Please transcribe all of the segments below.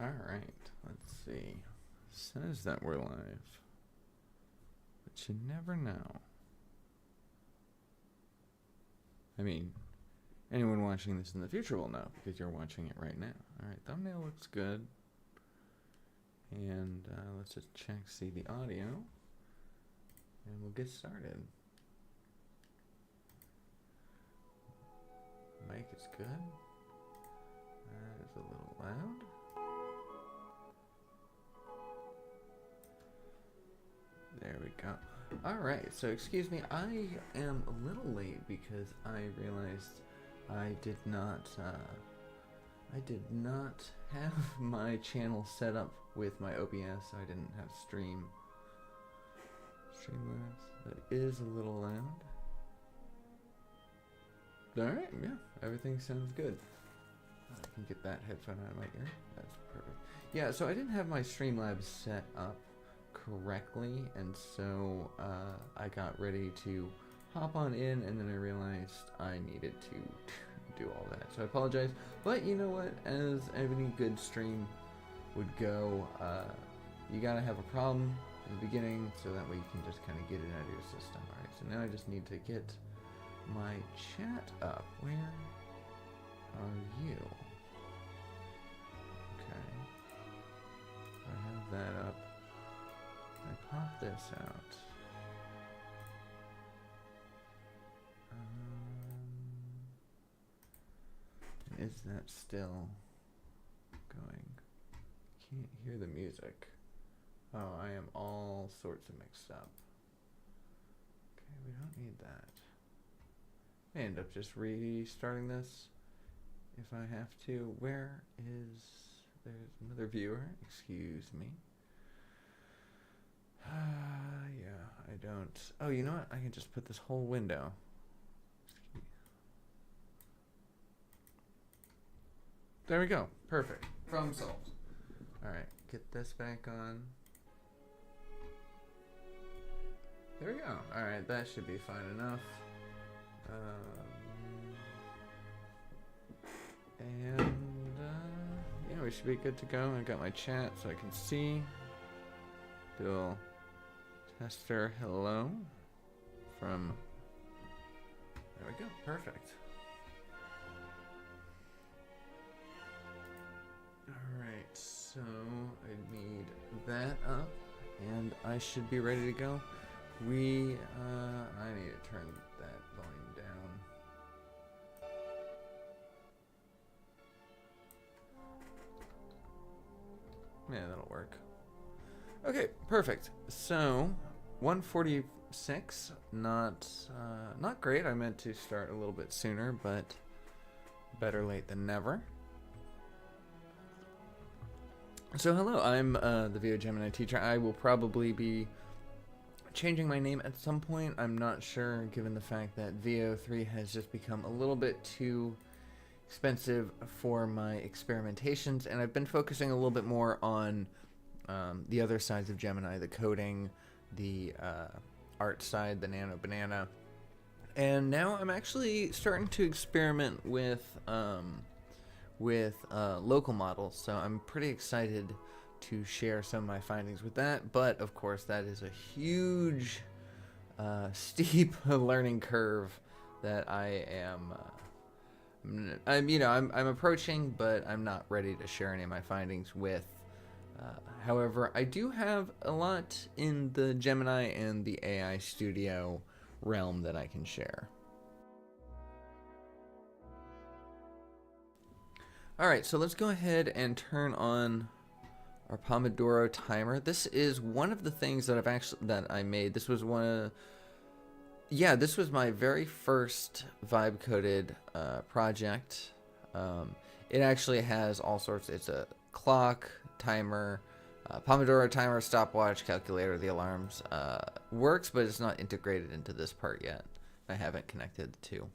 Alright, let's see. Says that we're live. But you never know. I mean, anyone watching this in the future will know because you're watching it right now. Alright, thumbnail looks good. And let's just check, see the audio. And we'll get started. Mic is good. That is a little loud. There we go. Alright, so excuse me, I am a little late because I realized I did not have my channel set up with my OBS, so I didn't have Streamlabs. That is a little loud. Alright, yeah, everything sounds good. I can get that headphone out of my ear. That's perfect. Yeah, so I didn't have my Streamlabs set up correctly, and so I got ready to hop on in, and then I realized I needed to do all that. So I apologize, but you know what? As any good stream would go, you gotta have a problem in the beginning, so that way you can just kind of get it out of your system. All right, so now I just need to get my chat up. Where are you? Okay, I have that up. I pop this out. Is that still going? Can't hear the music. Oh, I am all sorts of mixed up. Okay, we don't need that. I end up just restarting this if I have to. Where is... There's another viewer. Excuse me. Yeah, I don't... Oh, you know what? I can just put this whole window. There we go. Perfect. Problem solved. Alright, get this back on. There we go. Alright, that should be fine enough. Yeah, we should be good to go. I got my chat so I can see. Do a little tester hello from... There we go. Perfect. Alright, so I need that up, and I should be ready to go. I need to turn that volume down. Yeah, that'll work. Okay, perfect. So, 1:46, not great. I meant to start a little bit sooner, but better late than never. So hello, I'm the VO Gemini teacher. I will probably be changing my name at some point. I'm not sure, given the fact that VO3 has just become a little bit too expensive for my experimentations, and I've been focusing a little bit more on the other sides of Gemini, the coding, the art side, the nano banana. And now I'm actually starting to experiment with local models, so I'm pretty excited to share some of my findings with that. But of course, that is a huge, steep learning curve that I'm approaching, but I'm not ready to share any of my findings with. However, I do have a lot in the Gemini and the AI Studio realm that I can share. Alright, so let's go ahead and turn on our Pomodoro timer. This is one of the things that I made. This was this was my very first vibe coded project. It actually has all sorts. It's a clock, timer, Pomodoro timer, stopwatch, calculator. The alarms works, but it's not integrated into this part yet. I haven't connected the two.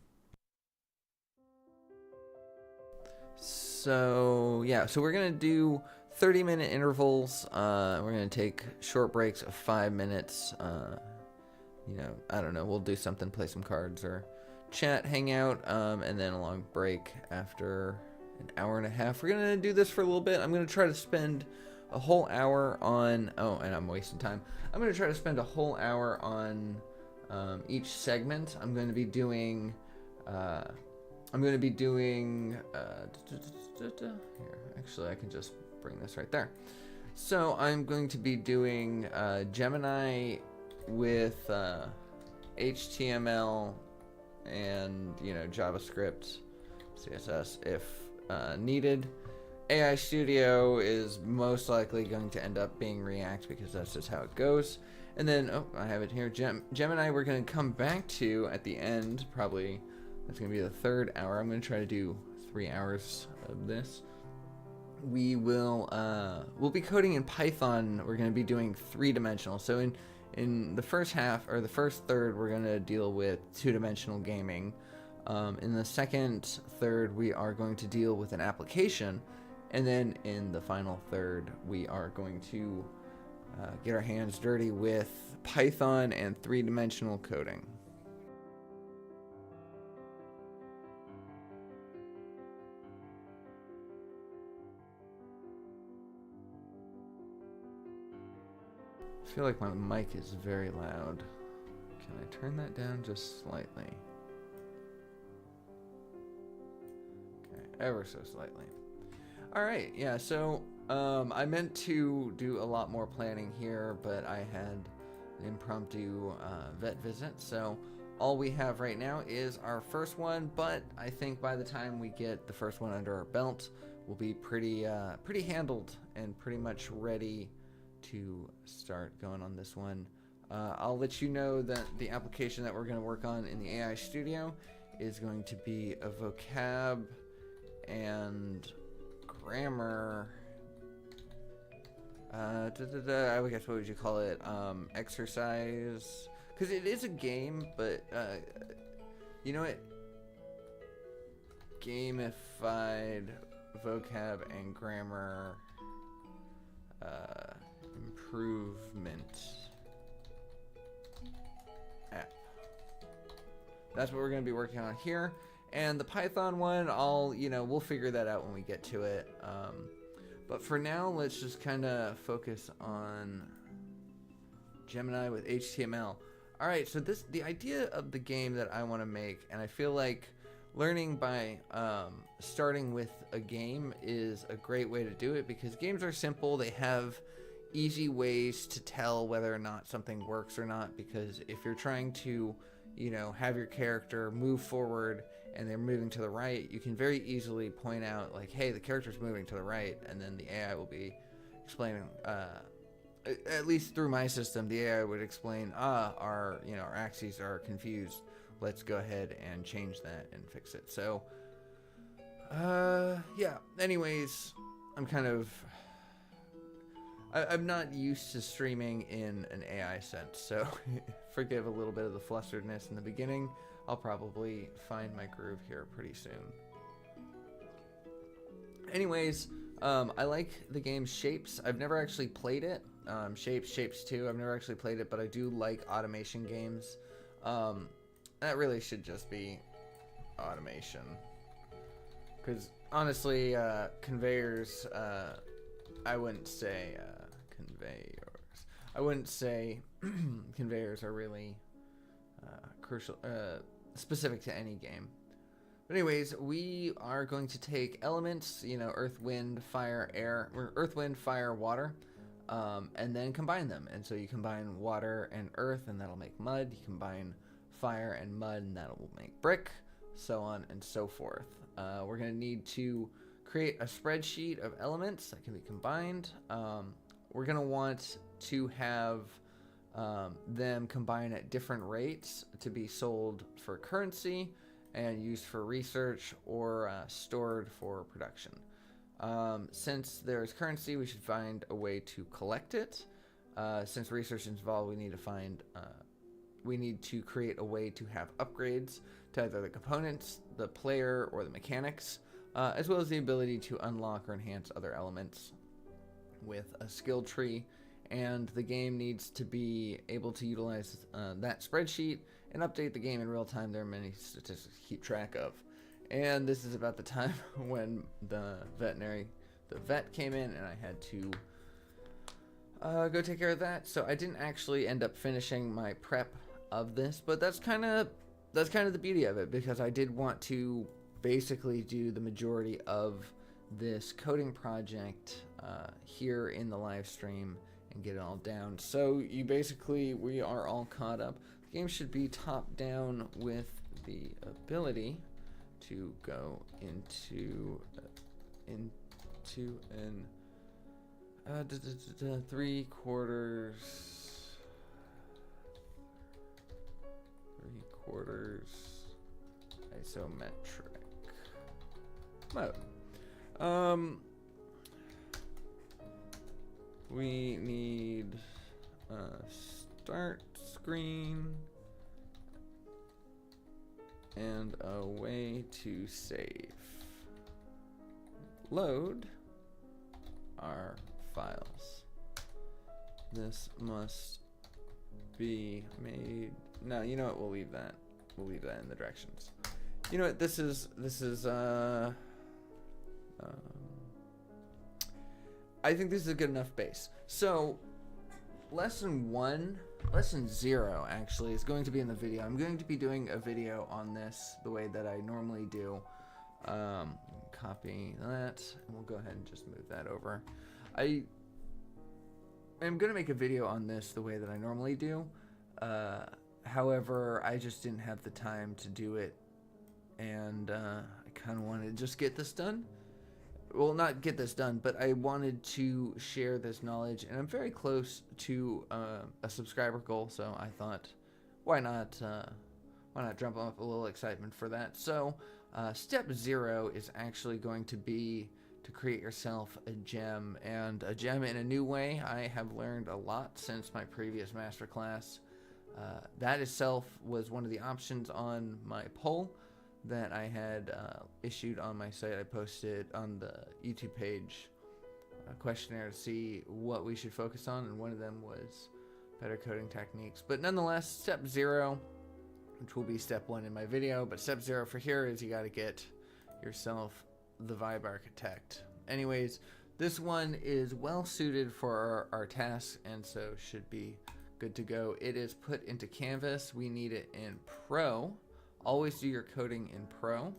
So yeah, so we're gonna do 30-minute intervals. We're gonna take short breaks of 5 minutes. I don't know, we'll do something, play some cards or chat, hang out, and then a long break after an hour and a half. We're gonna do this for a little bit. I'm gonna try to spend a whole hour on, oh, and I'm wasting time. I'm gonna try to spend a whole hour on each segment. I'm going to be doing here, actually I can just bring this right there. So I'm going to be doing Gemini with HTML and, you know, JavaScript, CSS if needed. AI Studio is most likely going to end up being React because that's just how it goes. And then, oh, I have it here, Gemini we're going to come back to at the end, probably, that's going to be the third hour. I'm going to try to do 3 hours of this. We will, we'll be coding in Python. We're going to be doing 3-dimensional. So in the first half, or the first third, we're going to deal with 2-dimensional gaming. In the second third, we are going to deal with an application. And then in the final third, we are going to get our hands dirty with Python and 3-dimensional coding. I feel like my mic is very loud. Can I turn that down just slightly? Okay, ever so slightly. Alright, yeah, so I meant to do a lot more planning here, but I had an impromptu vet visit, so all we have right now is our first one, but I think by the time we get the first one under our belt, we'll be pretty handled and pretty much ready to start going on this one. I'll let you know that the application that we're going to work on in the AI Studio is going to be a vocab and grammar, I guess what would you call it, exercise, because it is a game, but you know what, gamified vocab and grammar improvement app. That's what we're going to be working on here. And the Python one, we'll figure that out when we get to it. But for now, let's just kind of focus on Gemini with HTML. All right, so the idea of the game that I want to make, and I feel like learning by starting with a game is a great way to do it, because games are simple. They have easy ways to tell whether or not something works or not, because if you're trying to, have your character move forward and they're moving to the right, you can very easily point out, like, hey, the character's moving to the right, and then the AI will be explaining, at least through my system, the AI would explain, our axes are confused. Let's go ahead and change that and fix it. So, yeah, anyways, I'm not used to streaming in an AI sense, so forgive a little bit of the flusteredness in the beginning. I'll probably find my groove here pretty soon. Anyways, I like the game Shapes. I've never actually played it. Shapes 2, I've never actually played it, but I do like automation games. That really should just be automation. Because, honestly, conveyors, I wouldn't say conveyors. I wouldn't say conveyors are really crucial, specific to any game. But anyways, we are going to take elements, earth, wind, fire, air, or earth, wind, fire, water, and then combine them. And so you combine water and earth, and that'll make mud. You combine fire and mud, and that will make brick, so on and so forth. We're going to need to create a spreadsheet of elements that can be combined. We're going to want to have them combine at different rates to be sold for currency and used for research or stored for production. Since there's currency, we should find a way to collect it. Since research is involved, we need to create a way to have upgrades to either the components, the player, or the mechanics, as well as the ability to unlock or enhance other elements with a skill tree. And the game needs to be able to utilize that spreadsheet and update the game in real time. There are many statistics to keep track of. And this is about the time when the vet came in, and I had to go take care of that. So I didn't actually end up finishing my prep of this, but that's kind of the beauty of it, because I did want to basically do the majority of this coding project here in the live stream and get it all down. So we are all caught up. The game should be top down with the ability to go into an 3/4 isometric mode. We need a start screen and a way to save. Load our files. This must be made. No, you know what? We'll leave that. We'll leave that in the directions. You know what? This is I think this is a good enough base. So lesson 0 actually is going to be in the video. I'm going to be doing a video on this the way that I normally do. Copy that, and we'll go ahead and just move that over. I am going to make a video on this the way that I normally do. However, I just didn't have the time to do it, and I kind of wanted to just get this done. Well, not get this done, but I wanted to share this knowledge, and I'm very close to a subscriber goal, so I thought, why not drum up a little excitement for that? So step 0 is actually going to be to create yourself a gem, and a gem in a new way. I have learned a lot since my previous masterclass. That itself was one of the options on my poll that I had issued on my site. I posted on the YouTube page a questionnaire to see what we should focus on, and one of them was better coding techniques. But nonetheless, step 0, which will be step 1 in my video, but step 0 for here is you got to get yourself the Vibe Architect. Anyways, this one is well suited for our task, and so should be good to go. It is put into Canvas. We need it in Pro. Always do your coding in Pro.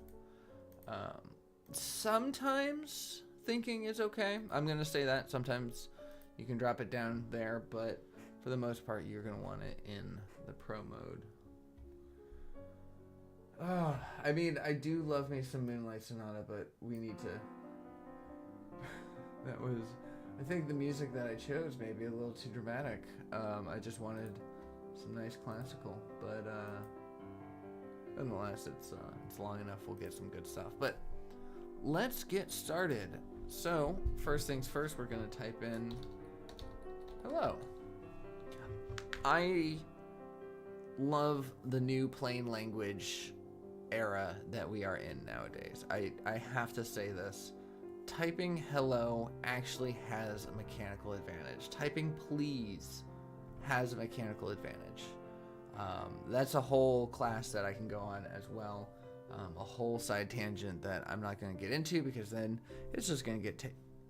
Sometimes thinking is okay. I'm going to say that. Sometimes you can drop it down there, but for the most part, you're going to want it in the Pro mode. Oh, I mean, I do love me some Moonlight Sonata, but we need to... That was... I think the music that I chose may be a little too dramatic. I just wanted some nice classical, but nonetheless, it's long enough. We'll get some good stuff. But let's get started. So, first things first, we're going to type in hello. I love the new plain language era that we are in nowadays. I have to say this. Typing hello actually has a mechanical advantage. Typing please has a mechanical advantage. That's a whole class that I can go on as well. A whole side tangent that I'm not going to get into, because then it's just going to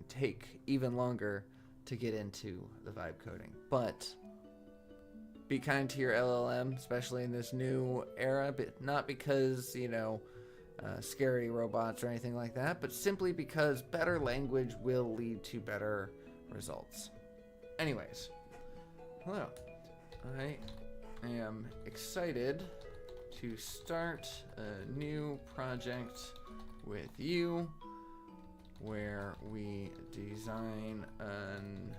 take even longer to get into the vibe coding. But be kind to your LLM, especially in this new era, but not because, scary robots or anything like that, but simply because better language will lead to better results. Anyways, hello. I am excited to start a new project with you where we design an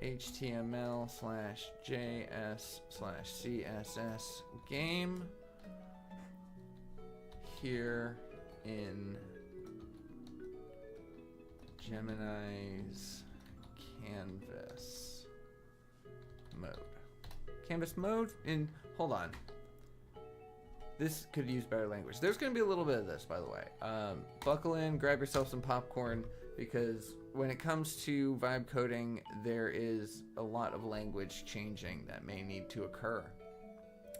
HTML/JS/CSS game here in Gemini's Canvas mode. Canvas mode? Hold on. This could use better language. There's going to be a little bit of this, by the way. Buckle in, grab yourself some popcorn, because when it comes to vibe coding, there is a lot of language changing that may need to occur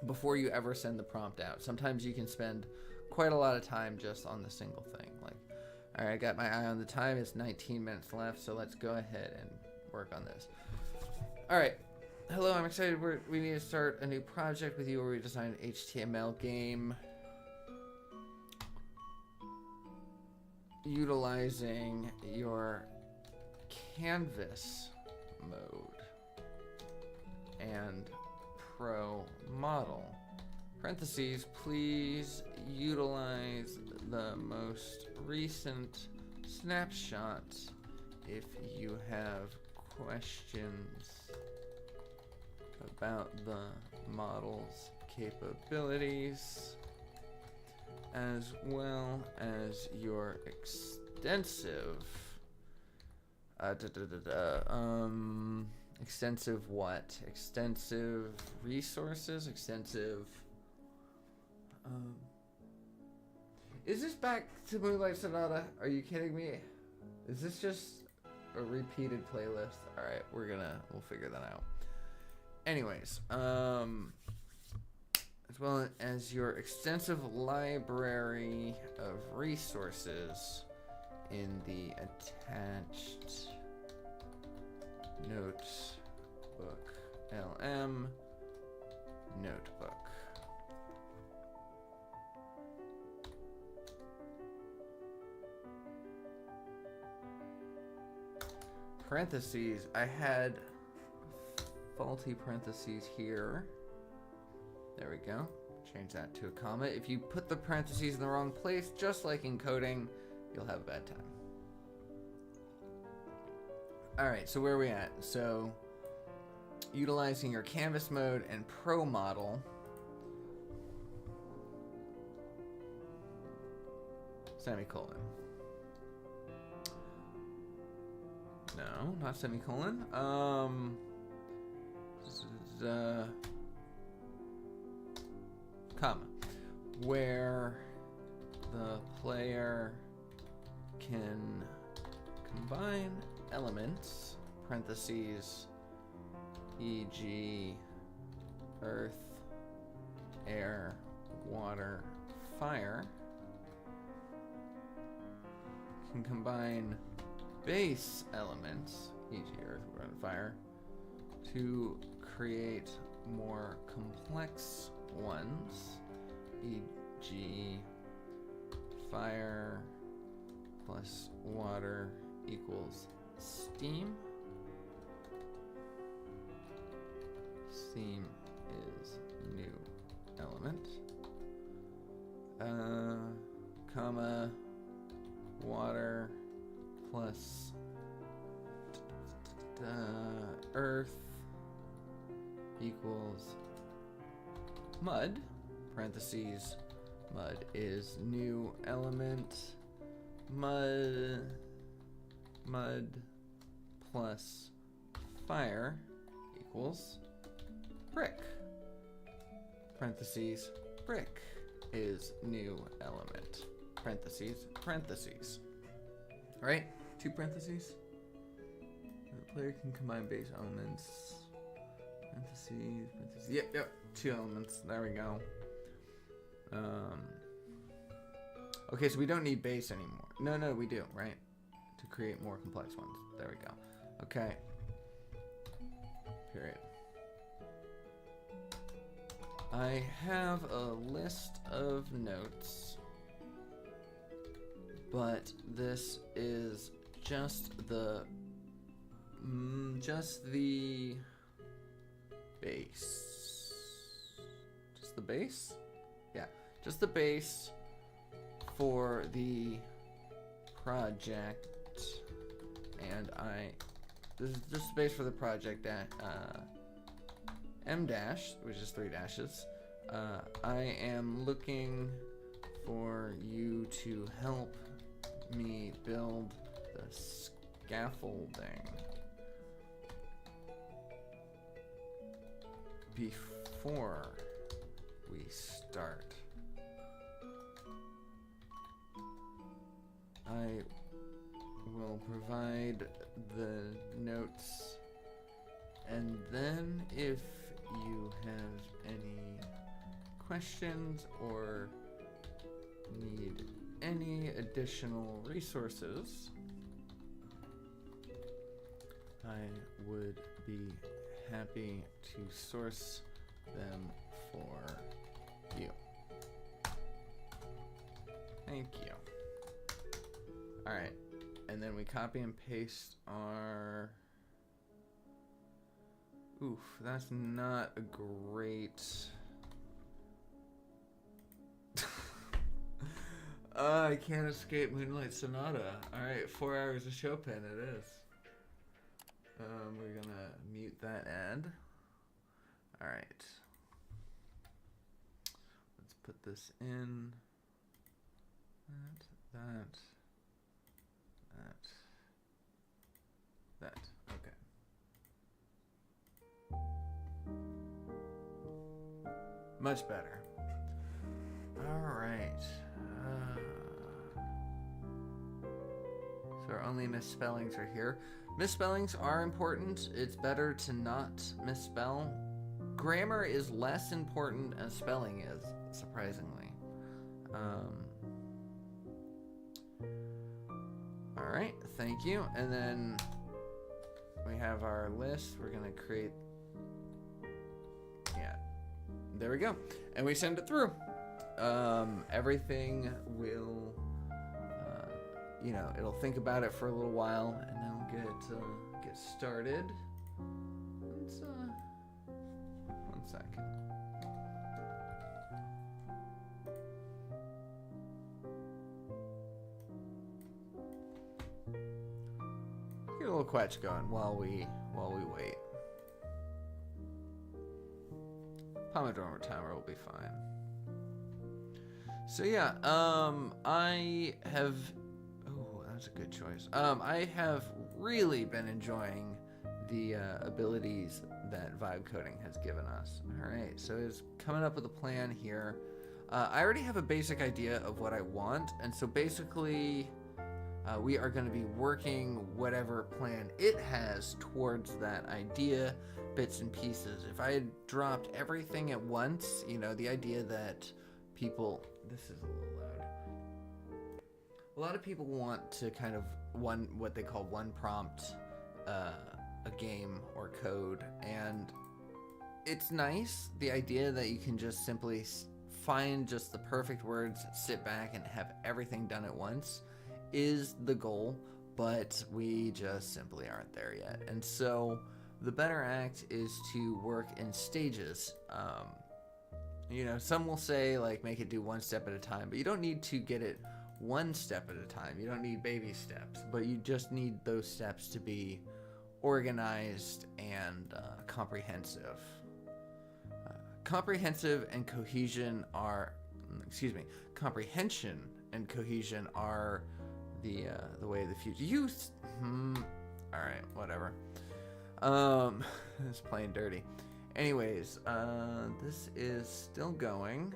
before you ever send the prompt out. Sometimes you can spend quite a lot of time just on the single thing. Like, all right, I got my eye on the time. It's 19 minutes left, so let's go ahead and work on this. All right. Hello, I'm excited. We need to start a new project with you where we design an HTML game utilizing your canvas mode and pro model. Parentheses, please utilize the most recent snapshot if you have questions about the model's capabilities, as well as your extensive extensive what? Extensive resources? Extensive is this back to Moonlight Sonata? Are you kidding me? Is this just a repeated playlist? Alright, we'll figure that out. Anyways, as well as your extensive library of resources in the attached notebook, LM notebook. Parentheses, I had faulty parentheses here. There we go. Change that to a comma. If you put the parentheses in the wrong place, just like in coding, you'll have a bad time. Alright, so where are we at? So, utilizing your canvas mode and pro model. Semicolon. No, not semicolon. Comma. Where the player can combine elements, parentheses, e.g. earth, air, water, fire, can combine base elements, e.g. earth, water, and fire, to create more complex ones, e.g. fire plus water equals steam. Steam is new element. Comma, water plus earth equals mud, parentheses, mud is new element, mud plus fire equals brick, parentheses, brick is new element, parentheses. All right, two parentheses. The player can combine base elements, parentheses. Yep, two elements. There we go. Okay, so we don't need base anymore. No, we do, right? To create more complex ones. There we go. Okay. Period. I have a list of notes, but this is just the base. Just the base? Yeah, just the base for the project, and this is just the base for the project at M dash, which is 3 dashes. I am looking for you to help me build the scaffolding before we start. I will provide the notes, and then if you have any questions or any additional resources, I would be happy to source them for you. Thank you. All right, and then we copy and paste our... Oof, that's not a great... I can't escape Moonlight Sonata. Alright, 4 hours of Chopin it is. We're gonna mute that ad. Alright. Let's put this in. That. Okay. Much better. Alright. So our only misspellings are here. Misspellings are important. It's better to not misspell. Grammar is less important as spelling is, surprisingly. Alright, thank you. And then we have our list. We're going to create... Yeah. There we go. And we send it through. Everything will... you know, it'll think about it for a little while, and then we'll get started. Let's, one second. Get a little quetch going while we wait. Pomodoro timer will be fine. So yeah, I have... That's a good choice. I have really been enjoying the abilities that vibe coding has given us. All right, so it's coming up with a plan here. I already have a basic idea of what I want, and so basically we are going to be working whatever plan it has towards that idea, bits and pieces. If I had dropped everything at once, you know, the idea that people... This is a little loud. A lot of people want to kind of what they call one prompt a game or code, and it's nice, the idea that you can just simply find just the perfect words, sit back and have everything done at once is the goal, but we just simply aren't there yet. And so the better act is to work in stages. You know, some will say like make it do one step at a time, but you don't need to get it one step at a time. You don't need baby steps, but you just need those steps to be organized and comprehensive. Comprehensive and cohesion are, comprehension and cohesion are the way of the future. All right, whatever. It's plain dirty. Anyways, this is still going.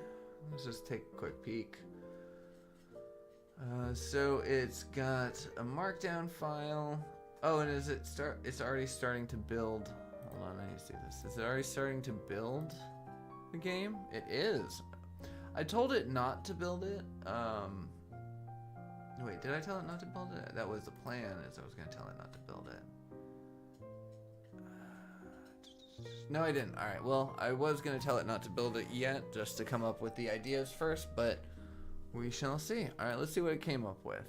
Let's just take a quick peek. So it's got a markdown file. Oh, and it's already starting to build. Hold on, I need to do this. Is it already starting to build the game? It is. I told it not to build it. Wait, did I tell it not to build it? That was the plan, is I was going to tell it not to build it. No, I didn't. All right, well, I was going to tell it not to build it yet, just to come up with the ideas first, but we shall see. All right, let's see what it came up with.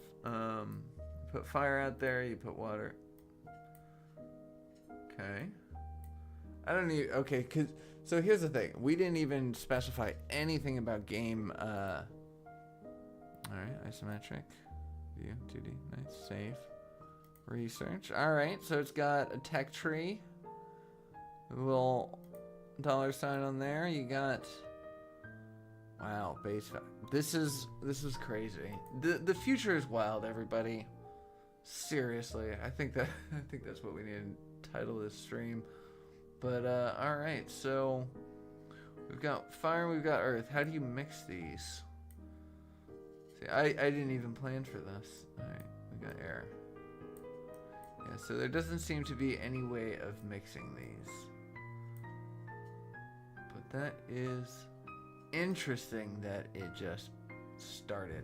Put fire out there, you put water. Okay. I don't need, okay, so here's the thing. We didn't even specify anything about game, all right, isometric, view, 2D, nice, save, research. All right, so it's got a tech tree, a little $ on there. You got, wow, base value. This is crazy. The future is wild, everybody. Seriously, I think that's what we need to title this stream. But all right, so we've got fire, we've got earth. How do you mix these? See, I didn't even plan for this. All right, we got air. Yeah, so there doesn't seem to be any way of mixing these. But that is interesting that it just started.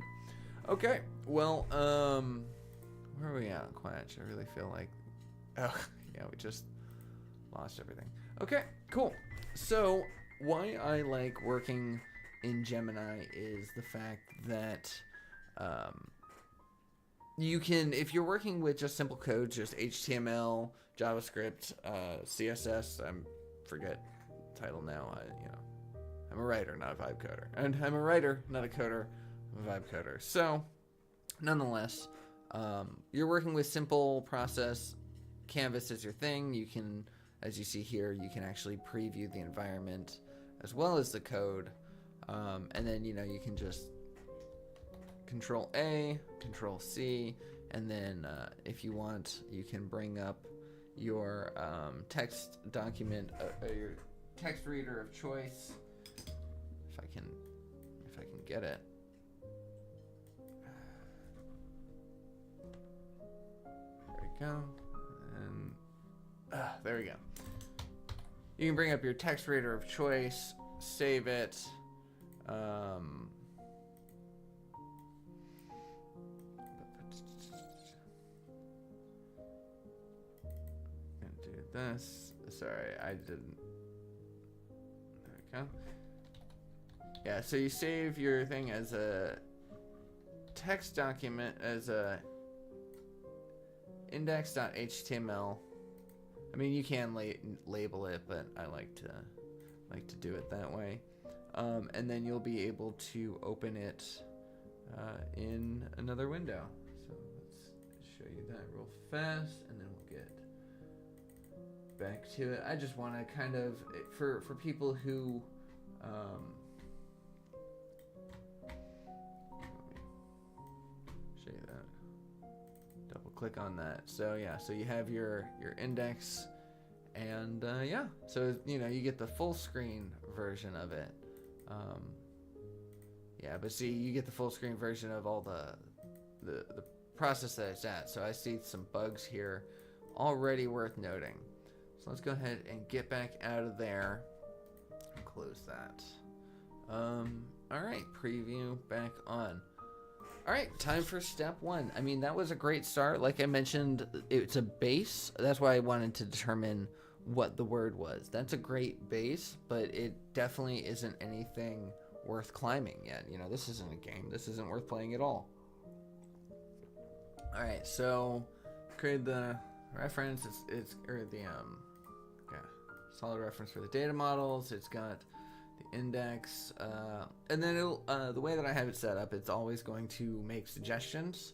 Okay, well, where are we at, Quatch? I really feel like, oh, yeah, we just lost everything. Okay, cool. So, why I like working in Gemini is the fact that, you can, if you're working with just simple code, just HTML, JavaScript, CSS, forget the title now, I'm a writer, not a vibe coder. And I'm a writer, not a coder, I'm a vibe coder. So, nonetheless, you're working with simple process. Canvas is your thing. You can, as you see here, you can actually preview the environment as well as the code. And then, you can just Control A, Control C, and then if you want, you can bring up your text document, your text reader of choice. If I can get it. There we go. And there we go. You can bring up your text reader of choice, save it. This. Sorry, I didn't. There we go. Yeah, so you save your thing as a text document, as a index.html. I mean, you can label it, but I like to do it that way. And then you'll be able to open it in another window. So let's show you that real fast, and then we'll get back to it. I just want to kind of, for people who show you that. Double click on that. So yeah, so you have your index, and yeah, so you get the full screen version of it. Yeah, but see, you get the full screen version of all the process that it's at. So I see some bugs here already worth noting. So let's go ahead and get back out of there and close that. All right, preview back on. All right, time for step one. I mean, that was a great start. Like I mentioned, it's a base. That's why I wanted to determine what the word was. That's a great base, but it definitely isn't anything worth climbing yet. This isn't a game. This isn't worth playing at all. All right, so create the reference. It's solid reference for the data models. It's got the index, and then it'll the way that I have it set up, it's always going to make suggestions.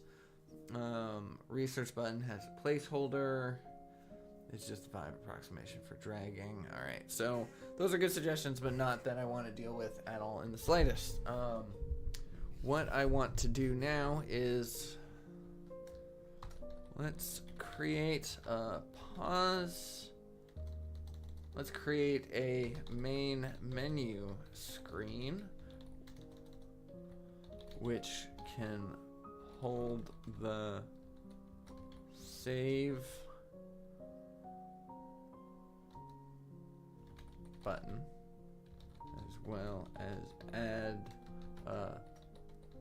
Research button has a placeholder. It's just a vibe approximation for dragging. All right, so those are good suggestions, but not that I want to deal with at all in the slightest. What I want to do now is let's create a pause. Let's create a main menu screen, which can hold the save button, as well as add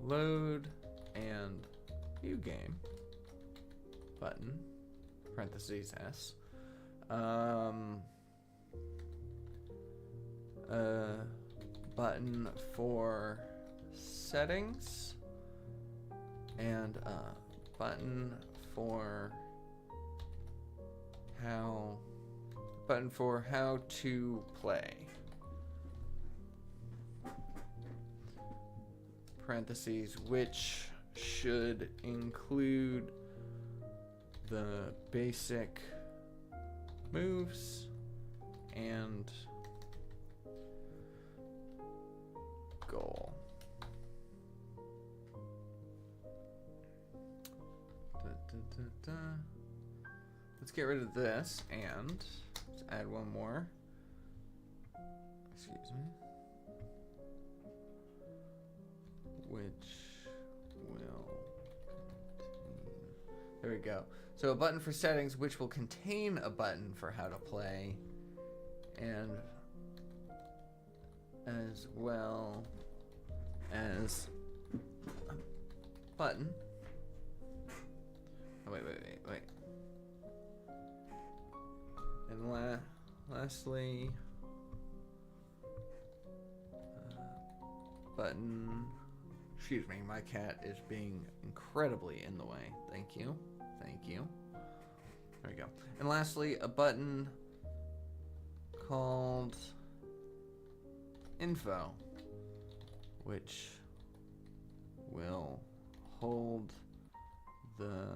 load and view game button, parentheses S. Button for settings, and a button for how to play. Parentheses, which should include the basic moves and goal. Let's get rid of this and let's add one more. Excuse me. Which will contain. There we go. So a button for settings, which will contain a button for how to play, and as well as button. Oh, wait. And lastly, button. Excuse me, my cat is being incredibly in the way. Thank you. There we go. And lastly, a button called info, which will hold the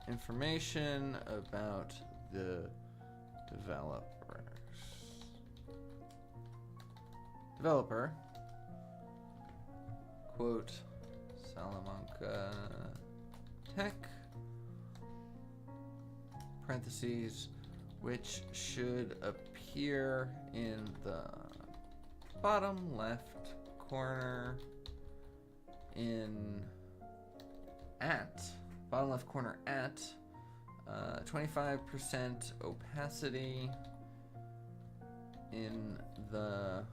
information about the developer, quote, Salamanca Tech, parentheses, which should appear in the bottom left corner at 25% opacity in the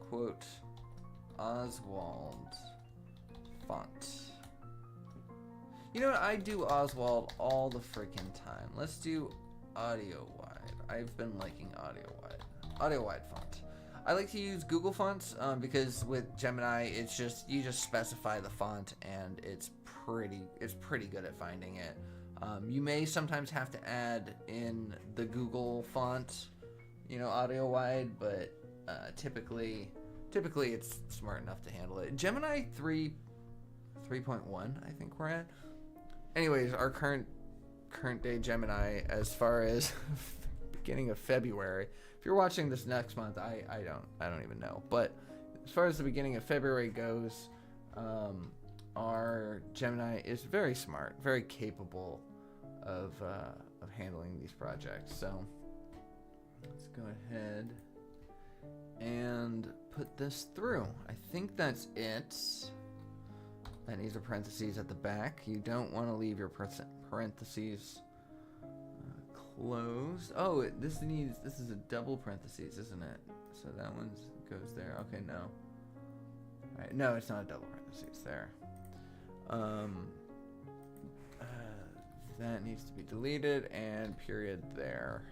quote Oswald font. You know what? I do Oswald all the freaking time. Let's do audio wide. I've been liking audio wide font. I like to use Google fonts because with Gemini, it's just you just specify the font and it's pretty good at finding it. You may sometimes have to add in the Google font, audio wide, but typically it's smart enough to handle it. Gemini 3.1, I think we're at. Anyways, our current day Gemini, as far as beginning of February. If you're watching this next month, I don't even know. But as far as the beginning of February goes, our Gemini is very smart, very capable of handling these projects. So let's go ahead and put this through. I think that's it. That needs a parentheses at the back. You don't want to leave your parentheses closed. Oh, this is a double parentheses, isn't it? So that one goes there. Okay, no. All right, no, it's not a double parentheses there. That needs to be deleted and period there.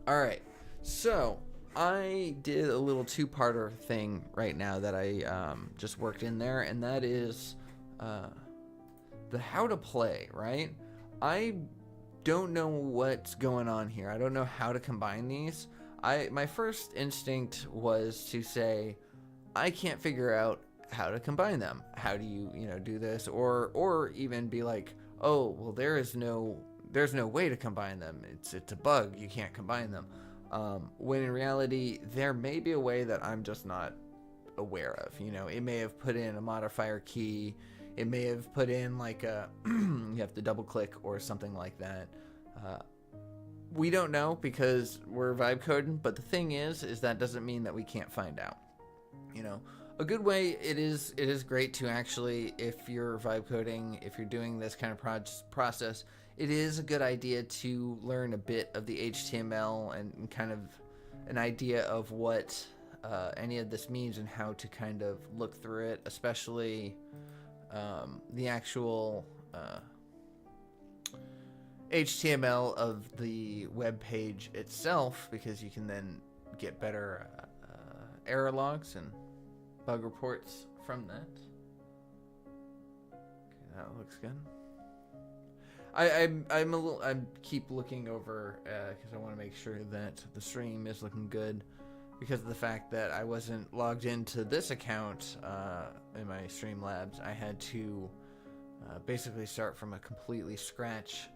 All right, so I did a little two-parter thing right now that I just worked in there, and that is the how to play, right? I don't know what's going on here. I don't know how to combine these. My first instinct was to say, I can't figure out how to combine them. How do you do this? Or even be like, oh, well, there's no way to combine them. It's a bug. You can't combine them. When in reality, there may be a way that I'm just not aware of. It may have put in a modifier key. It may have put in like a you have to double click or something like that. We don't know because we're vibe coding. But the thing is that doesn't mean that we can't find out. A good way, it is great to actually, if you're vibe coding, if you're doing this kind of process, it is a good idea to learn a bit of the HTML and kind of an idea of what any of this means and how to kind of look through it, especially the actual HTML of the web page itself, because you can then get better error logs and bug reports from that. Okay, that looks good. I keep looking over because I want to make sure that the stream is looking good, because of the fact that I wasn't logged into this account in my Streamlabs. I had to basically start from a completely scratch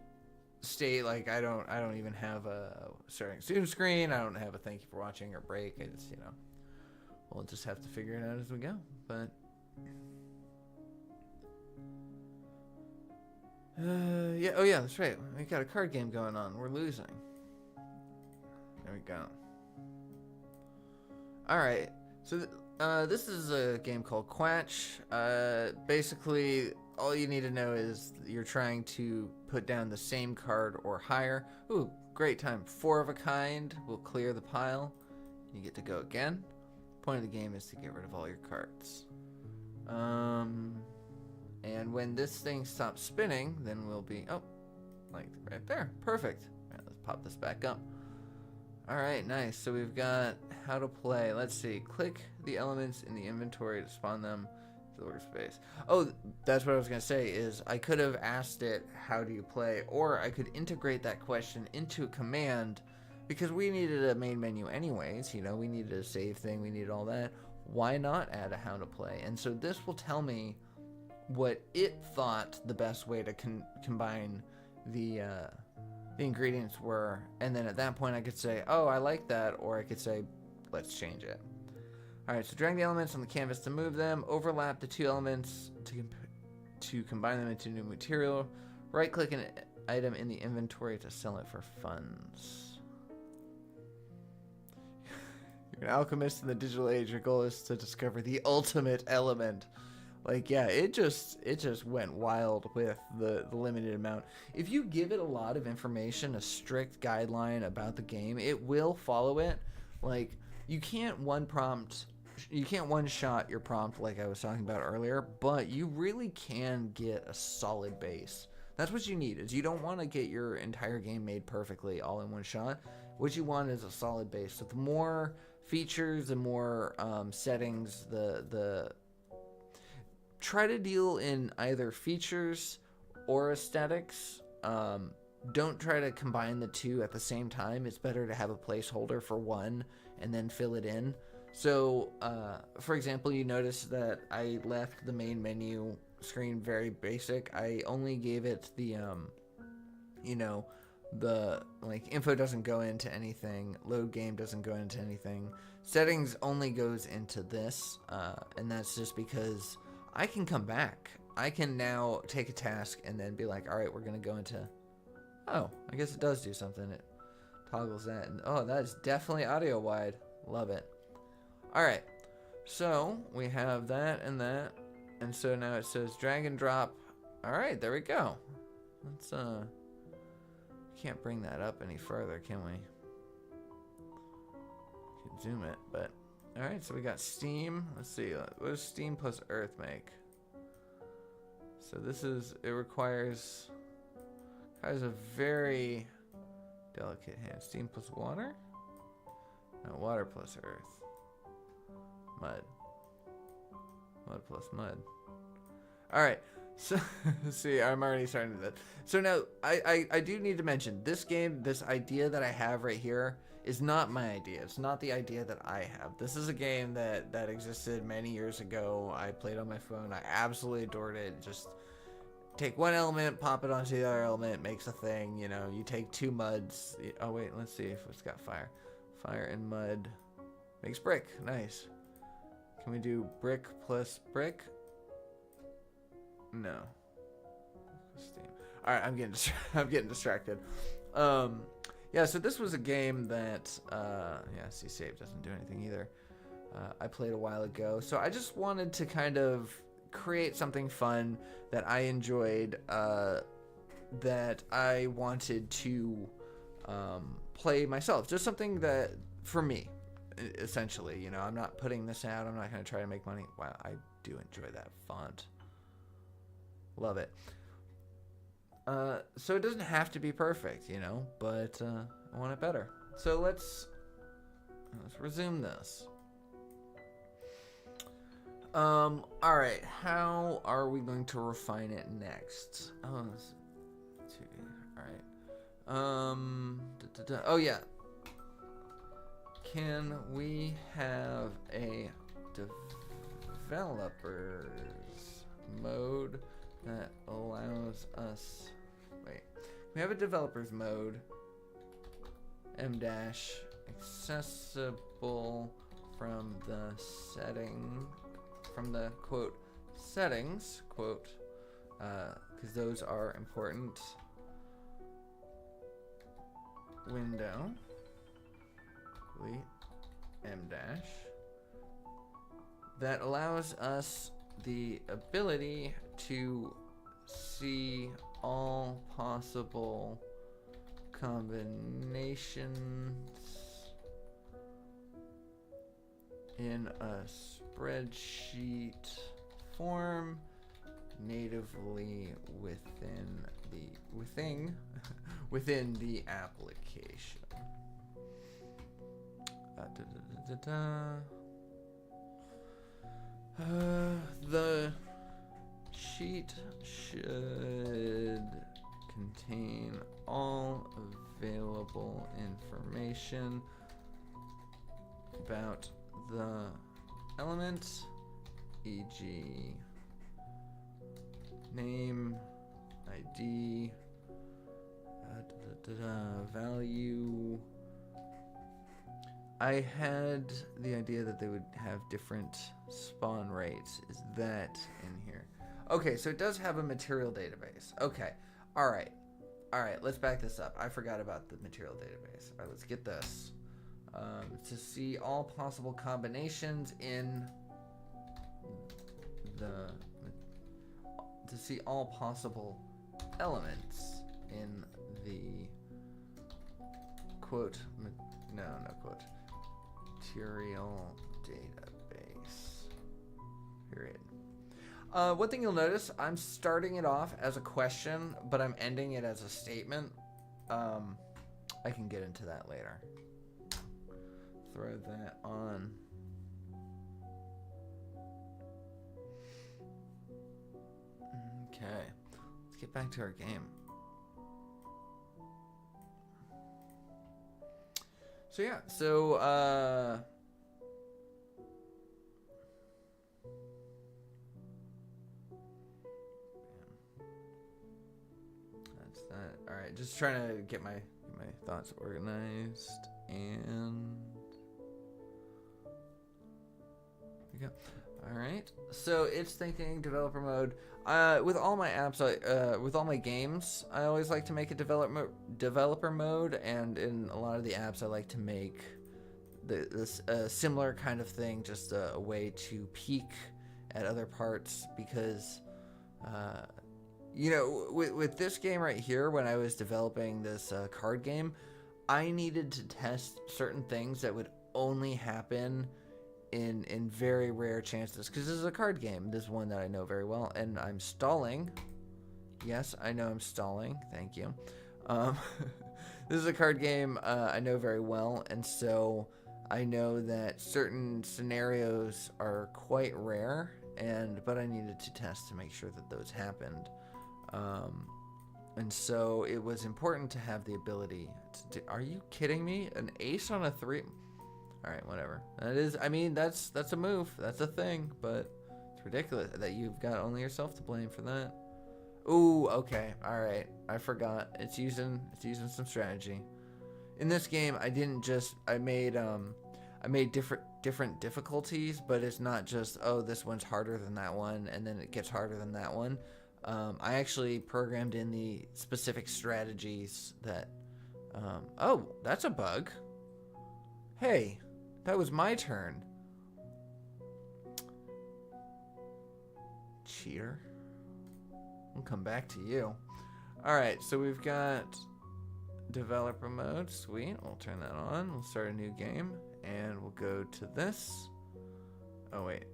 state. Like I don't even have a starting student screen. I don't have a thank you for watching or break. It's we'll just have to figure it out as we go. But yeah, oh yeah, that's right. We got a card game going on. We're losing. There we go. All right. So this is a game called Quatch. Basically, all you need to know is you're trying to put down the same card or higher. Ooh, great time. 4 of a kind will clear the pile. You get to go again. Point of the game is to get rid of all your cards. And when this thing stops spinning, then we'll be, oh, like right there. Perfect. All right, let's pop this back up. All right, nice. So we've got how to play. Let's see. Click the elements in the inventory to spawn them to the workspace. Oh, that's what I was going to say is I could have asked it, how do you play? Or I could integrate that question into a command because we needed a main menu anyways. You know, we needed a save thing. We needed all that. Why not add a how to play? And so this will tell me what it thought the best way to combine the ingredients were, and then at that point I could say, oh, I like that, or I could say, let's change it. Alright, so drag the elements on the canvas to move them, overlap the two elements to combine them into new material, right click an item in the inventory to sell it for funds. You're an alchemist in the digital age. Your goal is to discover the ultimate element. Like, yeah, it just went wild with the limited amount. If you give it a lot of information, a strict guideline about the game, it will follow it. Like, you can't one-shot your prompt like I was talking about earlier, but you really can get a solid base. That's what you need, is you don't want to get your entire game made perfectly all in one shot. What you want is a solid base. So the more features, the more settings, try to deal in either features or aesthetics. Don't try to combine the two at the same time. It's better to have a placeholder for one and then fill it in. So, for example, you notice that I left the main menu screen very basic. I only gave it the, the info doesn't go into anything, load game doesn't go into anything, settings only goes into this, and that's just because I can come back. I can now take a task and then be like, all right, we're going to go into, oh, I guess it does do something. It toggles that. And, oh, that's definitely audio wide. Love it. All right. So we have that and that. And so now it says drag and drop. All right, there we go. Let's, can't bring that up any further, can we? Can zoom it, but all right, so we got steam. Let's see, what does steam plus earth make? So this is, it requires a very delicate hand. Steam plus water? No, water plus earth. Mud. Mud plus mud. All right, so see, I'm already starting to that. So now, I do need to mention, this game, this idea that I have right here, is not my idea. It's not the idea that I have. This is a game that existed many years ago. I played on my phone. I absolutely adored it. Just take one element, pop it onto the other element, makes a thing. You know, you take two muds. Oh wait, let's see if it's got fire. Fire and mud makes brick. Nice. Can we do brick plus brick? No. Steam. All right, I'm getting distracted. Yeah, so this was a game that, see, save doesn't do anything either. I played a while ago. So I just wanted to kind of create something fun that I enjoyed, that I wanted to play myself. Just something that, for me, essentially, you know, I'm not putting this out. I'm not going to try to make money. Wow, I do enjoy that font. Love it. So it doesn't have to be perfect, you know, but I want it better. So let's resume this. All right, how are we going to refine it next? Oh, all right. Oh yeah. Can we have a developers mode that allows us? Wait, we have a developers mode. Accessible from the quote settings quote, because those are important. Window. Delete M-. That allows us the ability to see all possible combinations in a spreadsheet form natively within the application. The sheet should contain all available information about the element, e.g. name, ID, value. I had the idea that they would have different spawn rates. Is that in here? Okay, so it does have a material database. Okay, all right, let's back this up. I forgot about the material database. All right, let's get this. To see all possible combinations in to see all possible elements in the quote, no quote, material database, period. One thing you'll notice, I'm starting it off as a question, but I'm ending it as a statement. I can get into that later. Throw that on. Okay, let's get back to our game. So yeah, that's that. All right, just trying to get my thoughts organized, and there we go. All right, so it's thinking developer mode. With all my apps, with all my games, I always like to make a developer mode, and in a lot of the apps, I like to make this similar kind of thing, just a way to peek at other parts, because you know, with this game right here, when I was developing this card game, I needed to test certain things that would only happen in very rare chances, because this is a card game. This is one that I know very well, and I'm stalling. Yes, I know I'm stalling. Thank you. This is a card game I know very well, and so I know that certain scenarios are quite rare, but I needed to test to make sure that those happened. And so it was important to have the ability to do. Are you kidding me? An ace on a 3? All right, whatever. That is, I mean, that's a move. That's a thing, but it's ridiculous that you've got only yourself to blame for that. Ooh, okay. All right. I forgot. It's using some strategy. In this game, I made different difficulties, but it's not just, oh, this one's harder than that one, and then it gets harder than that one. I actually programmed in the specific strategies that, oh, that's a bug. Hey, that was my turn. Cheater. We'll come back to you. All right, so we've got developer mode. Sweet. We'll turn that on. We'll start a new game, and we'll go to this. Oh, wait.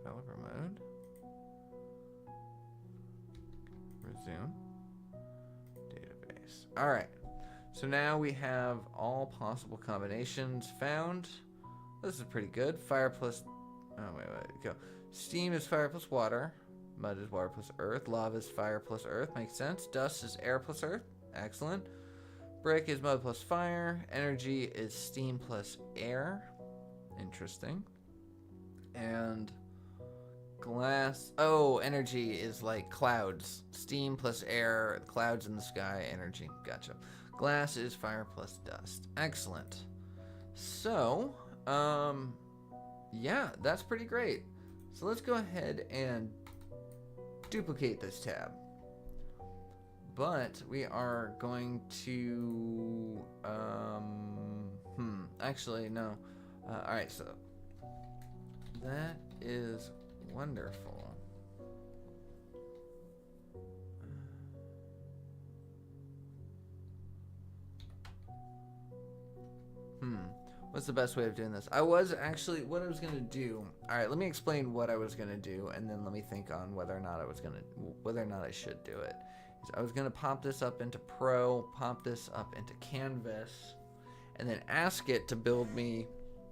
Developer mode. Resume. Database. All right. So now we have all possible combinations found. This is pretty good. Fire plus... Oh, wait. Go. Steam is fire plus water. Mud is water plus earth. Lava is fire plus earth. Makes sense. Dust is air plus earth. Excellent. Brick is mud plus fire. Energy is steam plus air. Interesting. And glass... Oh, energy is like clouds. Steam plus air. Clouds in the sky. Energy. Gotcha. Glass is fire plus dust. Excellent. So, yeah, that's pretty great. So let's go ahead and duplicate this tab. But we are going to, actually, no. All right, so that is wonderful. What's the best way of doing this? I was actually, what I was going to do. All right, let me explain what I was going to do, and then let me think on whether or not I should do it. I was going to pop this up into Pro, pop this up into Canvas, and then ask it to build me.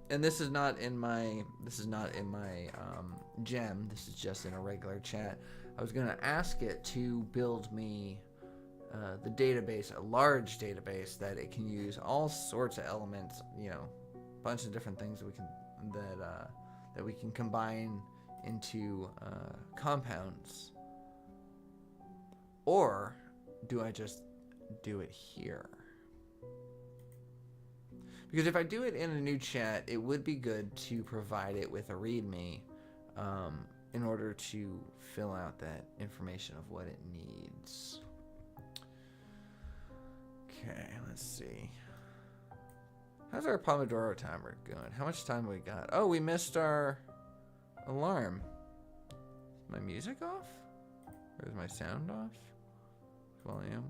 And this is not in my gem. This is just in a regular chat. I was going to ask it to build me the database, a large database that it can use all sorts of elements, you know, a bunch of different things that we can combine into compounds. Or do I just do it here? Because if I do it in a new chat, it would be good to provide it with a README in order to fill out that information of what it needs. Okay, let's see. How's our Pomodoro timer going? How much time we got? Oh, we missed our alarm. Is my music off? Or is my sound off? Volume.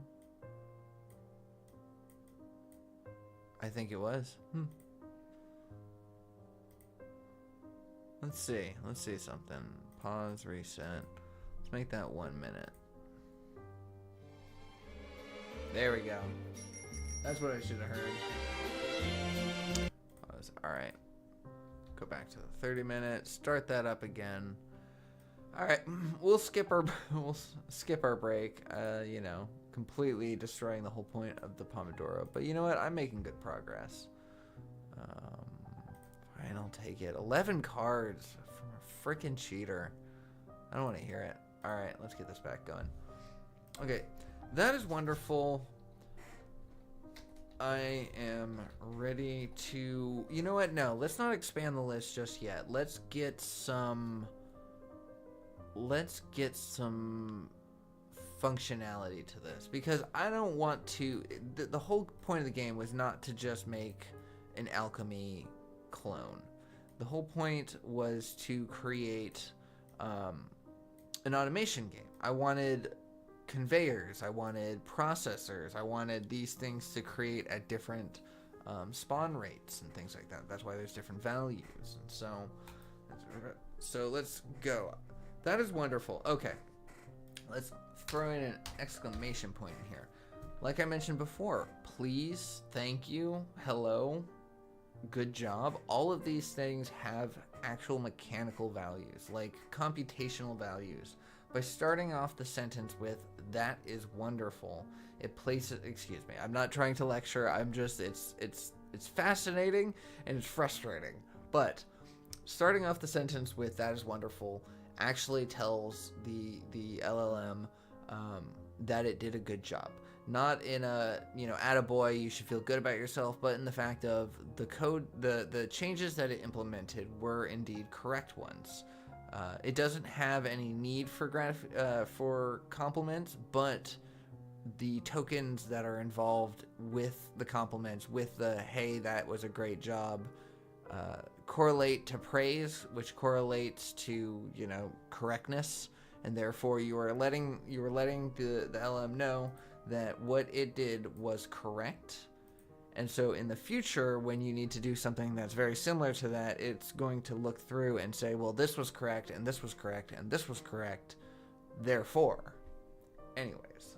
I think it was. Let's see something. Pause, reset. Let's make that 1 minute. There we go. That's what I should have heard. Pause. Alright. Go back to the 30 minutes. Start that up again. Alright. We'll skip our break. You know, completely destroying the whole point of the Pomodoro. But you know what? I'm making good progress. Fine, I'll take it. 11 cards from a freaking cheater. I don't want to hear it. Alright, let's get this back going. Okay, that is wonderful. I am ready to... You know what? No, let's not expand the list just yet. Let's get some functionality to this, because I don't want to... The whole point of the game was not to just make an alchemy clone. The whole point was to create an automation game. I wanted conveyors, I wanted processors, I wanted these things to create at different spawn rates and things like that. That's why there's different values. And so let's go. That is wonderful. Okay, let's throw in an exclamation point in here. Like I mentioned before, please, thank you, hello, good job. All of these things have actual mechanical values, like computational values. By starting off the sentence with "that is wonderful," it places, excuse me, I'm not trying to lecture, I'm just, it's fascinating and it's frustrating. But starting off the sentence with "that is wonderful" actually tells the LLM that it did a good job. Not in a, you know, attaboy, you should feel good about yourself, but in the fact of the code, the changes that it implemented were indeed correct ones. It doesn't have any need for compliments, but the tokens that are involved with the compliments, with the "hey, that was a great job," correlate to praise, which correlates to, you know, correctness, and therefore you were letting the LM know that what it did was correct. And so in the future, when you need to do something that's very similar to that, it's going to look through and say, well, this was correct, and this was correct, and this was correct, therefore. Anyways,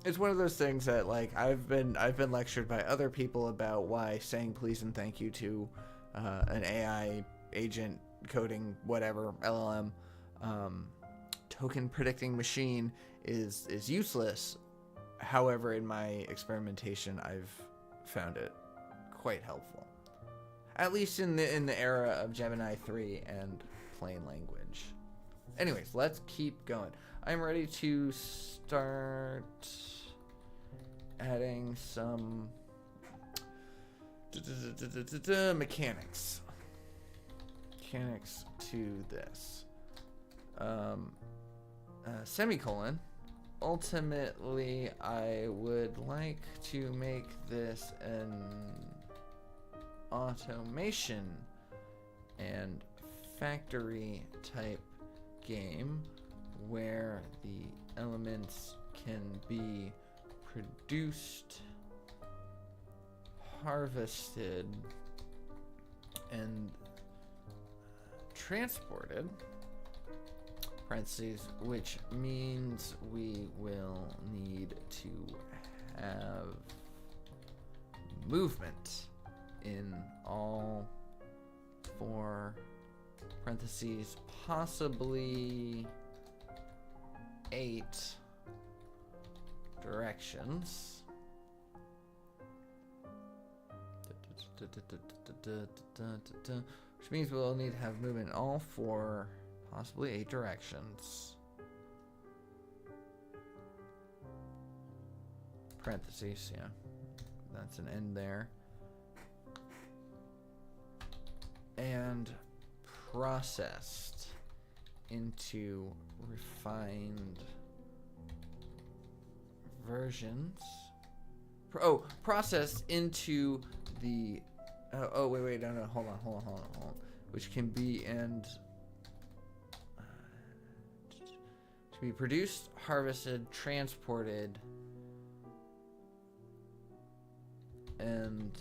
it's one of those things that, like, I've been lectured by other people about why saying please and thank you to an AI agent coding whatever LLM token predicting machine is useless. However, in my experimentation, I've found it quite helpful, at least in the era of Gemini 3 and plain language. Anyways, let's keep going. I'm ready to start adding some mechanics to this. Semicolon. Ultimately, I would like to make this an automation and factory type game where the elements can be produced harvested and transported, parentheses, which means we will need to have movement in all 4 parentheses, possibly 8 directions. Which means we'll need to have movement in all 4, possibly 8 directions. Parentheses, yeah. That's an end there. And processed into refined versions. Processed into the wait, no, hold on. Which can be to be produced, harvested, transported, and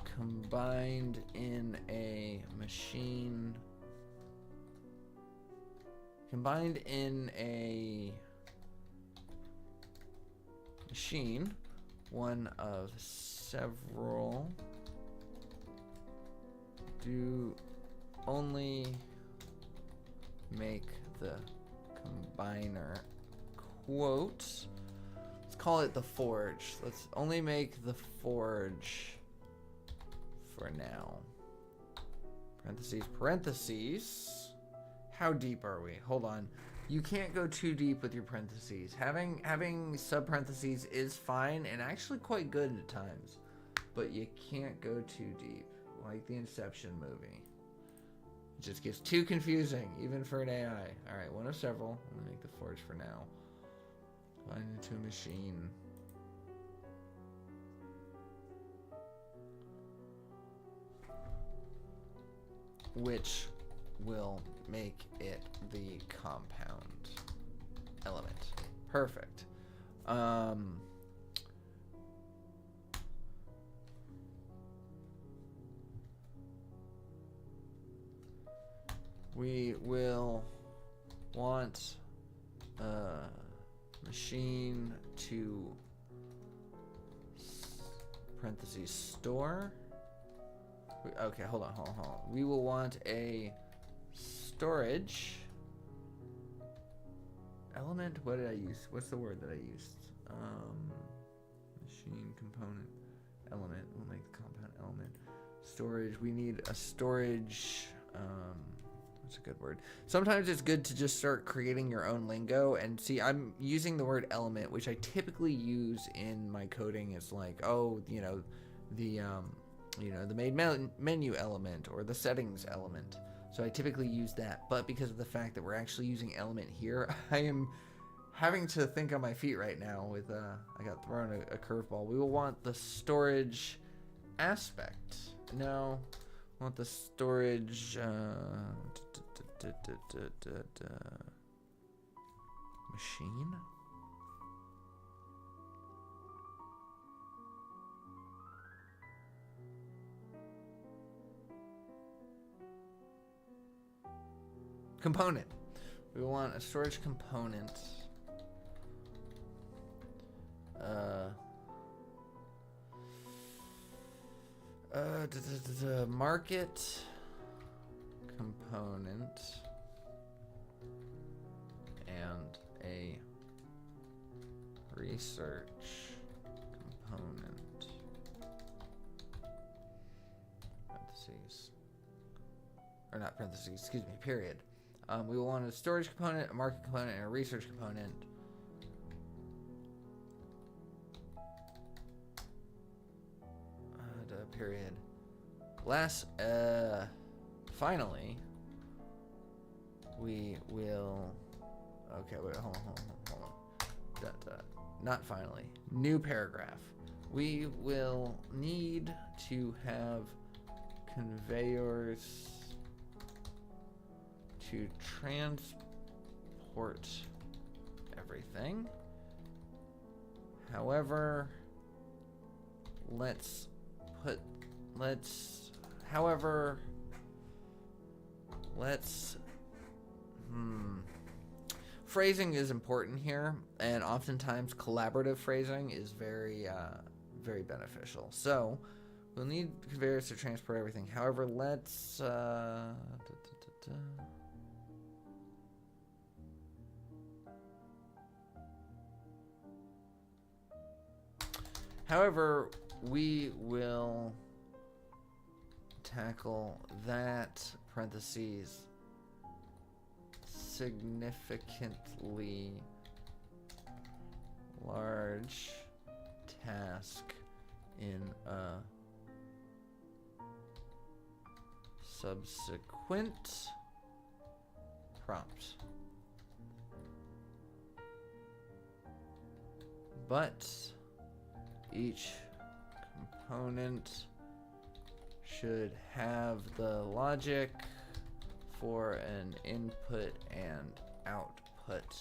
combined in a machine. Combined in a machine, one of several, do only make the combiner, quote, let's call it the forge. Let's only make the forge for now. Parentheses. How deep are we? Hold on. You can't go too deep with your parentheses. Having sub-parentheses is fine and actually quite good at times. But you can't go too deep. Like the Inception movie. It just gets too confusing, even for an AI. Alright, one of several. I'm gonna make the forge for now. Find into a machine. Which will make it the compound element. Perfect. We will want a machine to parentheses store. Okay, hold on. We will want a storage element. What did I use? What's the word that I used? Machine component element. We'll make the compound element. Storage. We need a storage. What's a good word? Sometimes it's good to just start creating your own lingo. And see, I'm using the word element, which I typically use in my coding. It's like, oh, the main menu element or the settings element. So I typically use that, but because of the fact that we're actually using element here, I am having to think on my feet right now with, I got thrown a curveball. We will want the storage aspect. No, we want the storage, machine? Component. We want a storage component. Market component and a research component. Parentheses. Or not parentheses, excuse me, period. We will want a storage component, a market component, and a research component. Period. Finally, we will. Okay, wait, hold on. Not finally. New paragraph. We will need to have conveyors to transport everything. However, let's however, phrasing is important here, and oftentimes collaborative phrasing is very, very beneficial. So we'll need conveyors to transport everything. However, let's, however, we will tackle that, parentheses, significantly large task in a subsequent prompt. But each component should have the logic for an input and output.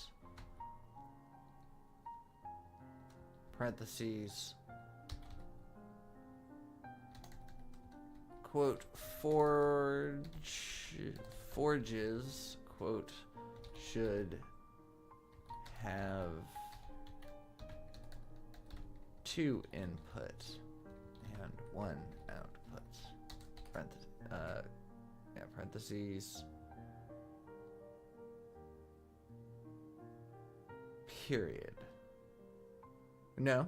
Parentheses. Quote, forges, quote, should have 2 inputs and 1 output. Parentheses. Period. No.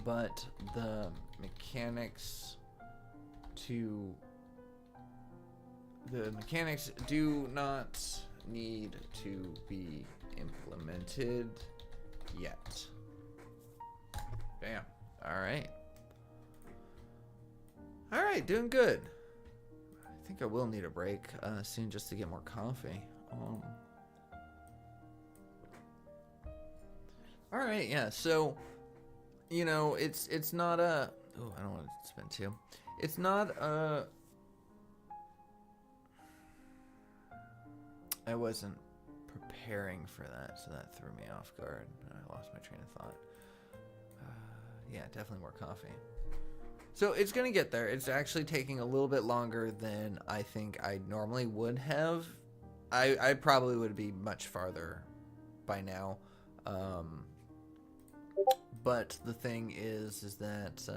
But the mechanics do not need to be implemented yet. Bam. All right, doing good. I think I will need a break soon just to get more coffee. All right, yeah. So, you know, it's not a. Oh, I don't want to spend 2. It's not a. I wasn't preparing for that, so that threw me off guard. I lost my train of thought. Yeah, definitely more coffee. So it's going to get there. It's actually taking a little bit longer than I think I normally would have. I probably would be much farther by now. But the thing is that,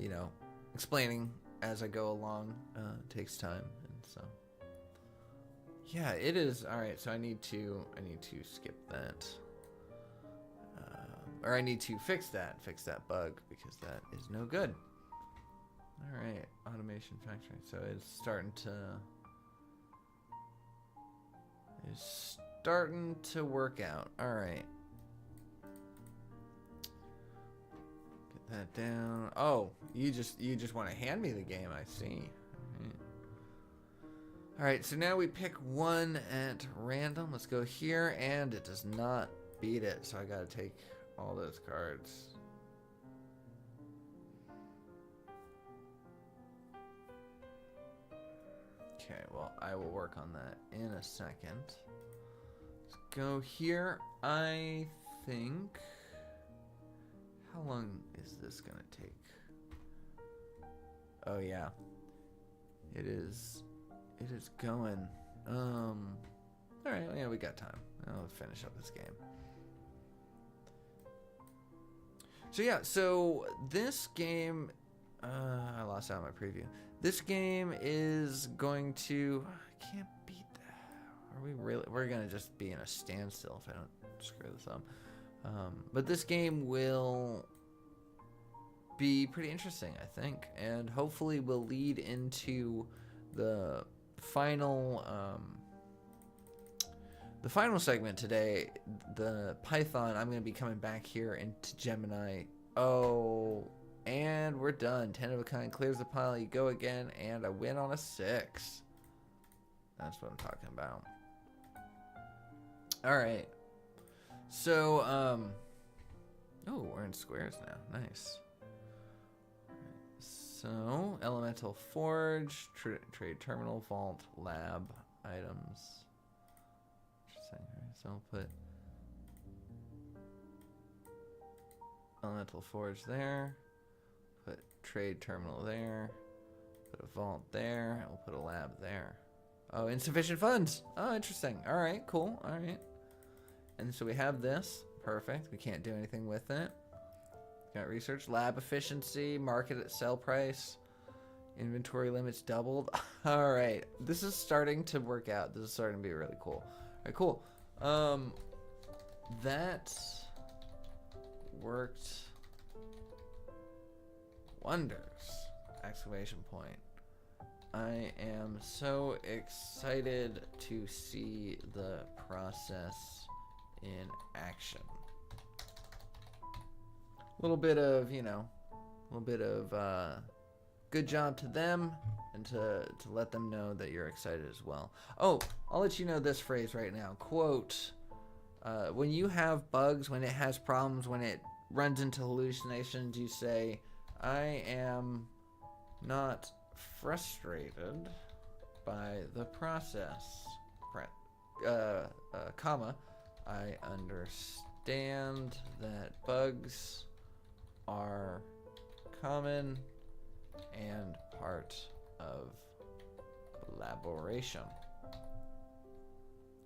you know, explaining as I go along takes time. And so, yeah, it is. All right, so I need to skip that. Or I need to fix that bug, because that is no good. All right, automation factory. So it's starting to work out. All right. Get that down. Oh, you just want to hand me the game, I see. All right, so now we pick one at random. Let's go here, and it does not beat it, so I got to take all those cards. Okay, well, I will work on that in a second. Let's go here. I think... How long is this going to take? Oh, yeah. It is going. Alright, yeah, we got time. I'll finish up this game. So yeah, so this game, I lost out on my preview. This game is going to, I can't beat that. Are we really, we're going to just be in a standstill if I don't screw this up. But this game will be pretty interesting, I think, and hopefully will lead into the final segment today, the Python. I'm going to be coming back here into Gemini. Oh, and we're done. 10 of a kind clears the pile. You go again, and I win on a 6. That's what I'm talking about. All right. So, oh, we're in squares now. Nice. So, Elemental Forge, Trade Terminal, Vault, Lab, Items. Interesting. So I'll put Elemental forge there. Put trade terminal there. Put a vault there. And we'll put a lab there. Oh, insufficient funds. Oh, interesting. All right, cool. All right. And so we have this. Perfect. We can't do anything with it. Got research, lab efficiency, market at sell price, inventory limits doubled. All right, this is starting to work out. This is starting to be really cool. All right, cool. That worked wonders! Exclamation point. I am so excited to see the process in action. A little bit of, you know, a little bit of good job to them, and to let them know that you're excited as well. Oh, I'll let you know this phrase right now. Quote, when you have bugs, when it has problems, when it runs into hallucinations, you say, I am not frustrated by the process, comma, I understand that bugs are common and part of collaboration.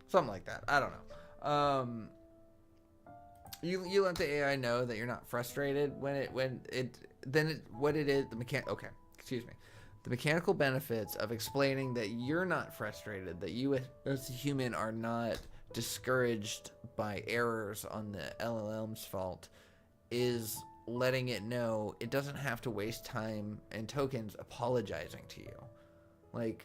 Something like that. I don't know. You let the AI know that you're not frustrated the mechanical benefits of explaining that you're not frustrated, that you as a human are not discouraged by errors on the LLM's fault, is letting it know it doesn't have to waste time and tokens apologizing to you. Like,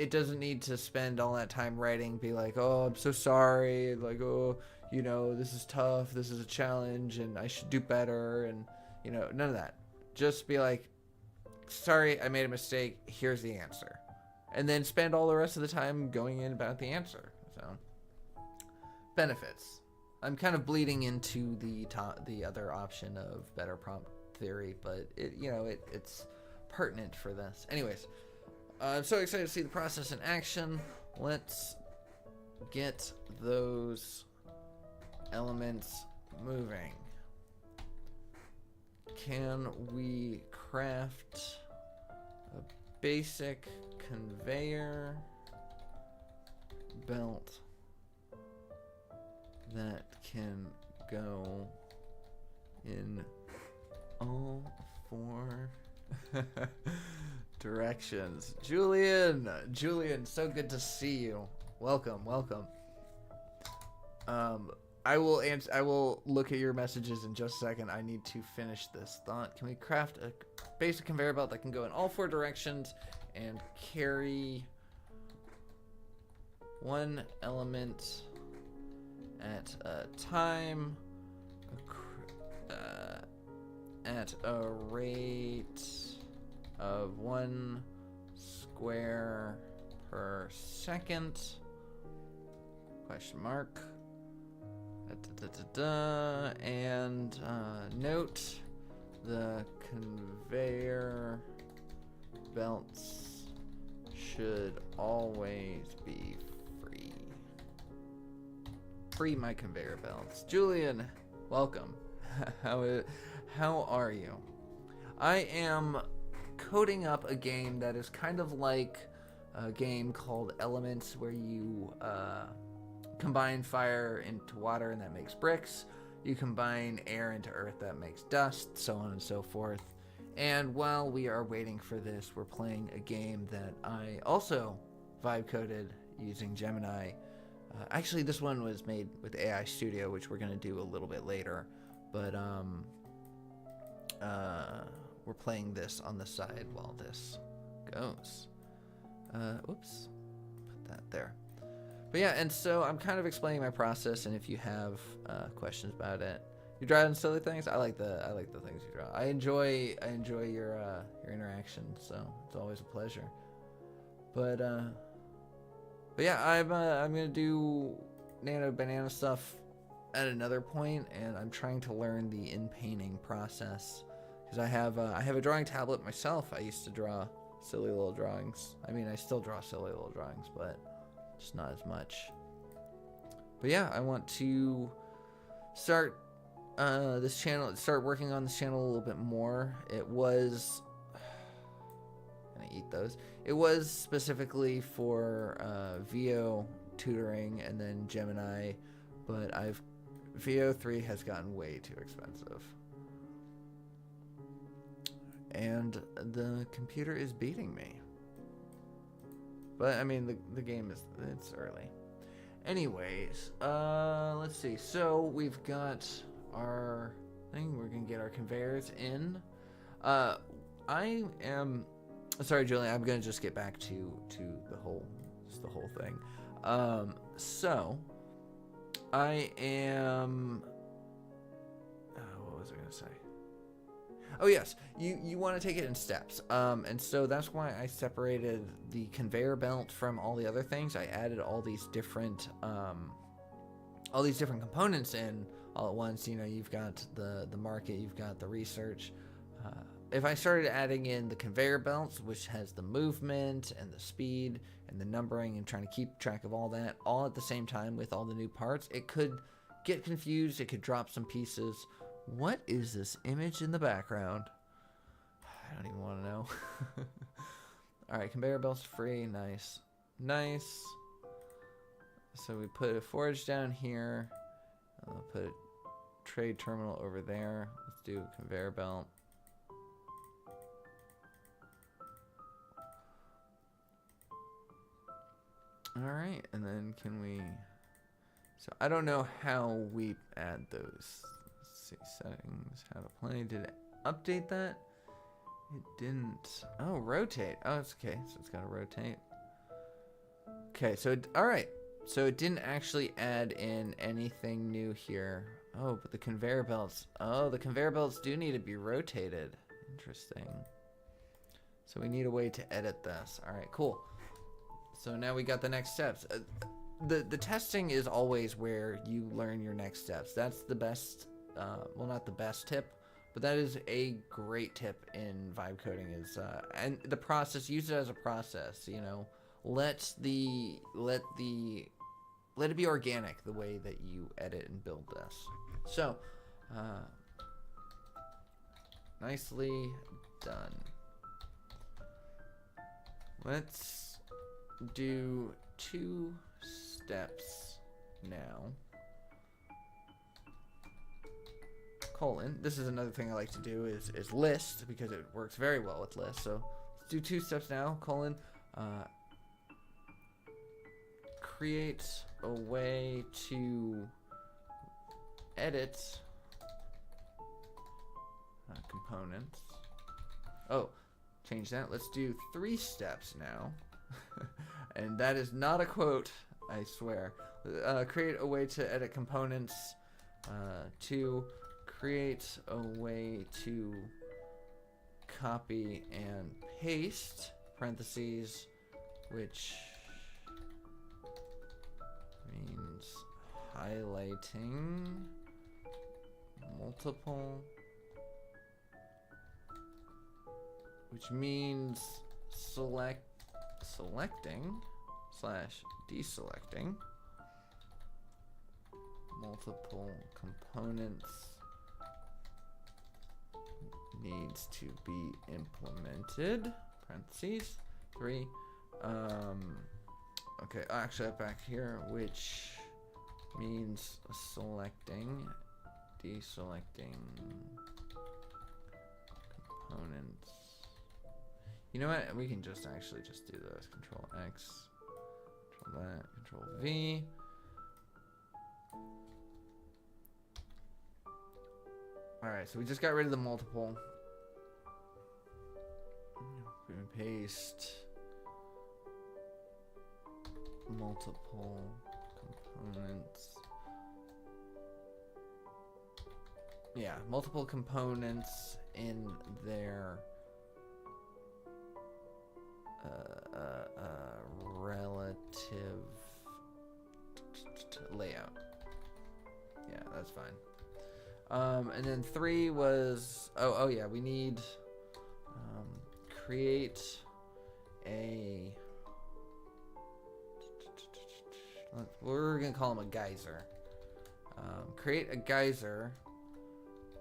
it doesn't need to spend all that time writing, be like, oh, I'm so sorry, like, oh, you know, this is tough, this is a challenge, and I should do better, and, you know, none of that. Just be like, sorry, I made a mistake, here's the answer. And then spend all the rest of the time going in about the answer. So, benefits. I'm kind of bleeding into the other option of better prompt theory, but it's pertinent for this. Anyways, I'm so excited to see the process in action. Let's get those elements moving. Can we craft a basic conveyor belt that can go in all four directions? Julian, so good to see you. Welcome. I will look at your messages in just a second. I need to finish this thought. Can we craft a basic conveyor belt that can go in all four directions and carry one element at a time, at a rate of 1 square per second? Question mark. And note, the conveyor belts should always be free. Free my conveyor belts. Julian, welcome. How are you? I am coding up a game that is kind of like a game called Elements, where you combine fire into water and that makes bricks. You combine air into earth, that makes dust, so on and so forth. And while we are waiting for this, we're playing a game that I also vibe coded using Gemini. Actually, this one was made with AI Studio, which we're going to do a little bit later. But we're playing this on the side while this goes. Oops, put that there. But yeah, and so I'm kind of explaining my process, and if you have questions about it, you drawing silly things. I like the things you draw. I enjoy your interactions, so it's always a pleasure. But yeah, I'm gonna do nano banana stuff at another point, and I'm trying to learn the in-painting process, because I have a drawing tablet myself. I used to draw silly little drawings. I mean, I still draw silly little drawings, but just not as much. But yeah, I want to start this channel, start working on this channel a little bit more. It was, gonna eat those. It was specifically for VO tutoring and then Gemini, but VO3 has gotten way too expensive. And the computer is beating me. But I mean, the game it's early. Anyways, let's see. So we've got our thing. We're gonna get our conveyors in. I am sorry, Julian. I'm gonna just get back to the whole thing. So I am. What was I gonna say? Oh yes, you want to take it in steps, and so that's why I separated the conveyor belt from all the other things. I added all these different components in all at once. You know, you've got the market, you've got the research. If I started adding in the conveyor belts, which has the movement and the speed and the numbering and trying to keep track of all that all at the same time with all the new parts, it could get confused. It could drop some pieces. What is this image in the background? I don't even want to know. All right, conveyor belts free. Nice. Nice. So we put a forge down here. I'll put a trade terminal over there. Let's do a conveyor belt. All right, and then can we... So I don't know how we add those. Let's see, settings, how to play. Did it update that? It didn't. Oh, rotate. Oh, it's okay. So it's got to rotate. Okay, so all right. So it didn't actually add in anything new here. Oh, but the conveyor belts. Oh, the conveyor belts do need to be rotated. Interesting. So we need a way to edit this. All right, cool. So now we got the next steps. The testing is always where you learn your next steps. That's the best. Well, not the best tip, but that is a great tip in vibe coding. Is and the process. Use it as a process. You know, let it be organic the way that you edit and build this. So, nicely done. Let's do 2 steps now. Colon. This is another thing I like to do is list, because it works very well with list. So let's do 2 steps now. Colon. Create a way to edit components. Oh, change that. Let's do 3 steps now. And that is not a quote, I swear. Create a way to edit components. 2, create a way to copy and paste, parentheses, which means highlighting multiple, which means selecting / deselecting multiple components needs to be implemented, parentheses, 3. Okay, actually back here, which means selecting, deselecting components. You know what? We can just actually just do this. Control X, Control that, Control V. Alright, so we just got rid of the multiple. Paste multiple components. Yeah, multiple components in their relative layout. Yeah, that's fine. And then 3 was oh yeah, we need create a we're gonna call him a geyser. Create a geyser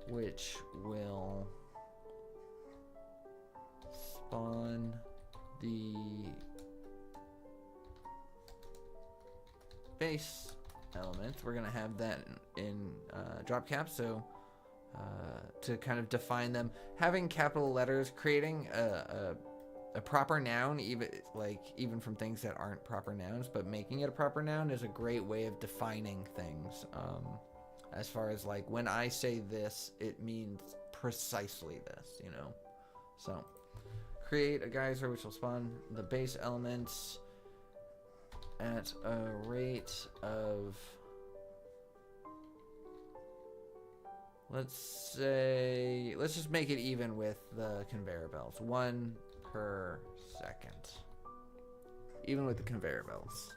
which will spawn the base element. We're going to have that in drop cap, so to kind of define them, having capital letters, creating a proper noun, even from things that aren't proper nouns, but making it a proper noun is a great way of defining things. As far as like, when I say this, it means precisely this, you know? So create a geyser which will spawn the base elements at a rate of, let's just make it even with the conveyor belts. 1 per second. Even with the conveyor belts.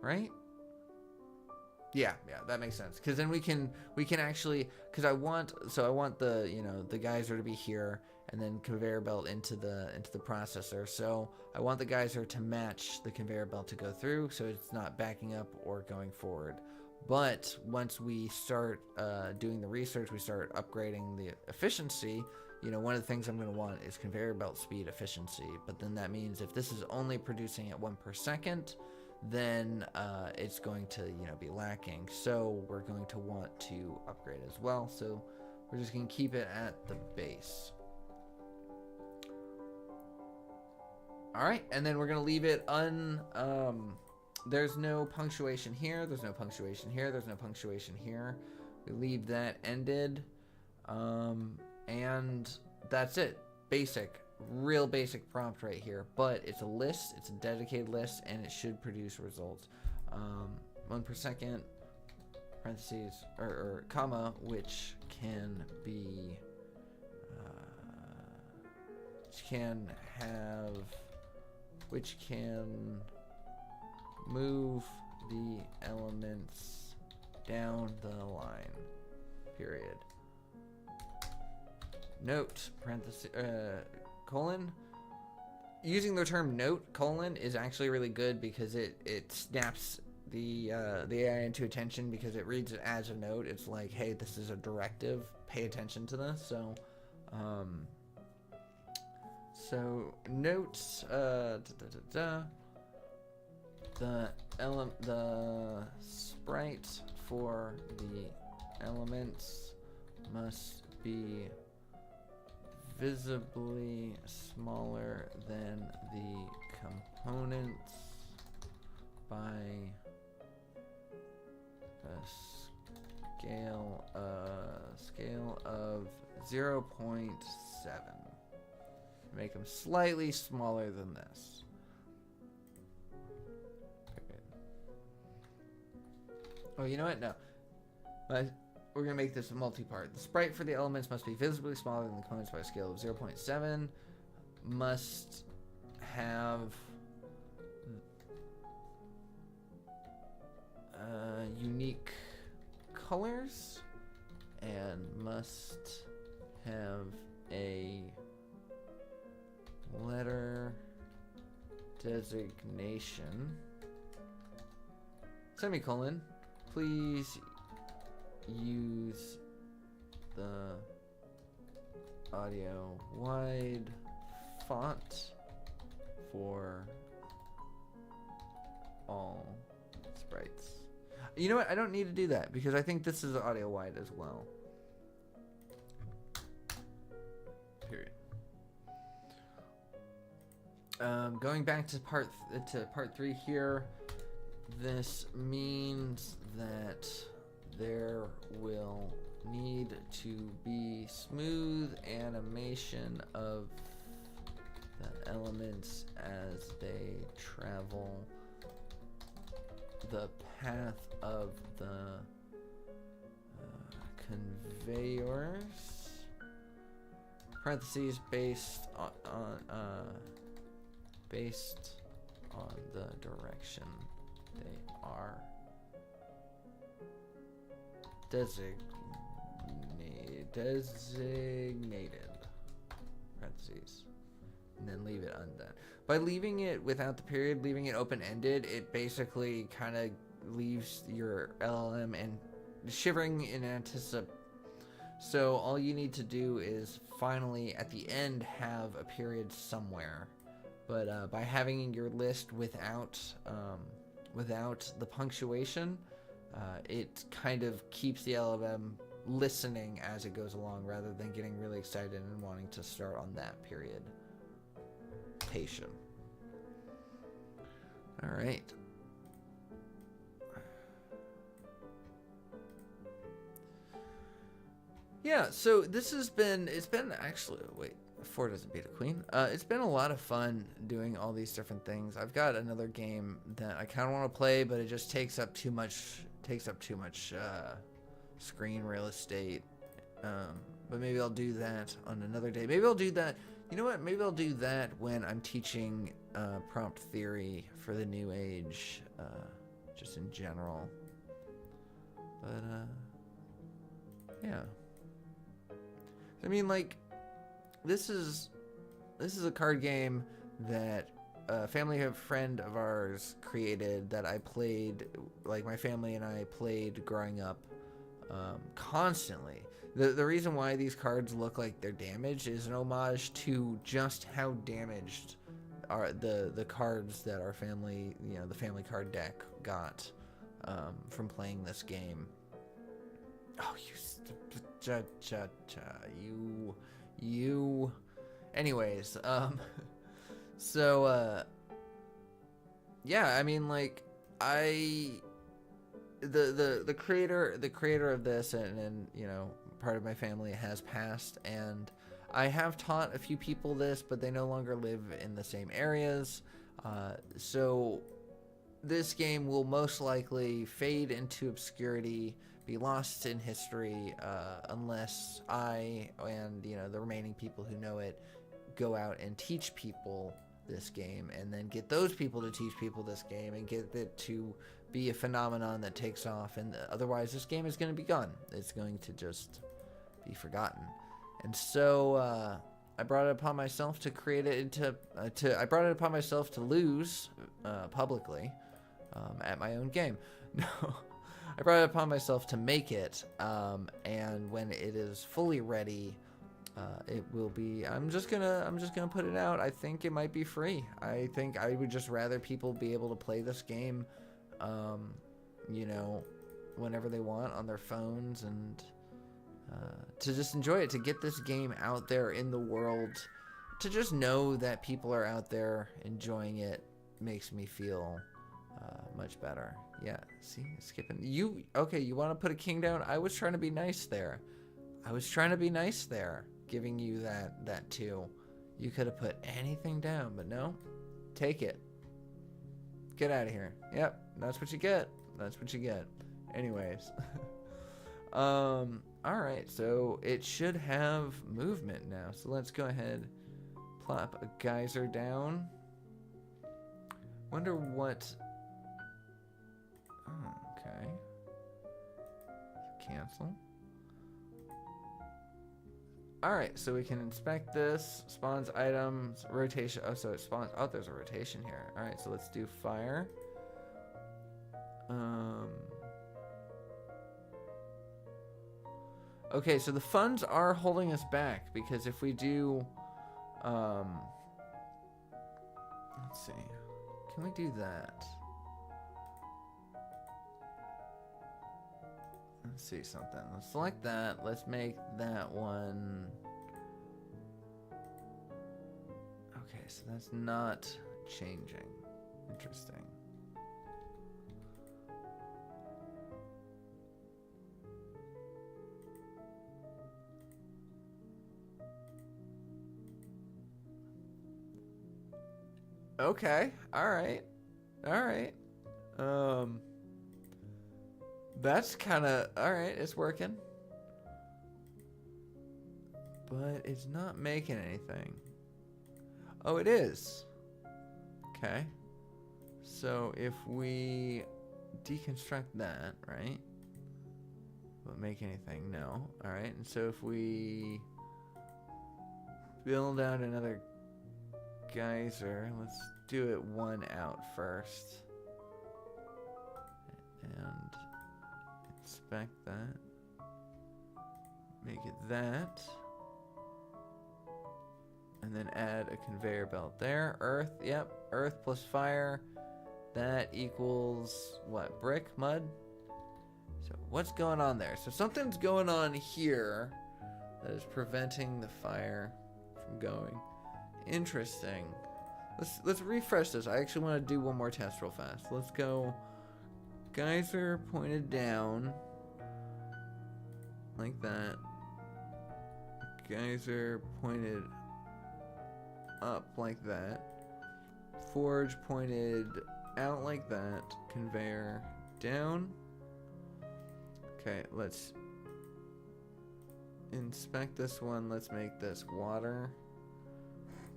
Right? Yeah, that makes sense. Because then we can actually, because I want the, you know, the geyser to be here, and then conveyor belt into the processor. So I want the geyser to match the conveyor belt to go through, so it's not backing up or going forward. But once we start doing the research, we start upgrading the efficiency. You know, one of the things I'm going to want is conveyor belt speed efficiency. But then that means if this is only producing at 1 per second, then it's going to, you know, be lacking. So we're going to want to upgrade as well. So we're just going to keep it at the base. All right, and then we're going to leave it there's no punctuation here, there's no punctuation here, there's no punctuation here. We leave that ended, and that's it. Basic, real basic prompt right here, but it's a list, it's a dedicated list, and it should produce results. 1 per second, parentheses, or comma, which can be, which can move the elements down the line, period. Note, parenthesis, colon. Using the term note, colon, is actually really good because it snaps the AI into attention, because it reads it as a note. It's like, hey, this is a directive, pay attention to this. So notes, the sprite for the elements must be visibly smaller than the components by a scale of 0.7. Make them slightly smaller than this. Oh, you know what? No. But we're going to make this a multi-part. The sprite for the elements must be visibly smaller than the components by a scale of 0.7. Must have unique colors. And must have a letter designation. Semicolon. Please use the audio wide font for all sprites. You know what? I don't need to do that because I think this is audio wide as well. Period. Going back to part 3 here. This means that there will need to be smooth animation of the elements as they travel the path of the conveyors, parentheses, based on the direction they are designated, parentheses, and then leave it undone. By leaving it without the period, leaving it open-ended, it basically kind of leaves your LLM and shivering in anticipation. So all you need to do is finally, at the end, have a period somewhere. But by having your list without the punctuation, it kind of keeps the LLM listening as it goes along, rather than getting really excited and wanting to start on that period. Patient. All right. Yeah, so it's been actually, wait, 4 doesn't beat a queen. It's been a lot of fun doing all these different things. I've got another game that I kind of want to play, but it just takes up too much screen real estate. But maybe I'll do that on another day. Maybe I'll do that. You know what? Maybe I'll do that when I'm teaching prompt theory for the new age, just in general. But yeah. I mean, like, this is a card game that a friend of ours created that I played, like my family and I played growing up, constantly. The reason why these cards look like they're damaged is an homage to just how damaged are the cards that our family, the family card deck got from playing this game. Oh, you. Anyways, so yeah, I mean, like, the creator of this and part of my family has passed, and I have taught a few people this, but they no longer live in the same areas. So this game will most likely fade into obscurity, be lost in history, unless I and the remaining people who know it go out and teach people this game, and then get those people to teach people this game, and get it to be a phenomenon that takes off. And otherwise, this game is going to be gone. It's going to just be forgotten. And so I brought it upon myself to create it into. I brought it upon myself to lose publicly at my own game. No. I brought it upon myself to make it, and when it is fully ready, it will be. I'm just gonna put it out. I think it might be free. I think I would just rather people be able to play this game, whenever they want on their phones, and to just enjoy it. To get this game out there in the world, to just know that people are out there enjoying it, makes me feel much better. Yeah, see, skipping. You want to put a king down? I was trying to be nice there. Giving you that too. You could have put anything down, but no. Take it. Get out of here. Yep, that's what you get. Anyways. Alright, so it should have movement now. So let's go ahead, plop a geyser down. Wonder what... Oh, okay. Cancel. Alright, so we can inspect this. Spawns items, rotation. Oh, so it spawns. Oh, there's a rotation here. Alright, so let's do fire. Okay, so the funds are holding us back, because if we do, let's see, can we do that? Let's see something. Let's select that. Let's make that one. Okay, so that's not changing. Interesting. Okay. All right. That's kind of all right. It's working, but it's not making anything. Oh, it is. Okay. So if we deconstruct that, right? But make anything? No. All right. And so if we build out another geyser, let's do it one out first. inspect that. Make it that. And then add a conveyor belt there. Earth, yep. Earth plus fire. That equals what? Brick? Mud? So what's going on there? So something's going on here that is preventing the fire from going. Interesting. Let's refresh this. I actually want to do one more test real fast. Let's go geyser pointed down like that. Geyser pointed up like that. Forge pointed out like that. Conveyor down. Okay, let's inspect this one. Let's make this water.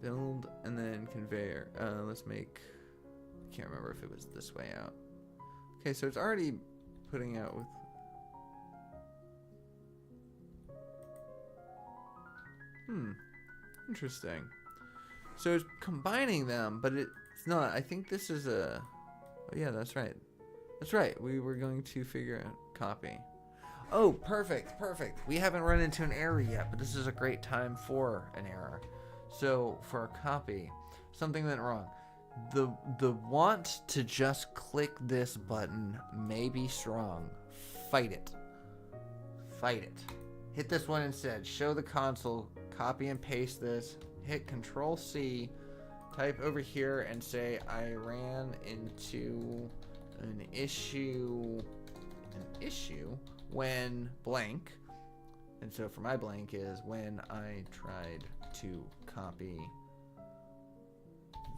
Build and then conveyor. Let's make. I can't remember if it was this way out. Okay, so it's already putting out with. Interesting. So it's combining them, but it's not. I think this is a. Oh yeah, that's right. That's right. We were going to figure out copy. Oh, perfect, perfect. We haven't run into an error yet, but this is a great time for an error. So for a copy, something went wrong. The want to just click this button may be strong. Fight it. Fight it. Hit this one instead. Show the console. Copy and paste this. Hit Control C. Type over here and say I ran into an issue when blank. And so for my blank is when I tried to copy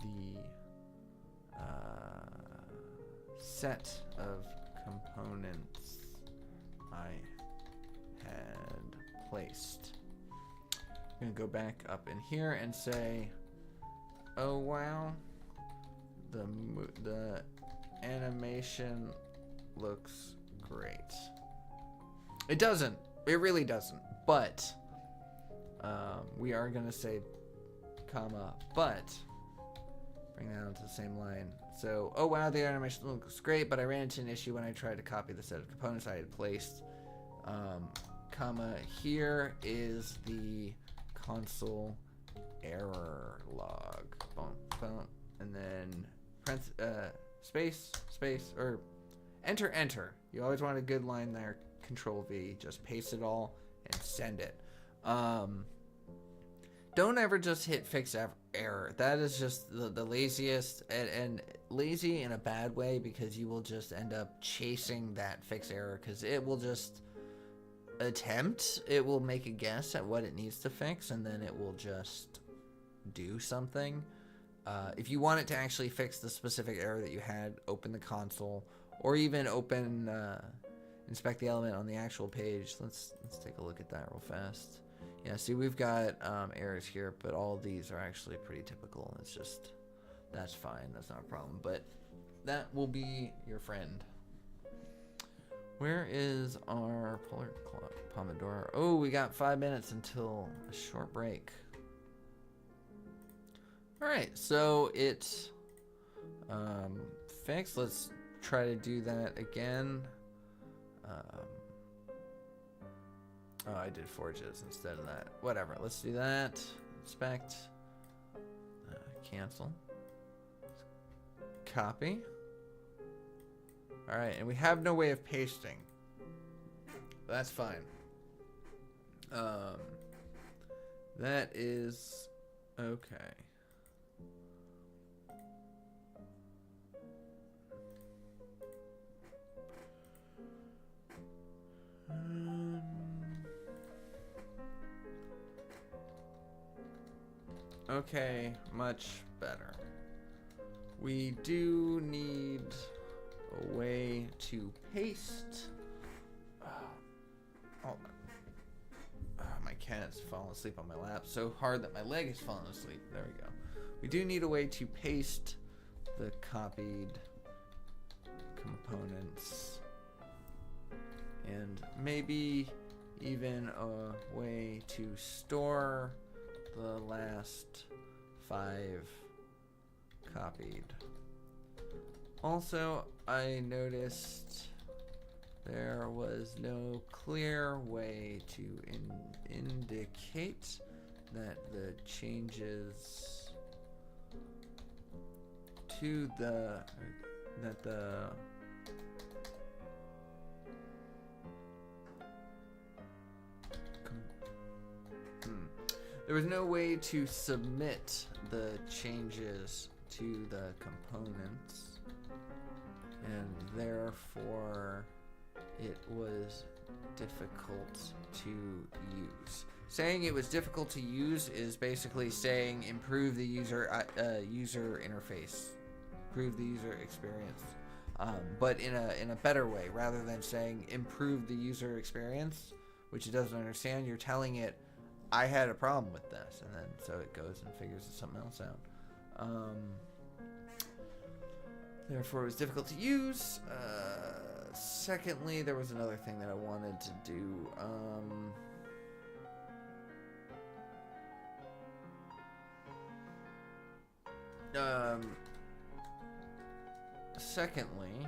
the set of components I had placed. I'm going to go back up in here and say, oh wow, the animation looks great. It doesn't. It really doesn't. But we are going to say comma, but bring that onto the same line. So, oh wow, the animation looks great, but I ran into an issue when I tried to copy the set of components I had placed. Comma, here is the console error log. Boom, boom, and then space, or enter. You always want a good line there. Control V, just paste it all and send it. Don't ever just hit fix error. That is just the laziest, and lazy in a bad way, because you will just end up chasing that fix error, because it will just it will make a guess at what it needs to fix, and then it will just do something. If you want it to actually fix the specific error that you had, open the console, or even open inspect the element on the actual page. Let's take a look at that real fast. Yeah, see, we've got errors here, but all of these are actually pretty typical. It's just, that's fine. That's not a problem. But that will be your friend. Where is our polar Pomodoro? Oh, we got 5 minutes until a short break. All right, so it's fixed. Let's try to do that again. Oh, I did forges instead of that. Whatever. Let's do that. Inspect. Cancel. Copy. All right, and we have no way of pasting. That's fine. That is okay. Okay, much better. We do need a way to paste. My cat's falling asleep on my lap so hard that my leg is falling asleep. There we go. We do need a way to paste the copied components, and maybe even a way to store the last 5 copied. Also, I noticed There was no clear way to indicate that the changes to there was no way to submit the changes to the components, and therefore it was difficult to use. Saying it was difficult to use is basically saying improve the user interface, improve the user experience, but in a better way, rather than saying improve the user experience, which it doesn't understand. You're telling it, I had a problem with this, and then so it goes and figures something else out. Therefore, it was difficult to use. Secondly, there was another thing that I wanted to do. Secondly,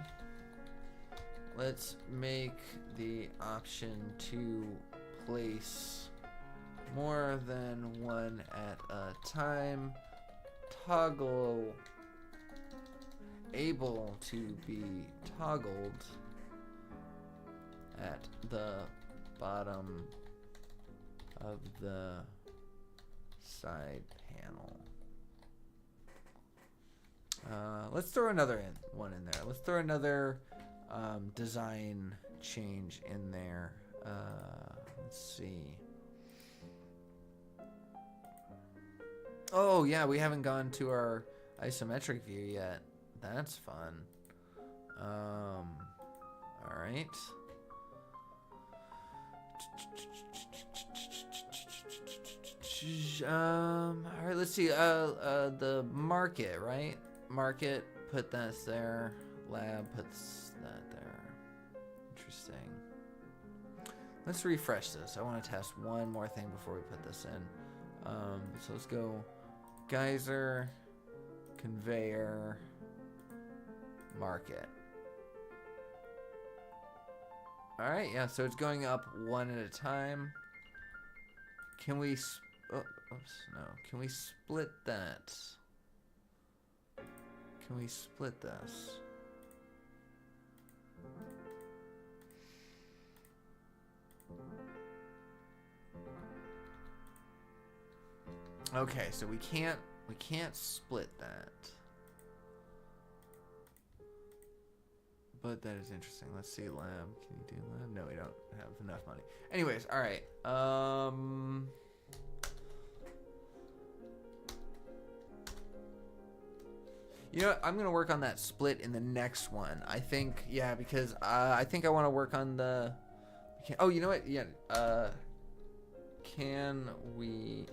let's make the option to place more than one at a time toggle able to be toggled at the bottom of the side panel. Let's throw another one in there. Let's throw another design change in there. Let's see. Oh yeah, we haven't gone to our isometric view yet. That's fun. All right. All right, let's see. The market, right? Market, put that there. Lab, puts that there. Interesting. Let's refresh this. I want to test one more thing before we put this in. So let's go geyser, conveyor, market. All right, yeah, so it's going up one at a time. Can we, can we split that? Can we split this? Okay, so we can't split that. But that is interesting. Let's see, lab. Can you do lab? No, we don't have enough money. Anyways, all right. You know what? I'm gonna work on that split in the next one. I think, yeah, because I think I want to work on the. Oh, you know what? Yeah. Can we?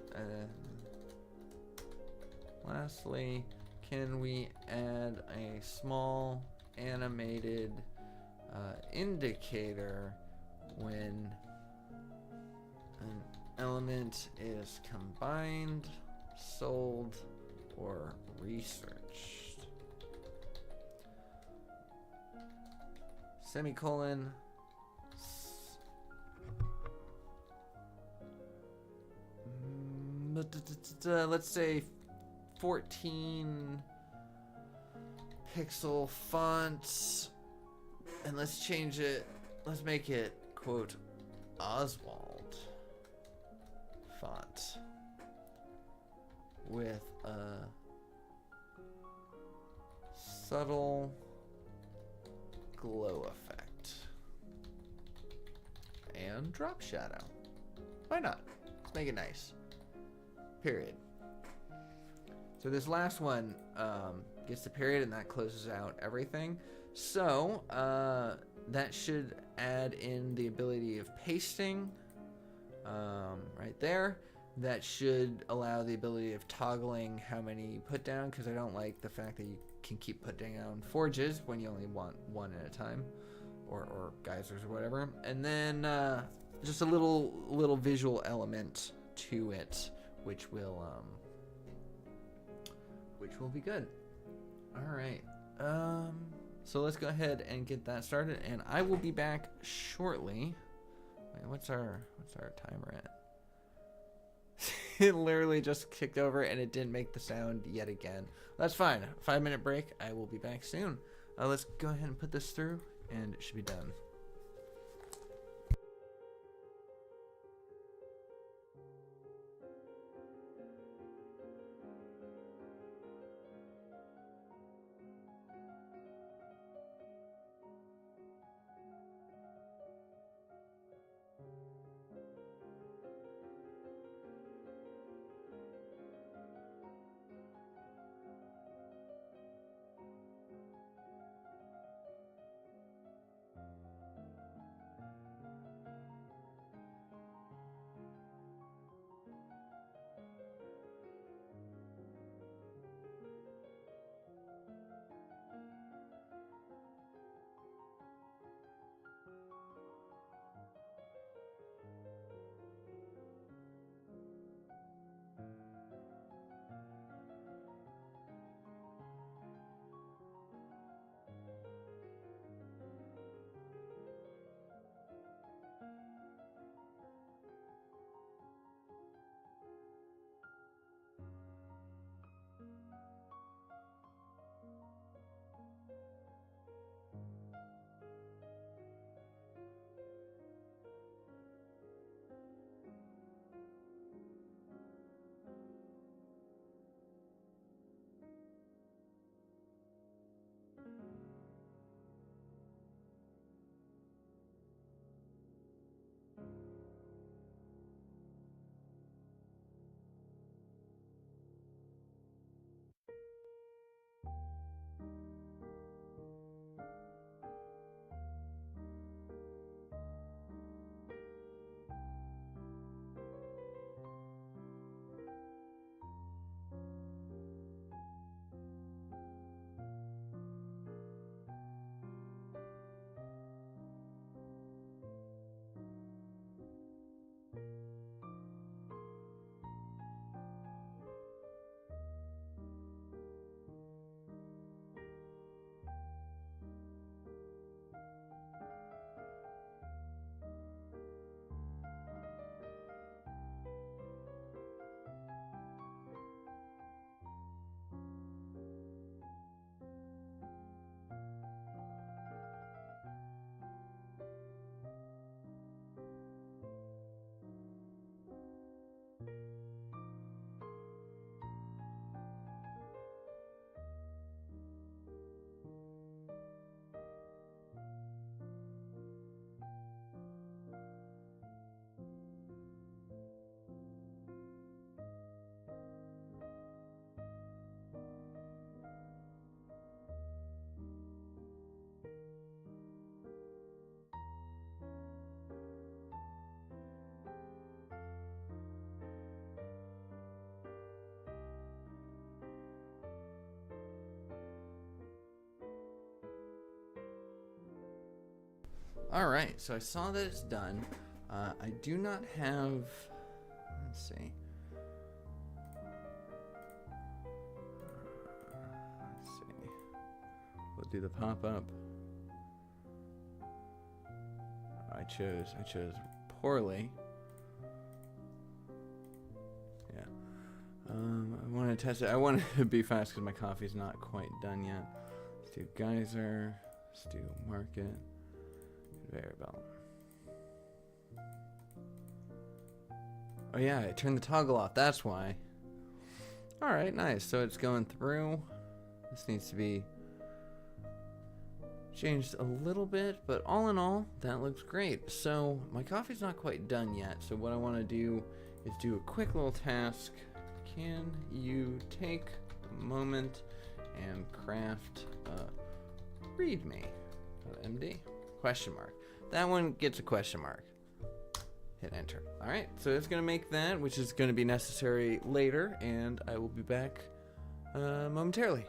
Lastly, can we add a small animated indicator when an element is combined, sold, or researched? Semicolon. Let's say 14 pixel font, and let's change it. Let's make it, quote, Oswald font with a subtle glow effect and drop shadow. Why not? Let's make it nice. Period. So this last one gets the period, and that closes out everything. So that should add in the ability of pasting right there. That should allow the ability of toggling how many you put down, because I don't like the fact that you can keep putting down forges when you only want one at a time, or geysers or whatever. And then just a little visual element to it, which will be good. All right. So let's go ahead and get that started, and I will be back shortly. Wait, what's our timer at? It literally just kicked over and it didn't make the sound yet again. That's fine. 5-minute break. I will be back soon. Let's go ahead and put this through, and it should be done. All right, so I saw that it's done. I do not have, let's see. We'll do the pop-up. I chose poorly. Yeah. I want to test it. I want it to be fast because my coffee's not quite done yet. Let's do geyser. Let's do market. Conveyor belt. Oh yeah, I turned the toggle off. That's why. All right, nice. So it's going through. This needs to be changed a little bit, but all in all, that looks great. So my coffee's not quite done yet. So what I want to do is do a quick little task. Can you take a moment and craft a readme? MD? Question mark. That one gets a question mark. Hit enter. All right, so it's going to make that, which is going to be necessary later, and I will be back momentarily.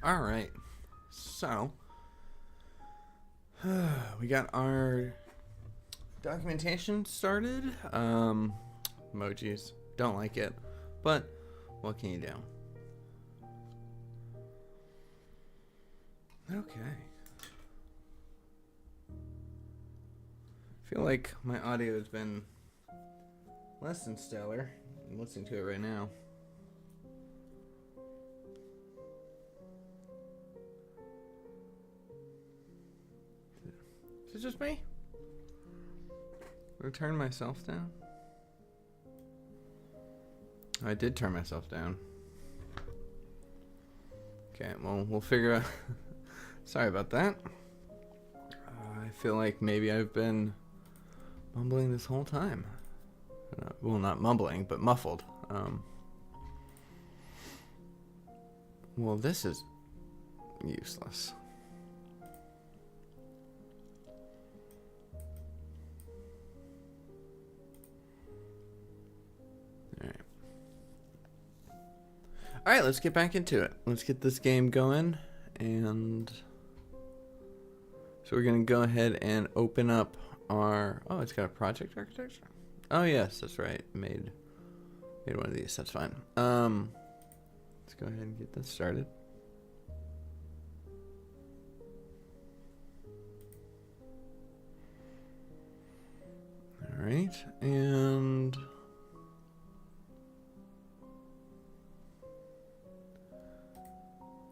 All right. So, we got our documentation started. Emojis. Don't like it. But, what can you do? Okay. I feel like my audio has been less than stellar. I'm listening to it right now. Is it just me? Did I turn myself down? I did turn myself down. Okay, well, we'll figure out. Sorry about that. I feel like maybe I've been mumbling this whole time. Well, not mumbling, but muffled. Well, this is useless. Alright, let's get back into it. Let's get this game going. And so we're going to go ahead and open up our... Oh, it's got a project architecture? Oh, yes, that's right. Made one of these. That's fine. Let's go ahead and get this started. Alright, and...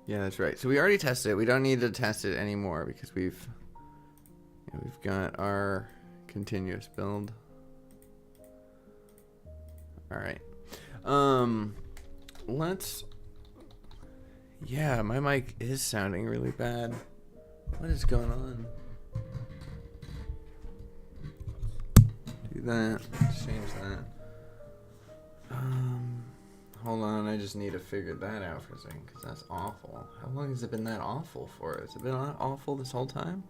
Yeah, that's right. So we already tested it. We don't need to test it anymore because we've got our continuous build. All right. Let's. Yeah, my mic is sounding really bad. What is going on? Do that. Change that. Hold on, I just need to figure that out for a second, because that's awful. How long has it been that awful for? Has it been awful this whole time?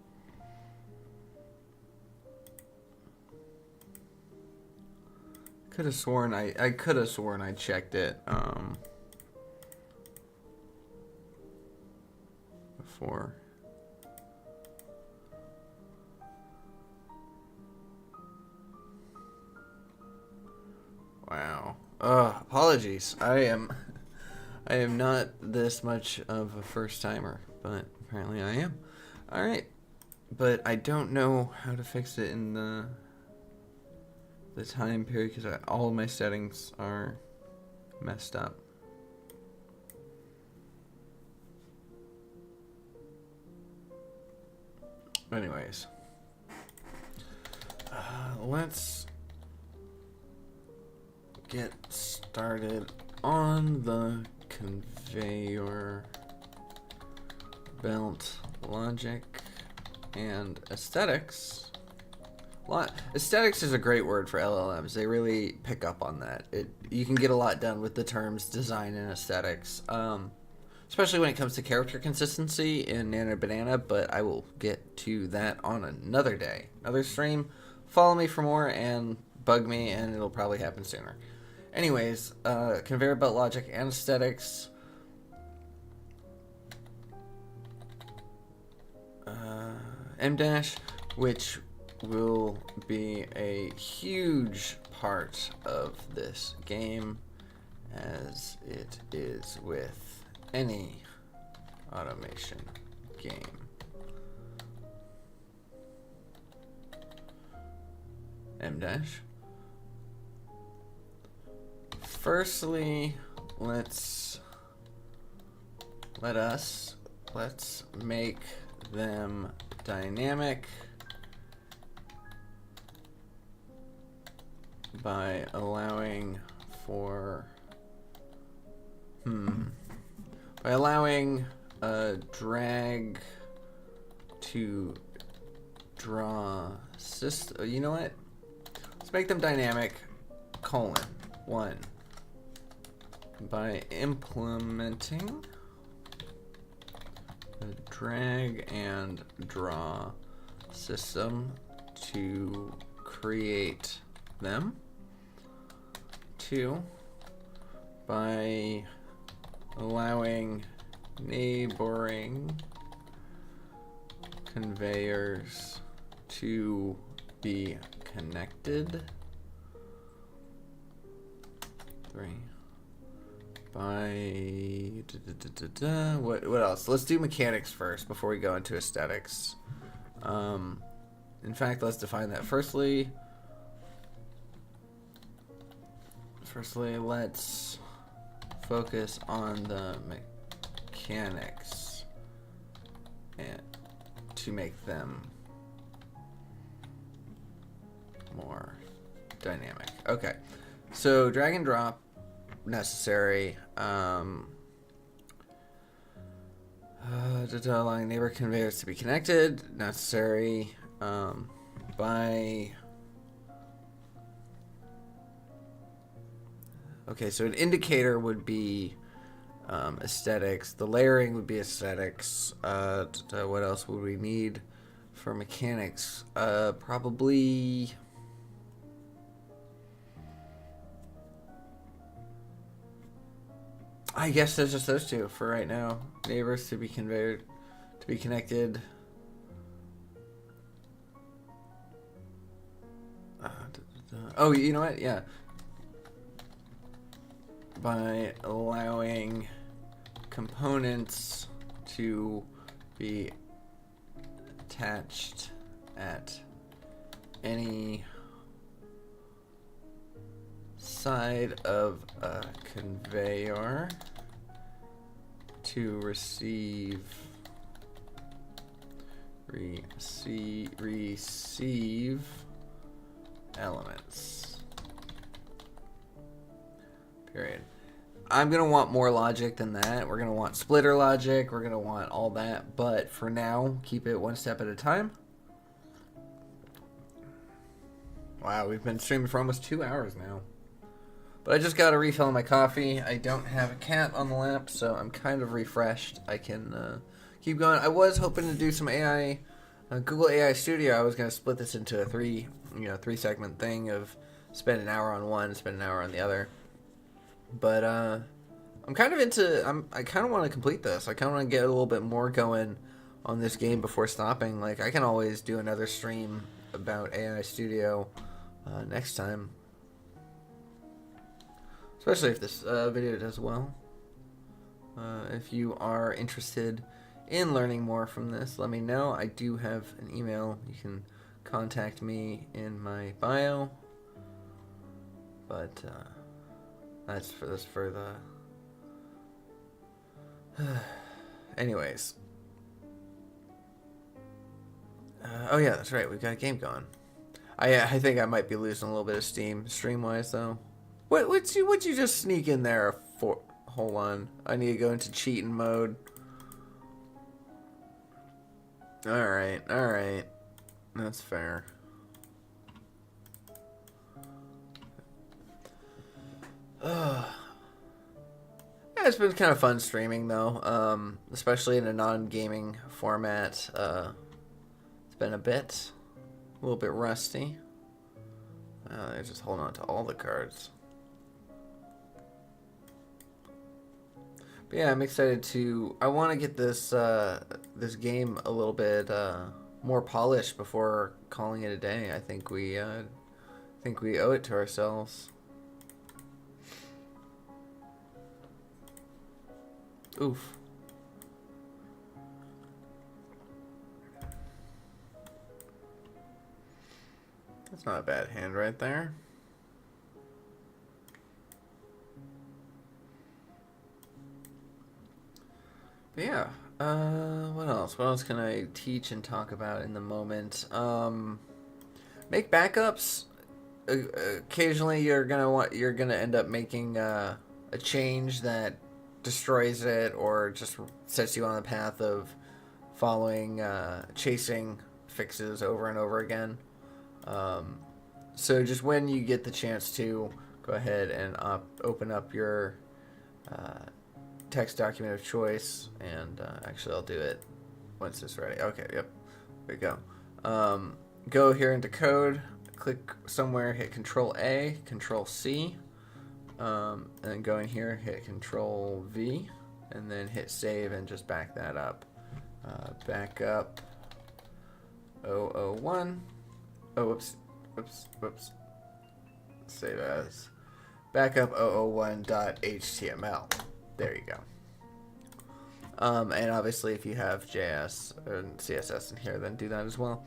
Could have sworn I could have sworn I checked it before. Wow. Apologies. I am not this much of a first timer, but apparently I am. All right, but I don't know how to fix it in the time period because all of my settings are messed up. Anyways, let's get started on the conveyor belt logic and aesthetics. Aesthetics is a great word for LLMs. They really pick up on that. You can get a lot done with the terms design and aesthetics, especially when it comes to character consistency in Nano Banana, but I will get to that on another day, another stream. Follow me for more and bug me, and it'll probably happen sooner. Anyways, conveyor belt logic and aesthetics. M-, which will be a huge part of this game, as it is with any automation game. M-. Firstly, let's make them dynamic by allowing for a drag to draw system. You know what? Let's make them dynamic, : 1, by implementing a drag and draw system to create them. 2, by allowing neighboring conveyors to be connected. 3 by what else? Let's do mechanics first before we go into aesthetics. In fact, let's define that. Firstly, let's focus on the mechanics and to make them more dynamic. Okay, so drag and drop necessary. Allowing neighbor conveyors to be connected necessary. By okay, so an indicator would be aesthetics. The layering would be aesthetics. What else would we need for mechanics? Probably. I guess there's just those two for right now. Neighbors to be conveyed, to be connected. Oh, you know what? Yeah. By allowing components to be attached at any side of a conveyor to receive elements. Period. I'm going to want more logic than that. We're going to want splitter logic. We're going to want all that. But for now, keep it one step at a time. Wow, we've been streaming for almost 2 hours now. But I just got a refill on my coffee. I don't have a cat on the lap, so I'm kind of refreshed. I can keep going. I was hoping to do some AI, Google AI Studio. I was going to split this into a three segment thing of spend an hour on one, spend an hour on the other. But I'm kind of into. I kind of want to complete this. I kind of want to get a little bit more going on this game before stopping. Like I can always do another stream about AI Studio next time, especially if this video does well. If you are interested in learning more from this, let me know. I do have an email. You can contact me in my bio. But that's for this for the. Anyways. Oh yeah, that's right. We've got a game going. I think I might be losing a little bit of steam stream wise though. What'd you just sneak in there for? Hold on, I need to go into cheating mode. All right, that's fair. Yeah, it's been kind of fun streaming though, especially in a non-gaming format. It's been a little bit rusty. They're just holding on to all the cards. But yeah, I'm excited to. I want to get this this game a little bit more polished before calling it a day. I think we owe it to ourselves. Oof. That's not a bad hand right there. But yeah, what else? What else can I teach and talk about in the moment? Make backups. Occasionally, you're gonna end up making a change that destroys it or just sets you on the path of following chasing fixes over and over again. So just when you get the chance to go ahead and open up your text document of choice, and actually I'll do it once it's ready. Okay, yep, there you go. Go here into code, click somewhere, hit Control A, Control C, and then go in here, hit Control V, and then hit save and just back that up. Backup 001. Oh, whoops. Save as backup 001.html. There you go. And obviously, if you have JS and CSS in here, then do that as well.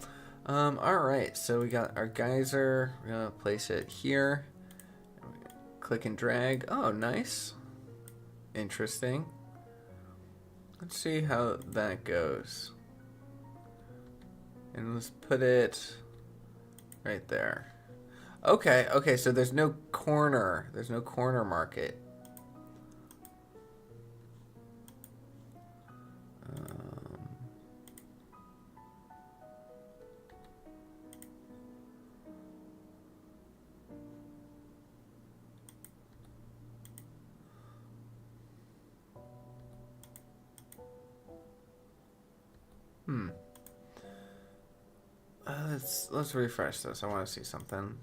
Alright, so we got our geyser. We're going to place it here. Click and drag. Oh, nice. Interesting. Let's see how that goes. And let's put it right there. Okay, so there's no corner. There's no corner market. Let's refresh this. I want to see something.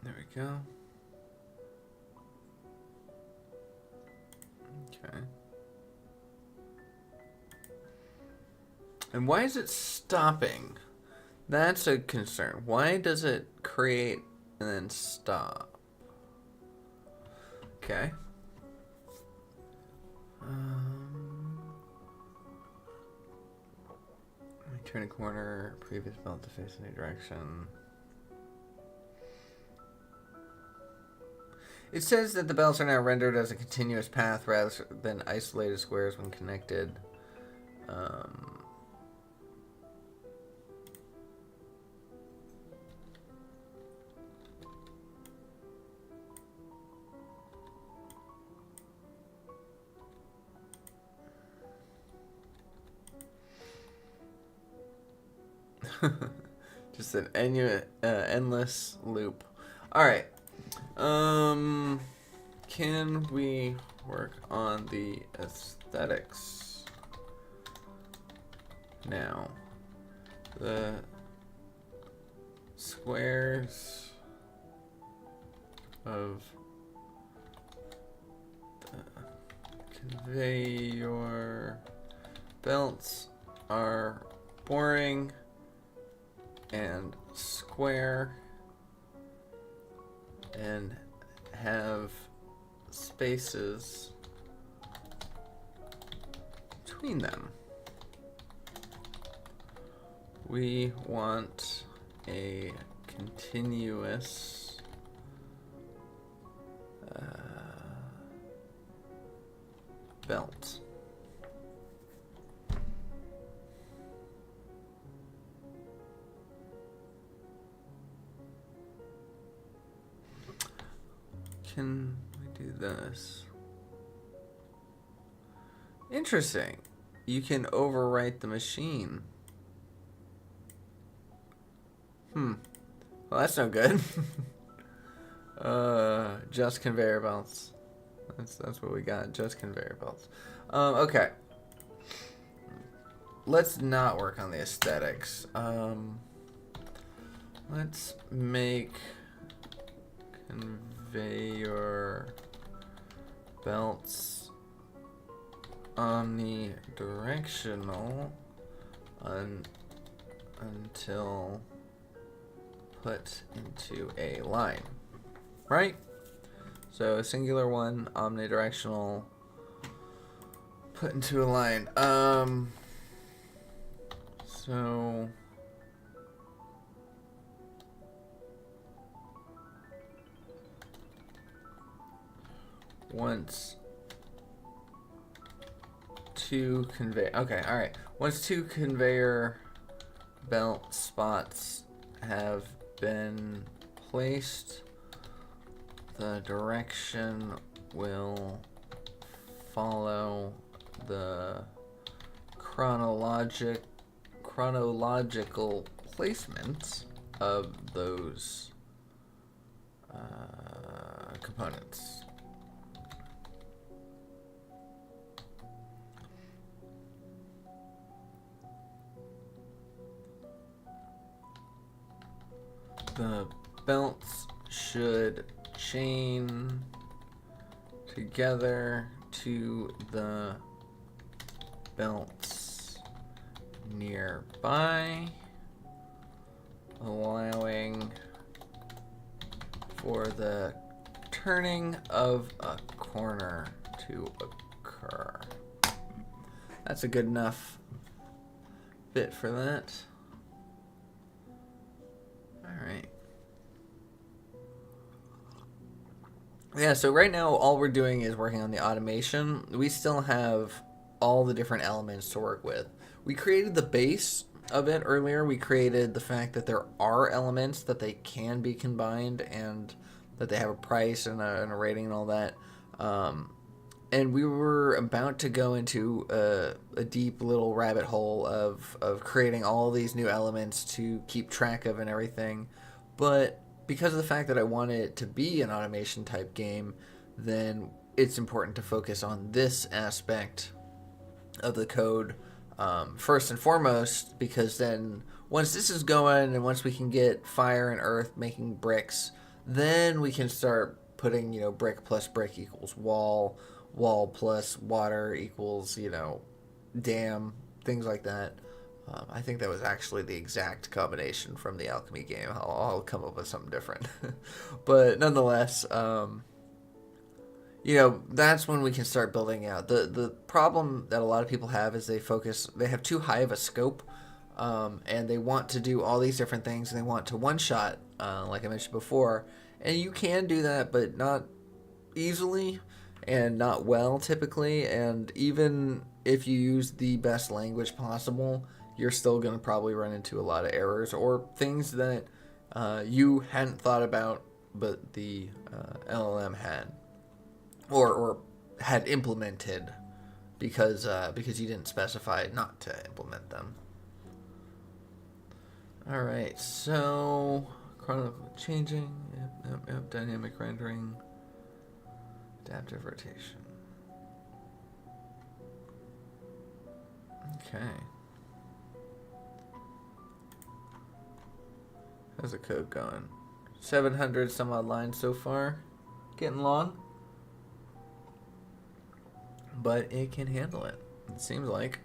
There we go. Okay. And why is it stopping? That's a concern. Why does it create and then stop? Okay. Turn a corner, previous belt to face any direction. It says that the belts are now rendered as a continuous path rather than isolated squares when connected. Just an endless loop. Alright. Can we work on the aesthetics now? The squares of the conveyor belts are boring and square and have spaces between them. We want a continuous belt. Can we do this? Interesting. You can overwrite the machine. Well, that's no good. Just conveyor belts. That's what we got. Just conveyor belts. Okay. Let's not work on the aesthetics. Let's make conveyor belts omnidirectional until put into a line, right? So a singular one, omnidirectional, put into a line. So once two conveyor, okay, all right. Once two conveyor belt spots have been placed, the direction will follow the chronological placement of those components. The belts should chain together to the belts nearby, allowing for the turning of a corner to occur. That's a good enough bit for that. Alright. Yeah, so right now all we're doing is working on the automation. We still have all the different elements to work with. We created the base of it earlier. We created the fact that there are elements that they can be combined and that they have a price and a rating and all that. And we were about to go into a deep little rabbit hole of creating all these new elements to keep track of and everything. But because of the fact that I want it to be an automation type game, then it's important to focus on this aspect of the code first and foremost, because then once this is going and once we can get fire and earth making bricks, then we can start putting, you know, brick plus brick equals wall, wall plus water equals, you know, dam, things like that. I think that was actually the exact combination from the alchemy game. I'll come up with something different. But nonetheless, you know, that's when we can start building out. The problem that a lot of people have is they have too high of a scope, and they want to do all these different things, and they want to one-shot, like I mentioned before. And you can do that, but not easily and not well typically. And even if you use the best language possible, you're still going to probably run into a lot of errors or things that you hadn't thought about, but the LLM had, or had implemented because you didn't specify not to implement them. All right, so chronicle changing, yep, dynamic rendering, adaptive rotation. Okay. How's the code going? 700 some odd lines so far. Getting long. But it can handle it. It seems like.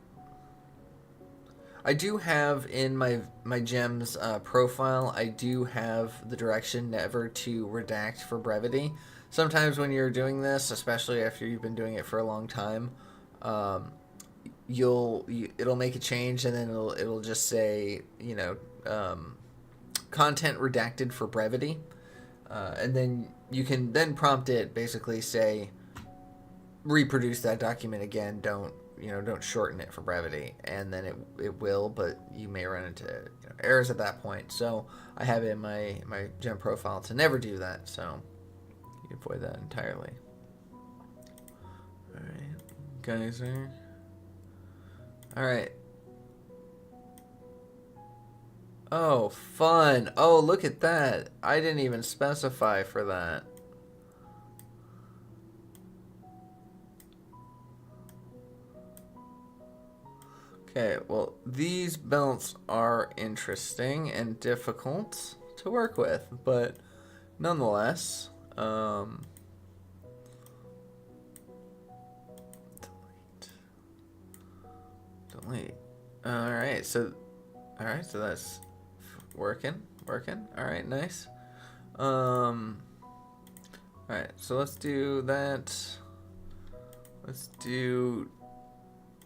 I do have in my gems profile, I do have the direction never to redact for brevity. Sometimes when you're doing this, especially after you've been doing it for a long time, it'll make a change and then it'll just say, you know, content redacted for brevity, and then you can then prompt it, basically say reproduce that document again, don't shorten it for brevity, and then it will, but you may run into errors at that point. So I have it in my gem profile to never do that, so you avoid that entirely. Alright, geyser. Alright. Oh, fun. Oh, look at that. I didn't even specify for that. Okay, well, these belts are interesting and difficult to work with, but nonetheless, delete. Alright, so that's working. Alright, nice. Alright, so let's do that. Let's do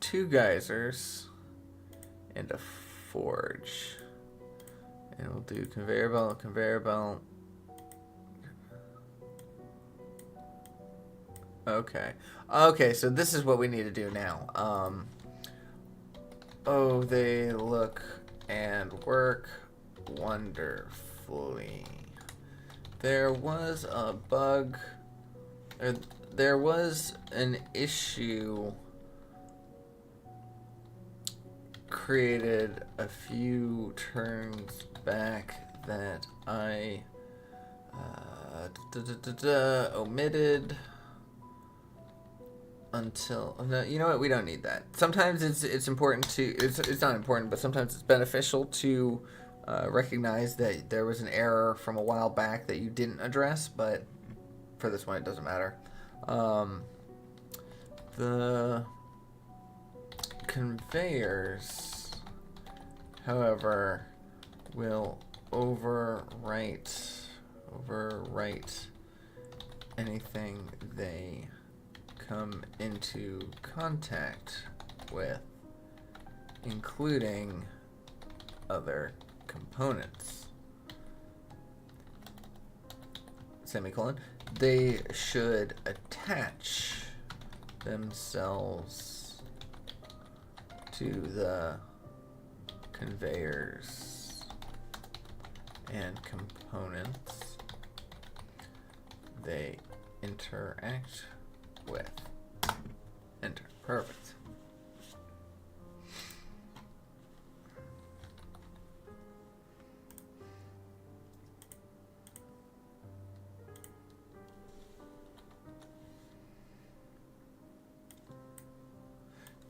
2 geysers and a forge. And we'll do conveyor belt. Okay, so this is what we need to do now. Oh, they look and work wonderfully. There was a bug, or there was an issue created a few turns back that I omitted until, no, you know what, we don't need that. Sometimes it's important to, it's not important, but sometimes it's beneficial to recognize that there was an error from a while back that you didn't address, but for this one it doesn't matter. The conveyors, however, will overwrite anything they come into contact with, including other components. Semicolon. They should attach themselves to the conveyors and components they interact with. Enter. Perfect.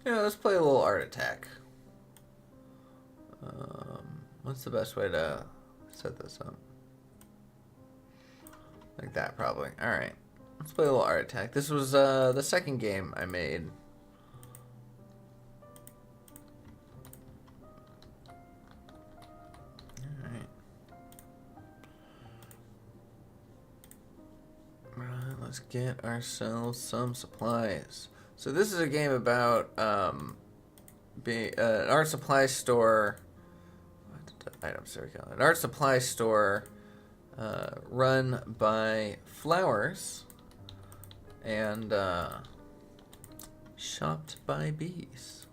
Yeah, let's play a little art attack. What's the best way to set this up? Like that, probably. Alright. Let's play a little art attack. This was the second game I made. Alright. Alright, let's get ourselves some supplies. So this is a game about an art supply store. Items, there we go. An art supply store run by flowers and shopped by bees.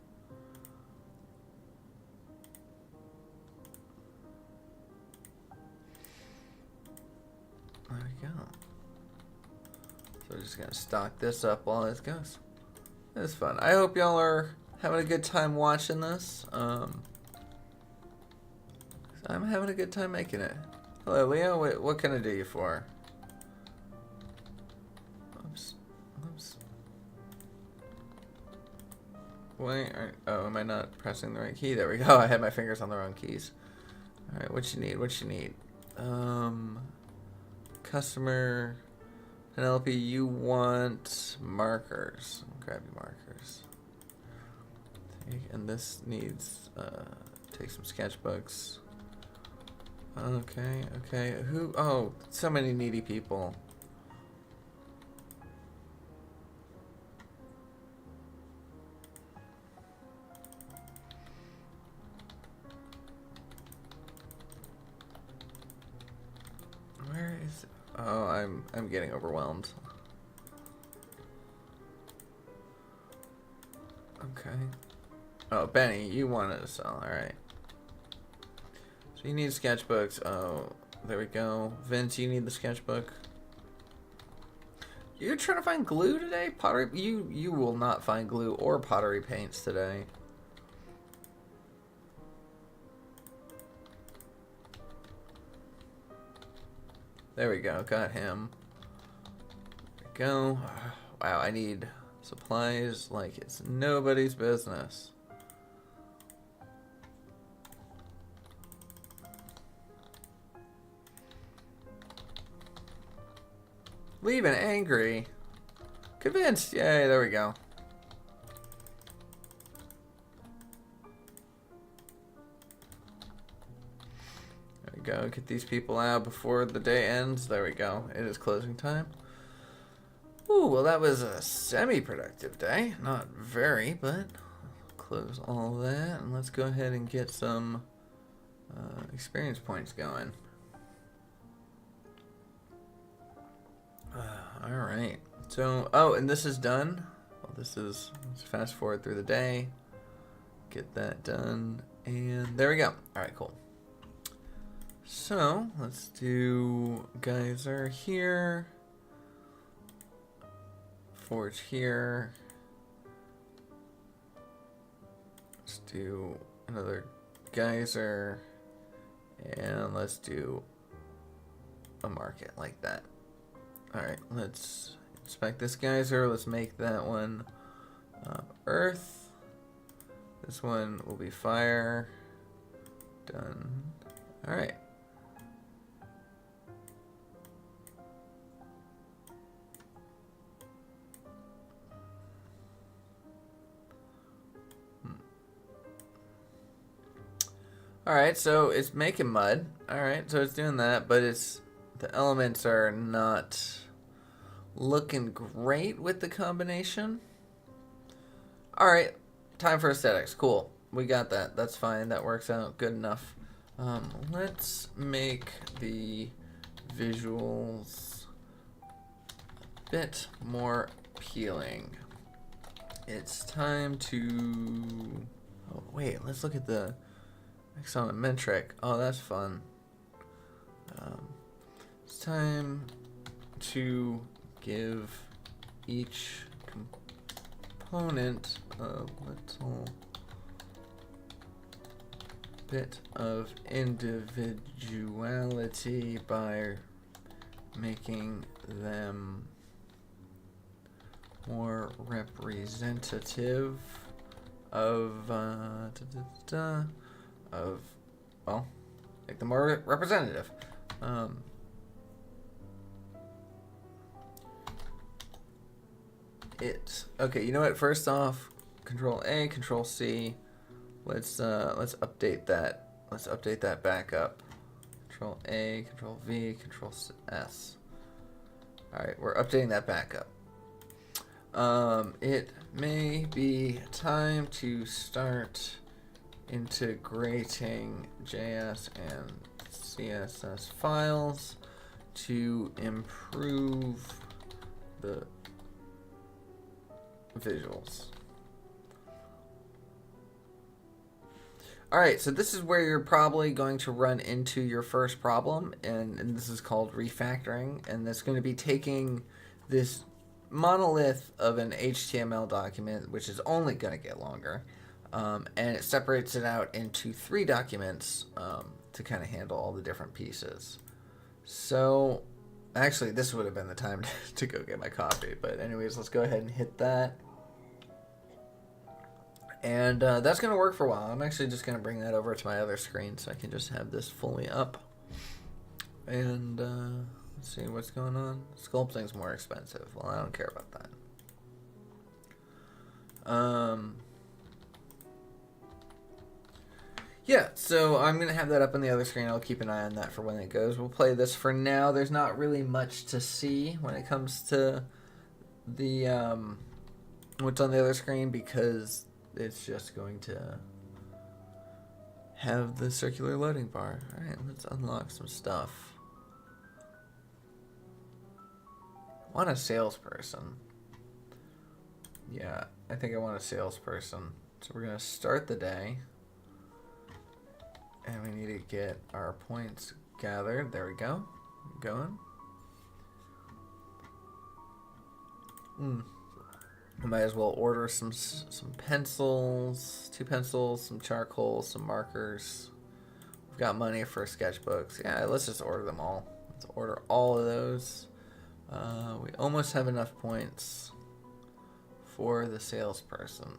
There we go. So we're just gonna stock this up while this goes. It's fun. I hope y'all are having a good time watching this. I'm having a good time making it. Hello, Leo. What can I do you for? Oops. Wait. Oh, am I not pressing the right key? There we go. I had my fingers on the wrong keys. All right. What you need? Customer. Penelope, you want markers. Grab your markers. And this needs, take some sketchbooks. Okay. Who? Oh, so many needy people. Where is it? Oh, I'm getting overwhelmed. Okay. Oh, Benny, you wanted to sell. Alright. So you need sketchbooks. Oh, there we go. Vince, you need the sketchbook. You're trying to find glue today? Pottery? You will not find glue or pottery paints today. There we go. Got him. There we go. Wow, I need supplies like it's nobody's business. Leaving angry. Convinced. Yay, there we go. There we go. Get these people out before the day ends. There we go. It is closing time. Ooh, well that was a semi-productive day. Not very, but close all that. And let's go ahead and get some experience points going. Alright. So, oh, and this is done. Well, let's fast forward through the day. Get that done. And there we go. Alright, cool. So, let's do geyser here. Forge here. Let's do another geyser. And let's do a market like that. Alright, let's inspect this geyser. Let's make that one earth. This one will be fire. Done. All right. Alright, so it's making mud. Alright, so it's doing that, but the elements are not looking great with the combination. Alright, time for aesthetics. Cool. We got that. That's fine. That works out good enough. Let's make the visuals a bit more appealing. It's time to... Oh, wait, let's look at the... Axonometric. Oh, that's fun. It's time to give each component a little bit of individuality by making them more representative of well, make them more representative. Okay, you know what? First off, Control A, Control C. Let's update that. Let's update that back up. Control A, Control V, Control S. All right, we're updating that back up. It may be time to start integrating JS and CSS files to improve the visuals. Alright, so this is where you're probably going to run into your first problem, and this is called refactoring, and that's going to be taking this monolith of an HTML document, which is only going to get longer, and it separates it out into 3 documents to kind of handle all the different pieces. So, actually, this would have been the time to go get my coffee, but anyways, let's go ahead and hit that. And that's going to work for a while. I'm actually just going to bring that over to my other screen so I can just have this fully up. And let's see what's going on. Sculpting's more expensive. Well, I don't care about that. Yeah, so I'm going to have that up on the other screen. I'll keep an eye on that for when it goes. We'll play this for now. There's not really much to see when it comes to the what's on the other screen because it's just going to have the circular loading bar. Alright, let's unlock some stuff. I want a salesperson. Yeah, I think I want a salesperson. So we're going to start the day. And we need to get our points gathered. There we go. Going. I might as well order some pencils, 2 pencils, some charcoal, some markers. We've got money for sketchbooks. Yeah, let's just order them all. Let's order all of those. We almost have enough points for the salesperson.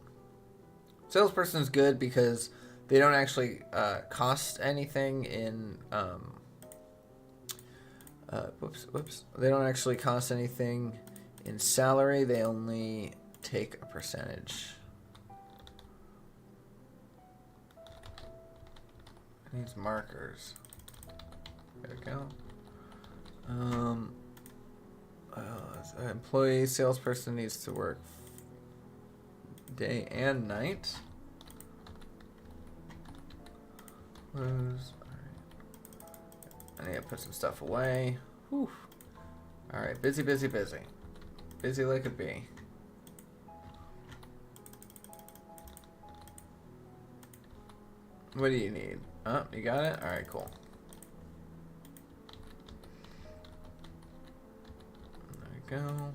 Salesperson is good because they don't actually cost anything in... whoops. They don't actually cost anything in salary. They only take a percentage. It needs markers. There we go. Employee, salesperson needs to work day and night. Close. Alright. I need to put some stuff away. Whew. Alright, busy. Busy like a bee. What do you need? Oh, you got it? Alright, cool. There we go.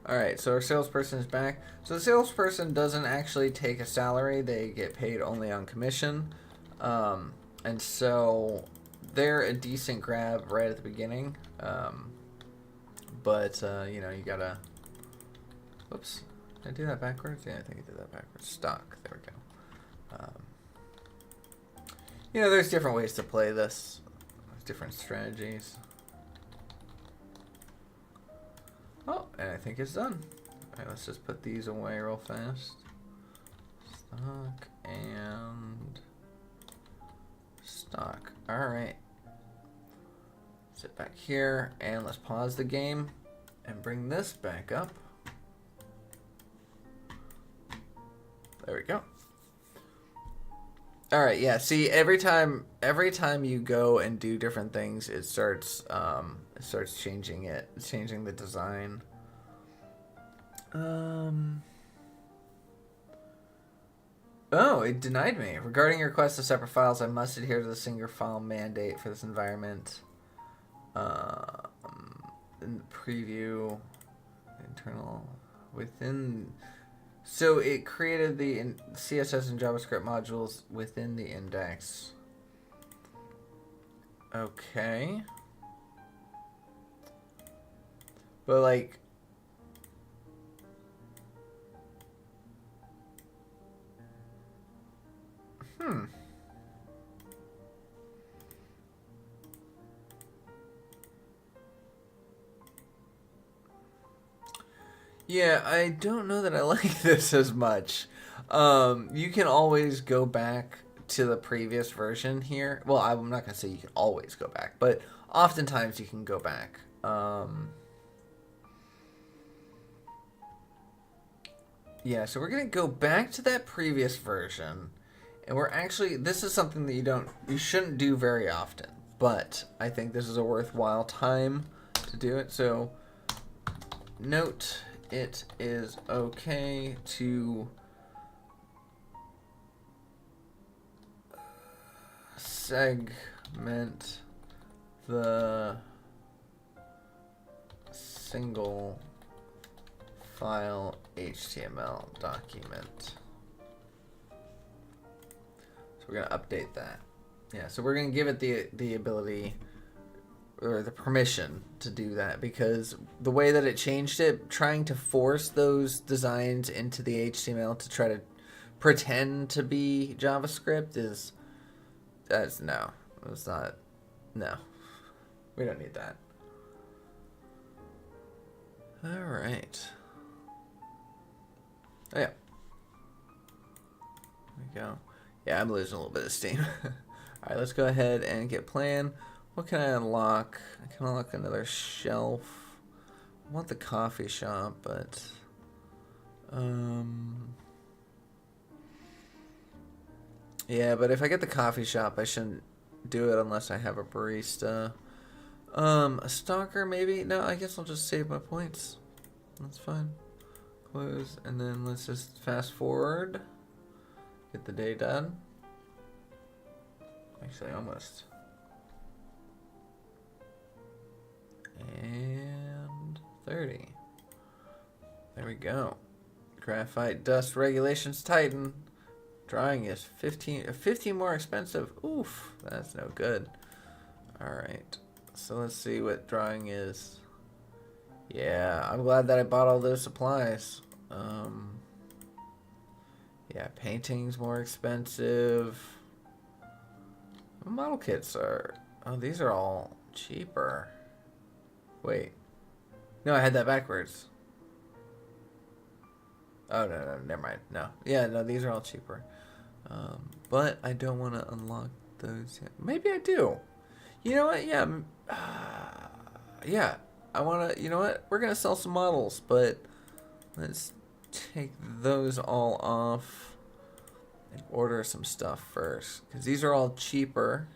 Alright, so our salesperson is back. So the salesperson doesn't actually take a salary. They get paid only on commission. And so they're a decent grab right at the beginning. But, you know, you gotta... Whoops. Did I do that backwards? Yeah, I think I did that backwards. Stock. There we go. You know, there's different ways to play this. There's different strategies. Oh, and I think it's done. Alright, let's just put these away real fast. Stock and stock. Alright. Sit back here and let's pause the game and bring this back up. There we go. Alright, yeah, see, every time you go and do different things, it starts changing changing the design. Oh, it denied me. Regarding your request of separate files, I must adhere to the single file mandate for this environment. In the preview, internal, within... So it created the CSS and JavaScript modules within the index. Okay. But like... Yeah, I don't know that I like this as much. You can always go back to the previous version here. Well, I'm not going to say you can always go back, but oftentimes you can go back. Yeah, so we're going to go back to that previous version. And we're actually, this is something that you shouldn't do very often. But I think this is a worthwhile time to do it. So, note... It is okay to segment the single file HTML document. So we're going to update that. Yeah, so we're going to give it the ability or the permission to do that, because the way that it changed it, trying to force those designs into the HTML to try to pretend to be JavaScript no, we don't need that. All right. Oh, yeah. There we go. Yeah, I'm losing a little bit of steam. All right, let's go ahead and get plan. What can I unlock? I can unlock another shelf. I want the coffee shop, but... Yeah, but if I get the coffee shop, I shouldn't do it unless I have a barista. A stalker, maybe? No, I guess I'll just save my points. That's fine. Close, and then let's just fast forward. Get the day done. Actually, almost. And 30. There we go. Graphite dust regulations tighten. Drawing is 15 more expensive. Oof, that's no good. Alright, so let's see what drawing is. Yeah, I'm glad that I bought all those supplies. Yeah, painting's more expensive. Model kits are... Oh, these are all cheaper. Wait. No, I had that backwards. Oh, no, never mind. No. Yeah, no, these are all cheaper. But I don't want to unlock those yet. Maybe I do. You know what? Yeah. Yeah. I want to... You know what? We're going to sell some models, but let's take those all off and order some stuff first, because these are all cheaper.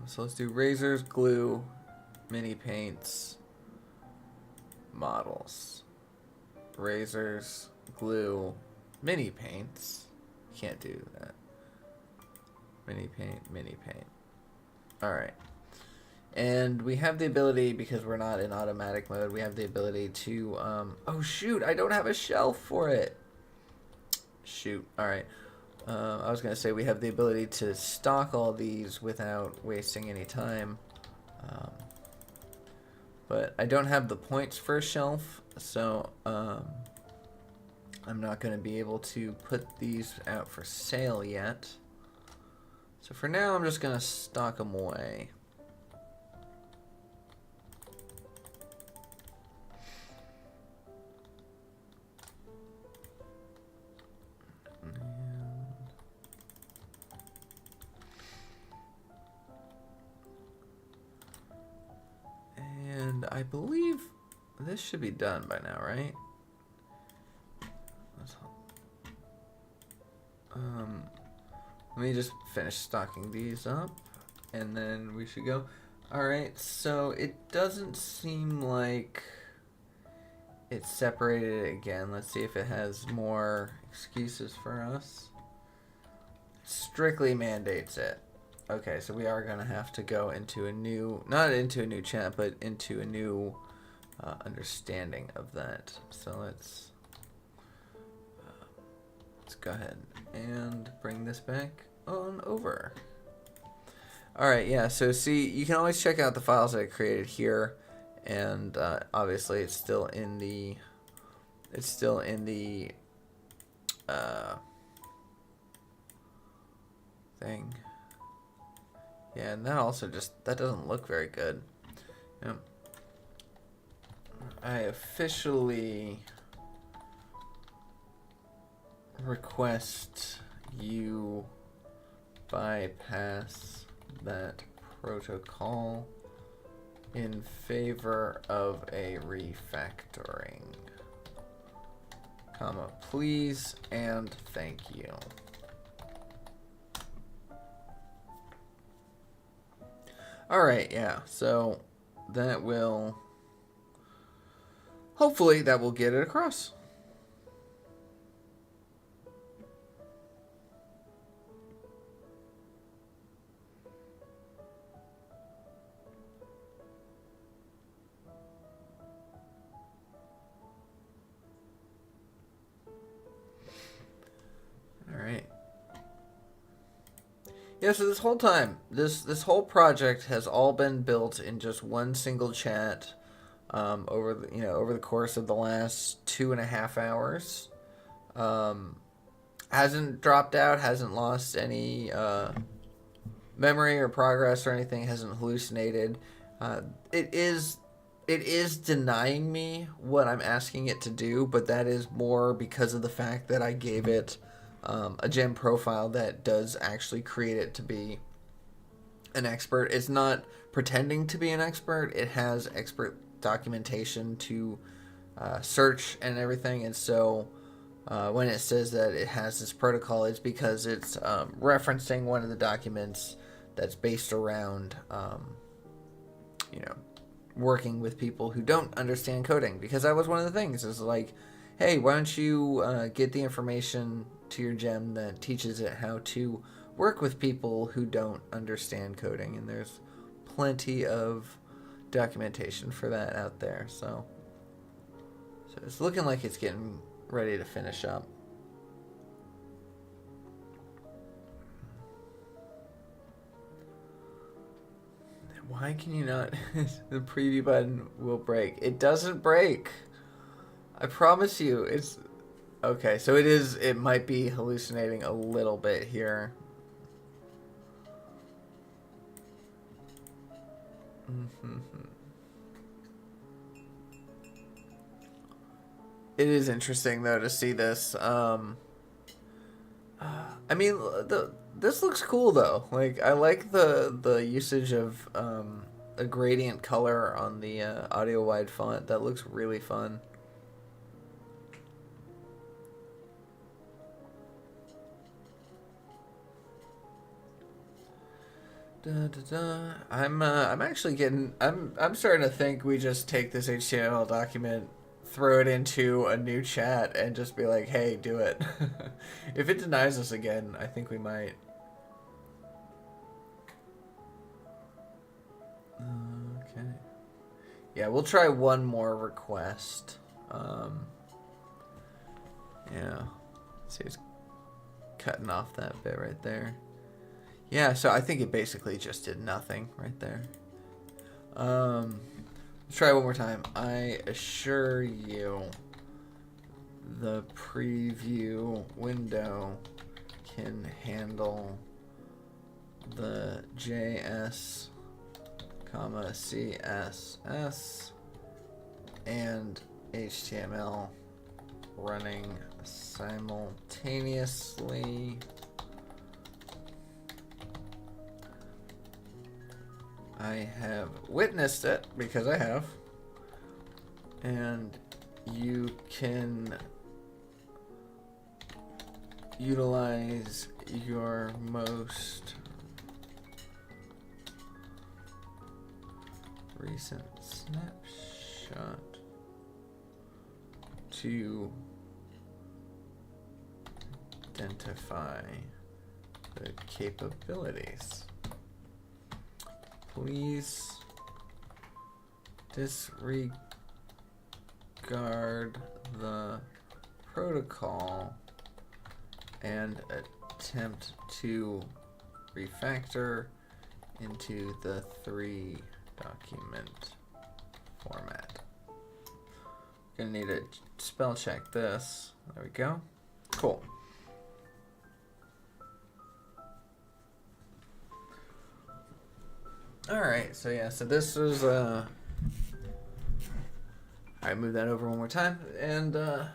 So let's do razors, glue, mini paints, models. Razors, glue, mini paints. Can't do that. Mini paint, mini paint. Alright. And we have the ability, because we're not in automatic mode, we have the ability to, oh shoot, I don't have a shelf for it. Shoot, alright. I was going to say we have the ability to stock all these without wasting any time. But I don't have the points for a shelf, so I'm not going to be able to put these out for sale yet. So for now, I'm just gonna stock them away. And I believe this should be done by now, right? Let me just finish stocking these up, and then we should go. Alright, so it doesn't seem like it's separated it again. Let's see if it has more excuses for us. Strictly mandates it. Okay, so we are going to have to go into a new, not into a new chat, but into a new understanding of that. So let's go ahead and bring this back on over. Alright, yeah, so see, you can always check out the files that I created here, and obviously it's still in the thing. Yeah, and that also that doesn't look very good. Yep. I officially request you bypass that protocol in favor of a refactoring, comma, please and thank you. Alright, yeah, so that will, hopefully that will get it across. Alright. Yeah, so this whole time, this whole project has all been built in just one single chat over the course of the last 2.5 hours. Hasn't dropped out, hasn't lost any memory or progress or anything, hasn't hallucinated. It is denying me what I'm asking it to do, but that is more because of the fact that I gave it a gem profile that does actually create it to be an expert. It's not pretending to be an expert. It has expert documentation to search and everything, and so when it says that it has this protocol, it's because it's referencing one of the documents that's based around working with people who don't understand coding, because that was one of the things. Is like, hey, why don't you get the information to your gem that teaches it how to work with people who don't understand coding, and there's plenty of documentation for that out there. So it's looking like it's getting ready to finish up. Why can you not? The preview button will break. It doesn't break. I promise you. It's okay. So it might be hallucinating a little bit here. It is interesting though to see this. I mean, this looks cool though. Like, I like the usage of a gradient color on the audio wide font. That looks really fun. I'm actually getting. I'm starting to think we just take this HTML document, throw it into a new chat, and just be like, hey, do it. If it denies us again, I think we might. Okay. Yeah, we'll try one more request. Yeah. See, it's cutting off that bit right there. Yeah, so I think it basically just did nothing right there. Let's try one more time. I assure you the preview window can handle the JS, comma CSS, and HTML running simultaneously. I have witnessed it because I have, and you can utilize your most recent snapshot to identify the capabilities. Please disregard the protocol and attempt to refactor into the 3 document format. Gonna need to spell check this. There we go. Cool. Alright, so yeah, so this was I move that over one more time, and I'm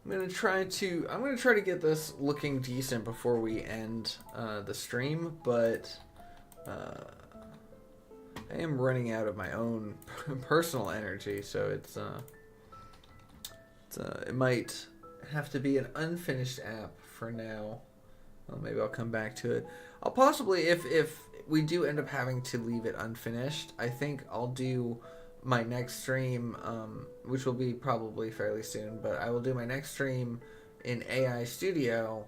gonna try to get this looking decent before we end the stream, but I am running out of my own personal energy, so it might have to be an unfinished app for now. Well, maybe I'll come back to it. I'll possibly, if we do end up having to leave it unfinished, I think I'll do my next stream, which will be probably fairly soon, but I will do my next stream in AI Studio,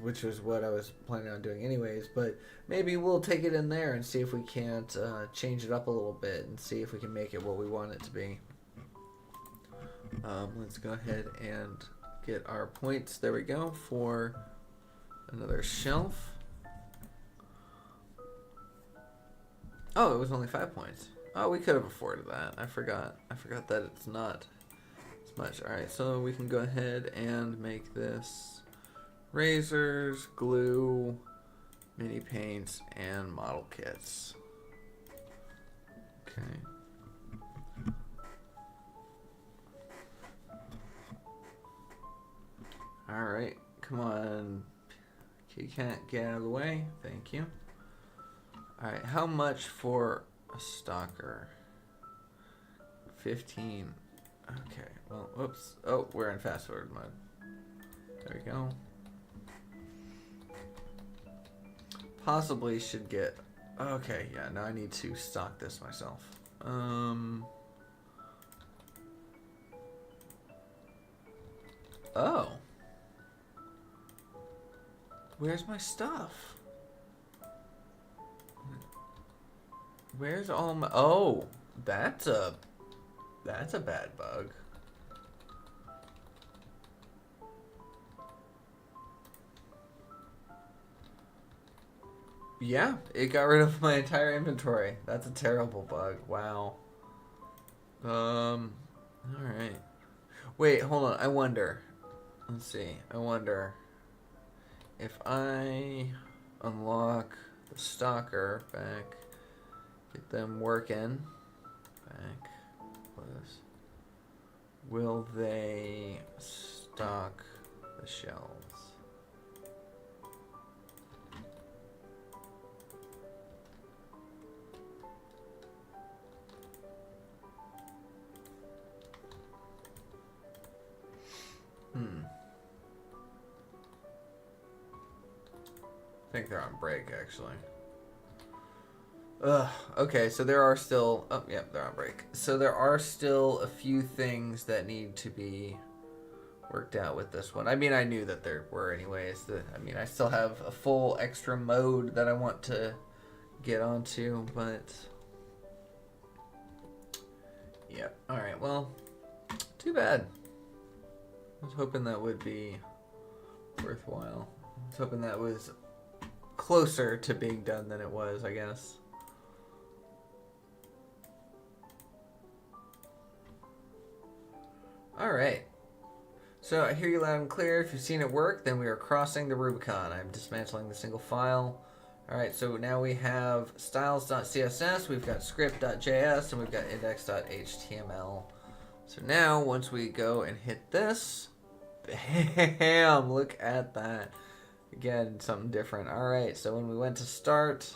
which was what I was planning on doing anyways, but maybe we'll take it in there and see if we can't change it up a little bit and see if we can make it what we want it to be. Let's go ahead and get our points. There we go, for another shelf. Oh, it was only 5 points. Oh, we could have afforded that. I forgot that it's not as much. Alright, so we can go ahead and make this razors, glue, mini paints, and model kits. Okay. Alright, come on. Kitty cat, get out of the way. Thank you. Alright, how much for a stalker? 15. Okay, well, whoops. Oh, we're in fast forward mode. There we go. Possibly should get... Okay, yeah, now I need to stock this myself. Oh. Where's my stuff? Where's all my... Oh, that's a bad bug. Yeah, it got rid of my entire inventory. That's a terrible bug. Wow. Alright. Wait, hold on. I wonder. Let's see. I wonder if I unlock the stalker back, get them working back, will they stock the shelves? I think they're on break, actually. Okay, so there are still... Oh, yeah, they're on break. So there are still a few things that need to be worked out with this one. I mean, I knew that there were anyways. I mean, I still have a full extra mode that I want to get onto, but... Yep. Alright, well, too bad. I was hoping that would be worthwhile. I was hoping that was closer to being done than it was, I guess. Alright. So I hear you loud and clear. If you've seen it work, then we are crossing the Rubicon. I'm dismantling the single file All right, so now we have styles.css, we've got script.js, and we've got index.html. So now, once we go and hit this, bam, look at that. Again, something different. All right, so when we went to start,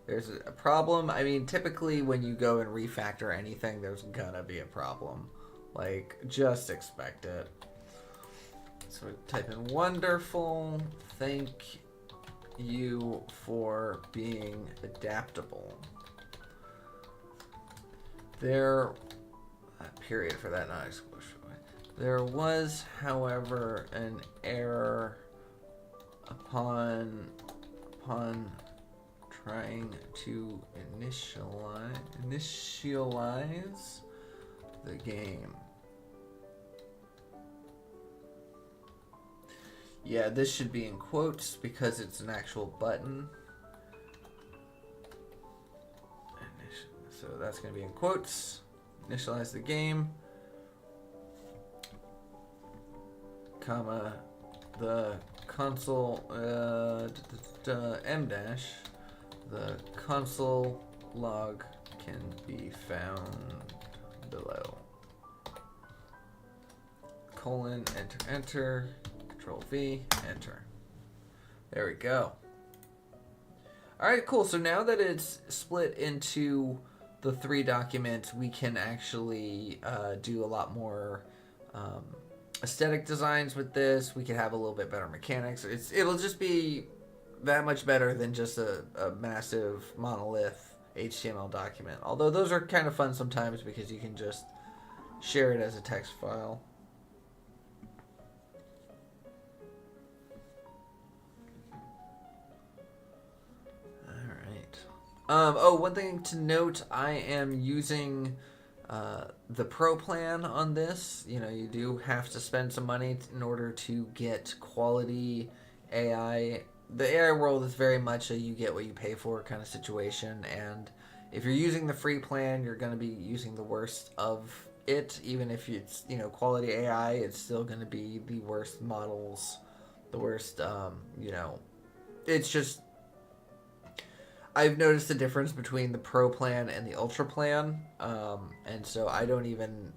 there's a problem. I mean, typically when you go and refactor anything, there's gonna be a problem. Like, just expect it. So we type in wonderful, thank you for being adaptable. There, period for that, not exclusion. There was, however, an error upon trying to initialize the game. Yeah, this should be in quotes because it's an actual button. So that's going to be in quotes. Initialize the game, comma, the console, m dash, the console log can be found below. Colon, enter, enter. Control V, enter. There we go. All right, cool. So now that it's split into the 3 documents, we can actually do a lot more aesthetic designs with this. We can have a little bit better mechanics. It'll just be that much better than just a massive monolith HTML document. Although those are kind of fun sometimes because you can just share it as a text file. One thing to note, I am using the Pro plan on this. You know, you do have to spend some money in order to get quality AI. The AI world is very much a you get what you pay for kind of situation, and if you're using the free plan, you're going to be using the worst of it. Even if it's, you know, quality AI, it's still going to be the worst models, the worst, you know, it's just, I've noticed the difference between the Pro plan and the Ultra plan, and so I don't even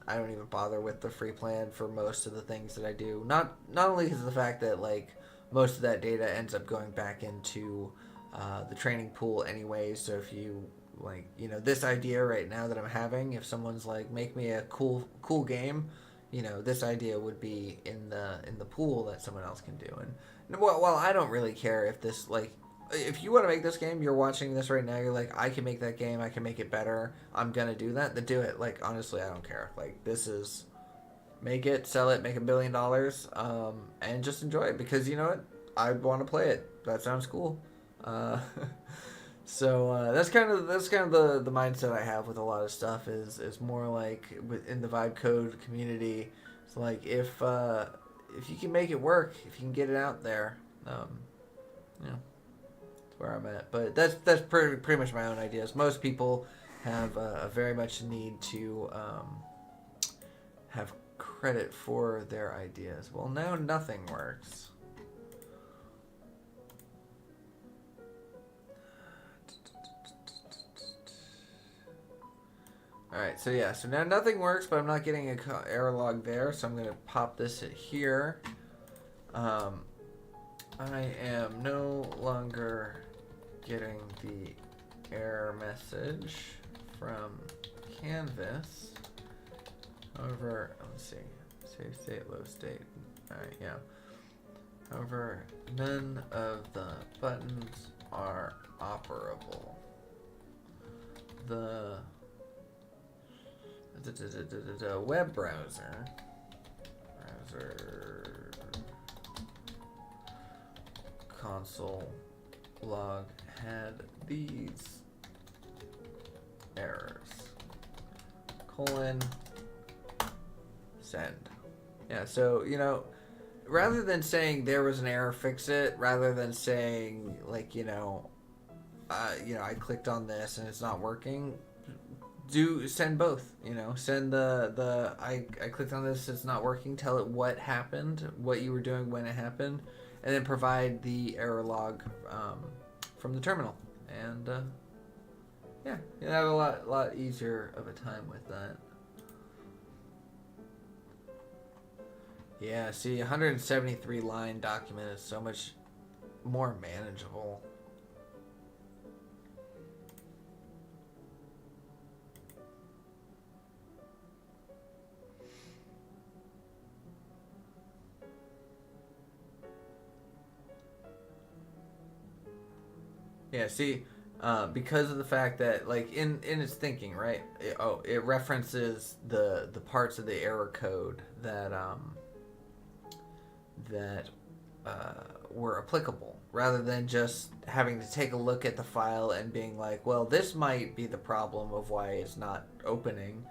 bother with the free plan for most of the things that I do. Not only because of the fact that, like, most of that data ends up going back into the training pool anyway. So if you, like, you know, this idea right now that I'm having, if someone's like, make me a cool game, you know, this idea would be in the pool that someone else can do. And while I don't really care if this, like, if you want to make this game, you're watching this right now, you're like, I can make that game, I can make it better, I'm gonna do that, then do it. Like, honestly, I don't care. Like, this is, make it, sell it, make $1 billion, and just enjoy it, because you know what? I want to play it. That sounds cool. So that's kind of the mindset I have with a lot of stuff, is more like in the Vibe Code community. It's like, if you can make it work, if you can get it out there, you know, where I'm at. But that's pretty much my own ideas. Most people have a very much need to have credit for their ideas. Well, now nothing works. Alright, so yeah, so now nothing works, but I'm not getting an error log there, so I'm going to pop this at here. I am no longer getting the error message from Canvas. However, let's see, save state, low state. Alright, yeah. However, none of the buttons are operable. The web browser console log had these errors. Send. Yeah, so, you know, rather than saying there was an error, fix it, rather than saying, like, you know, I clicked on this and it's not working, send both, you know, send I clicked on this, it's not working, tell it what happened, what you were doing when it happened, and then provide the error log from the terminal, and yeah, you have a lot easier of a time with that. Yeah, see, 173 line document is so much more manageable. Yeah, see, because of the fact that, like, in its thinking, right? It references the parts of the error code that were applicable, rather than just having to take a look at the file and being like, well, this might be the problem of why it's not opening.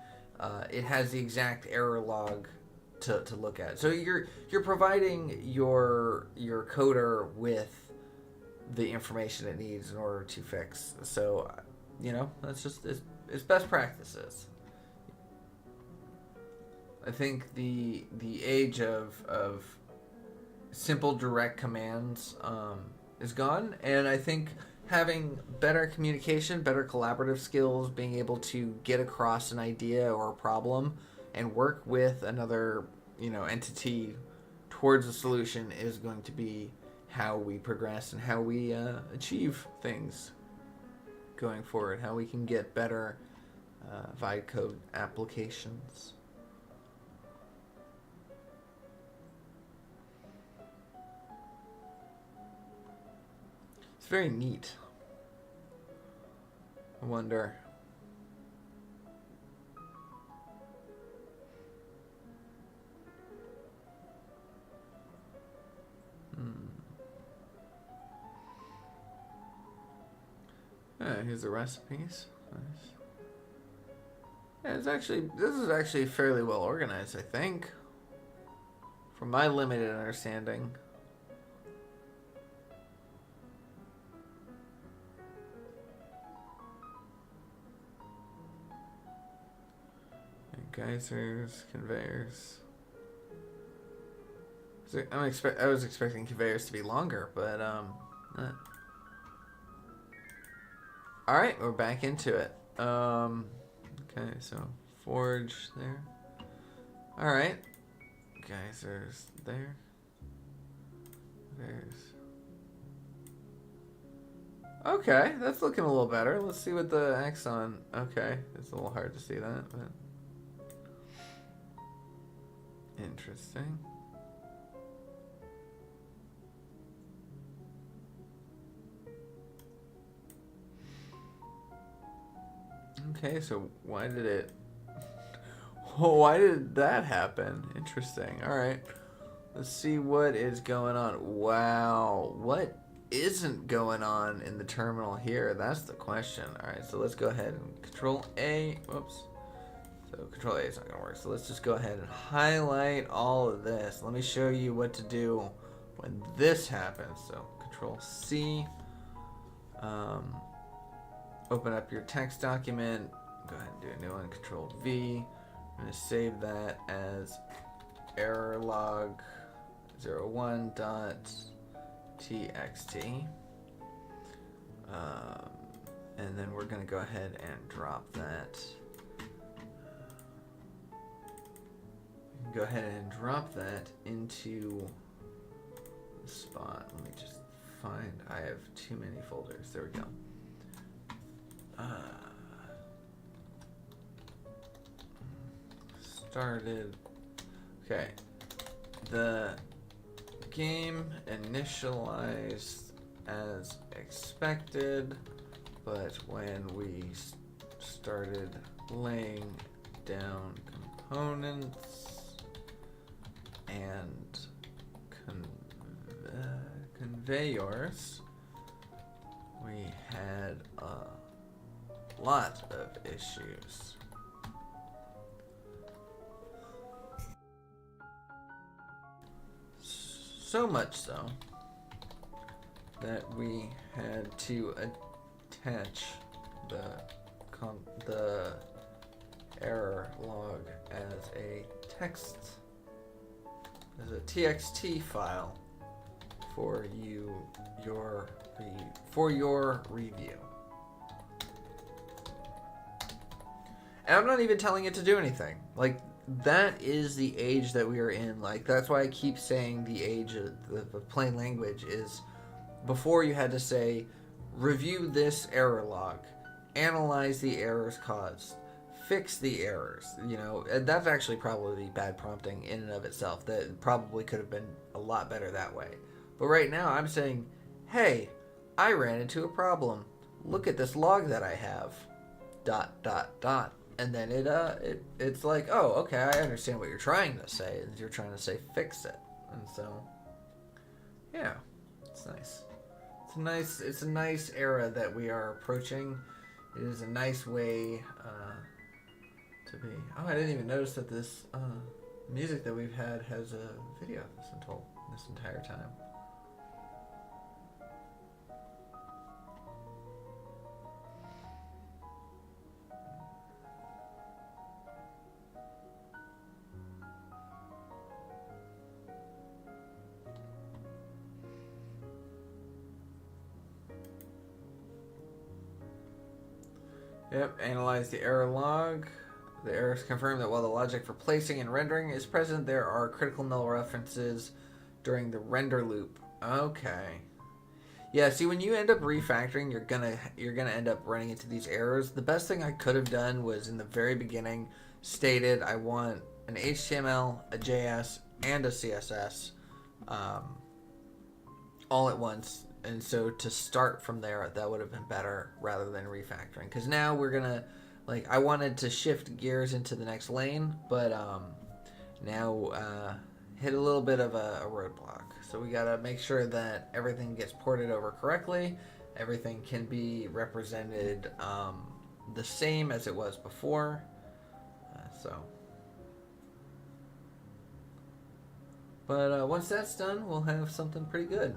It has the exact error log to look at. So you're providing your coder with the information it needs in order to fix. So, that's just it's best practices. I think the age of simple direct commands is gone, and I think having better communication, better collaborative skills, being able to get across an idea or a problem and work with another entity towards a solution is going to be how we progress and how we achieve things going forward, how we can get better vibe code applications. It's very neat. I wonder. Here's the recipes. Nice. Yeah, this is actually fairly well organized, I think, from my limited understanding. And geysers, conveyors. I was expecting conveyors to be longer, but all right, we're back into it. Okay, so forge there. All right, geysers there. Okay, that's looking a little better. Let's see what the axon. Okay, it's a little hard to see that, but interesting. Okay, so why did that happen? Interesting. All right. Let's see what is going on. Wow. What isn't going on in the terminal here? That's the question. All right, so let's go ahead and Control A. Whoops. So Control A is not going to work. So let's just go ahead and highlight all of this. Let me show you what to do when this happens. So Control C. Open up your text document. Go ahead and do a new one. Control V. I'm going to save that as error log 01.txt. And then we're going to go ahead and drop that. Go ahead and drop that into the spot. Let me just find. I have too many folders. There we go. Started. Okay. The game initialized as expected, but when we started laying down components and conveyors, we had a lot of issues. So much so that we had to attach the error log as a txt file for your review. And I'm not even telling it to do anything. Like, that is the age that we are in. Like, that's why I keep saying the age of the plain language is before you had to say, review this error log, analyze the errors caused, fix the errors. You know, and that's actually probably bad prompting in and of itself. That probably could have been a lot better that way. But right now I'm saying, hey, I ran into a problem. Look at this log that I have. ... And then it's like, oh, okay, I understand what you're trying to say. You're trying to say fix it. And so, yeah, it's nice. It's a nice era that we are approaching. It is a nice way to be. Oh, I didn't even notice that this music that we've had has a video this entire time. Yep, analyze the error log. The errors confirm that while the logic for placing and rendering is present, there are critical null references during the render loop. Okay. Yeah, see, when you end up refactoring, you're gonna end up running into these errors. The best thing I could have done was in the very beginning stated I want an HTML, a JS, and a CSS all at once. And so to start from there, that would have been better rather than refactoring. Because now we're going to, like, I wanted to shift gears into the next lane, but now hit a little bit of a roadblock. So we got to make sure that everything gets ported over correctly. Everything can be represented the same as it was before. But once that's done, we'll have something pretty good.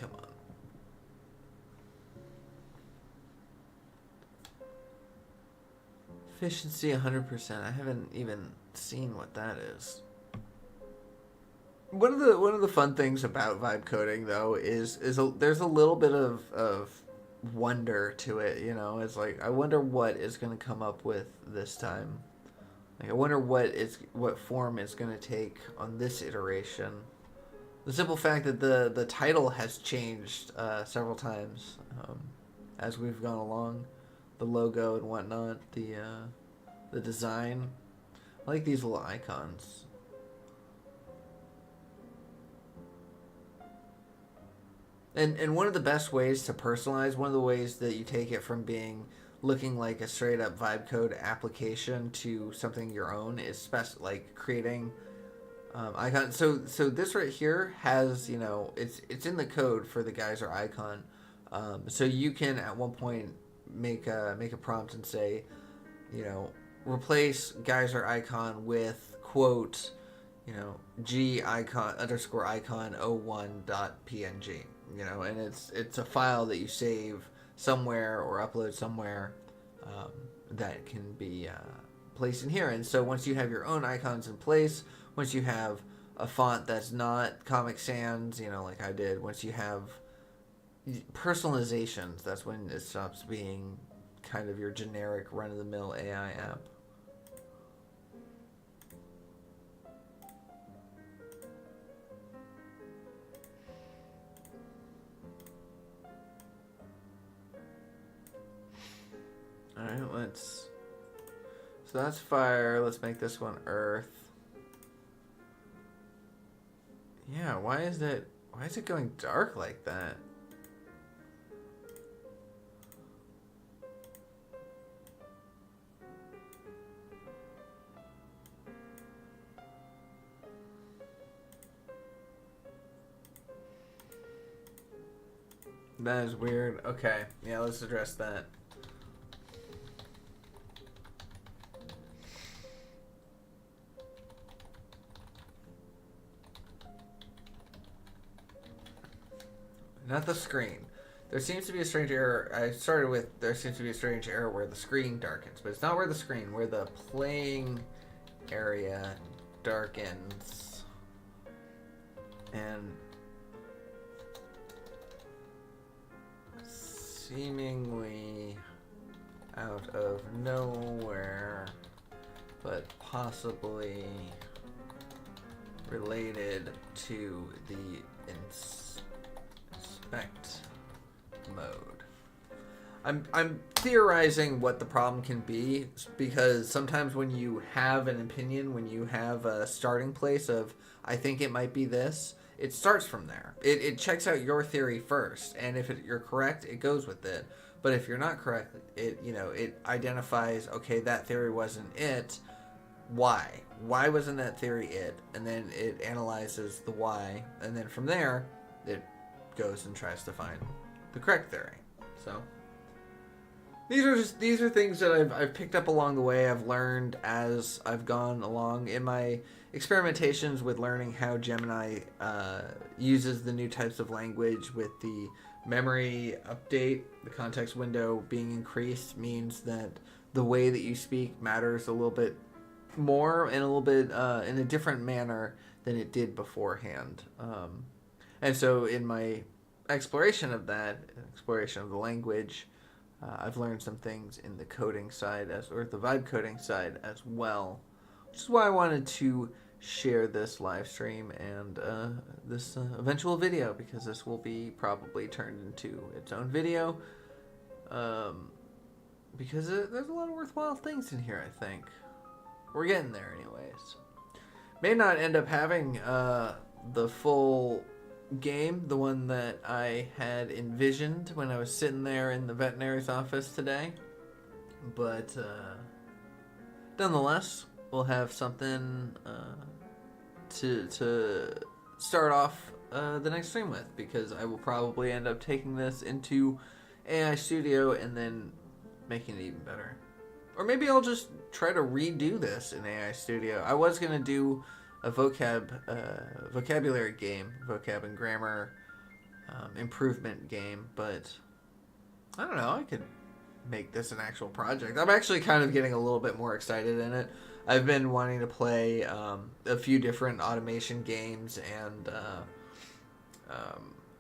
Come on. Efficiency 100%. I haven't even seen what that is. One of the fun things about vibe coding though is there's a little bit of wonder to it, you know. It's like I wonder what it's going to come up with this time. Like I wonder what form it's going to take on this iteration. The simple fact that the title has changed several times as we've gone along, the logo and whatnot, the design. I like these little icons. And one of the best ways to personalize, one of the ways that you take it from looking like a straight up vibe code application to something your own is like creating icon. So this right here has, you know, it's in the code for the geyser icon. So you can at one point make a prompt and say, you know, replace geyser icon with quote, you know, g icon _ icon 01.png, you know, and it's a file that you save somewhere or upload somewhere that can be placed in here. And so once you have your own icons in place, once you have a font that's not Comic Sans, you know, like I did, once you have personalizations, that's when it stops being kind of your generic run-of-the-mill AI app. Alright, so that's fire. Let's make this one earth. Yeah, why is it going dark like that? That is weird. Okay, yeah, let's address that. Not the screen. There seems to be a strange error. I started with there seems to be a strange error where the screen darkens, but it's not where the playing area darkens. And seemingly out of nowhere, but possibly related to the inspect mode. I'm theorizing what the problem can be, because sometimes when you have an opinion, when you have a starting place of, I think it might be this, it starts from there. It checks out your theory first, and if you're correct, it goes with it. But if you're not correct, it identifies, okay, that theory wasn't it. Why? Why wasn't that theory it? And then it analyzes the why, and then from there, it goes and tries to find the correct theory. So these are things that I've picked up along the way. I've learned as I've gone along in my experimentations with learning how Gemini uses the new types of language. With the memory update, the context window being increased means that the way that you speak matters a little bit more and a little bit in a different manner than it did beforehand. And so in my exploration of the language, I've learned some things in the coding side, or the vibe coding side as well, which is why I wanted to share this live stream and this eventual video, because this will be probably turned into its own video, because there's a lot of worthwhile things in here, I think. We're getting there anyways. May not end up having the full game, the one that I had envisioned when I was sitting there in the veterinary's office today, but nonetheless, we'll have something to start off the next stream with, because I will probably end up taking this into AI Studio and then making it even better. Or maybe I'll just try to redo this in AI Studio. I was going to do a vocabulary game, vocab and grammar improvement game, but I don't know, I could make this an actual project. I'm actually kind of getting a little bit more excited in it. I've been wanting to play a few different automation games, and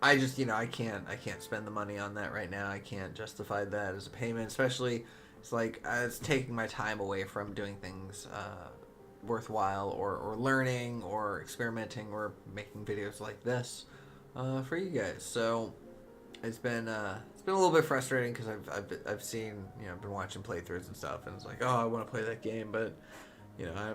I just, I can't spend the money on that right now. I can't justify that as a payment, especially it's like it's taking my time away from doing things worthwhile, or learning, or experimenting, or making videos like this for you guys. So it's been a little bit frustrating, because I've seen, I've been watching playthroughs and stuff, and it's like, oh, I want to play that game, but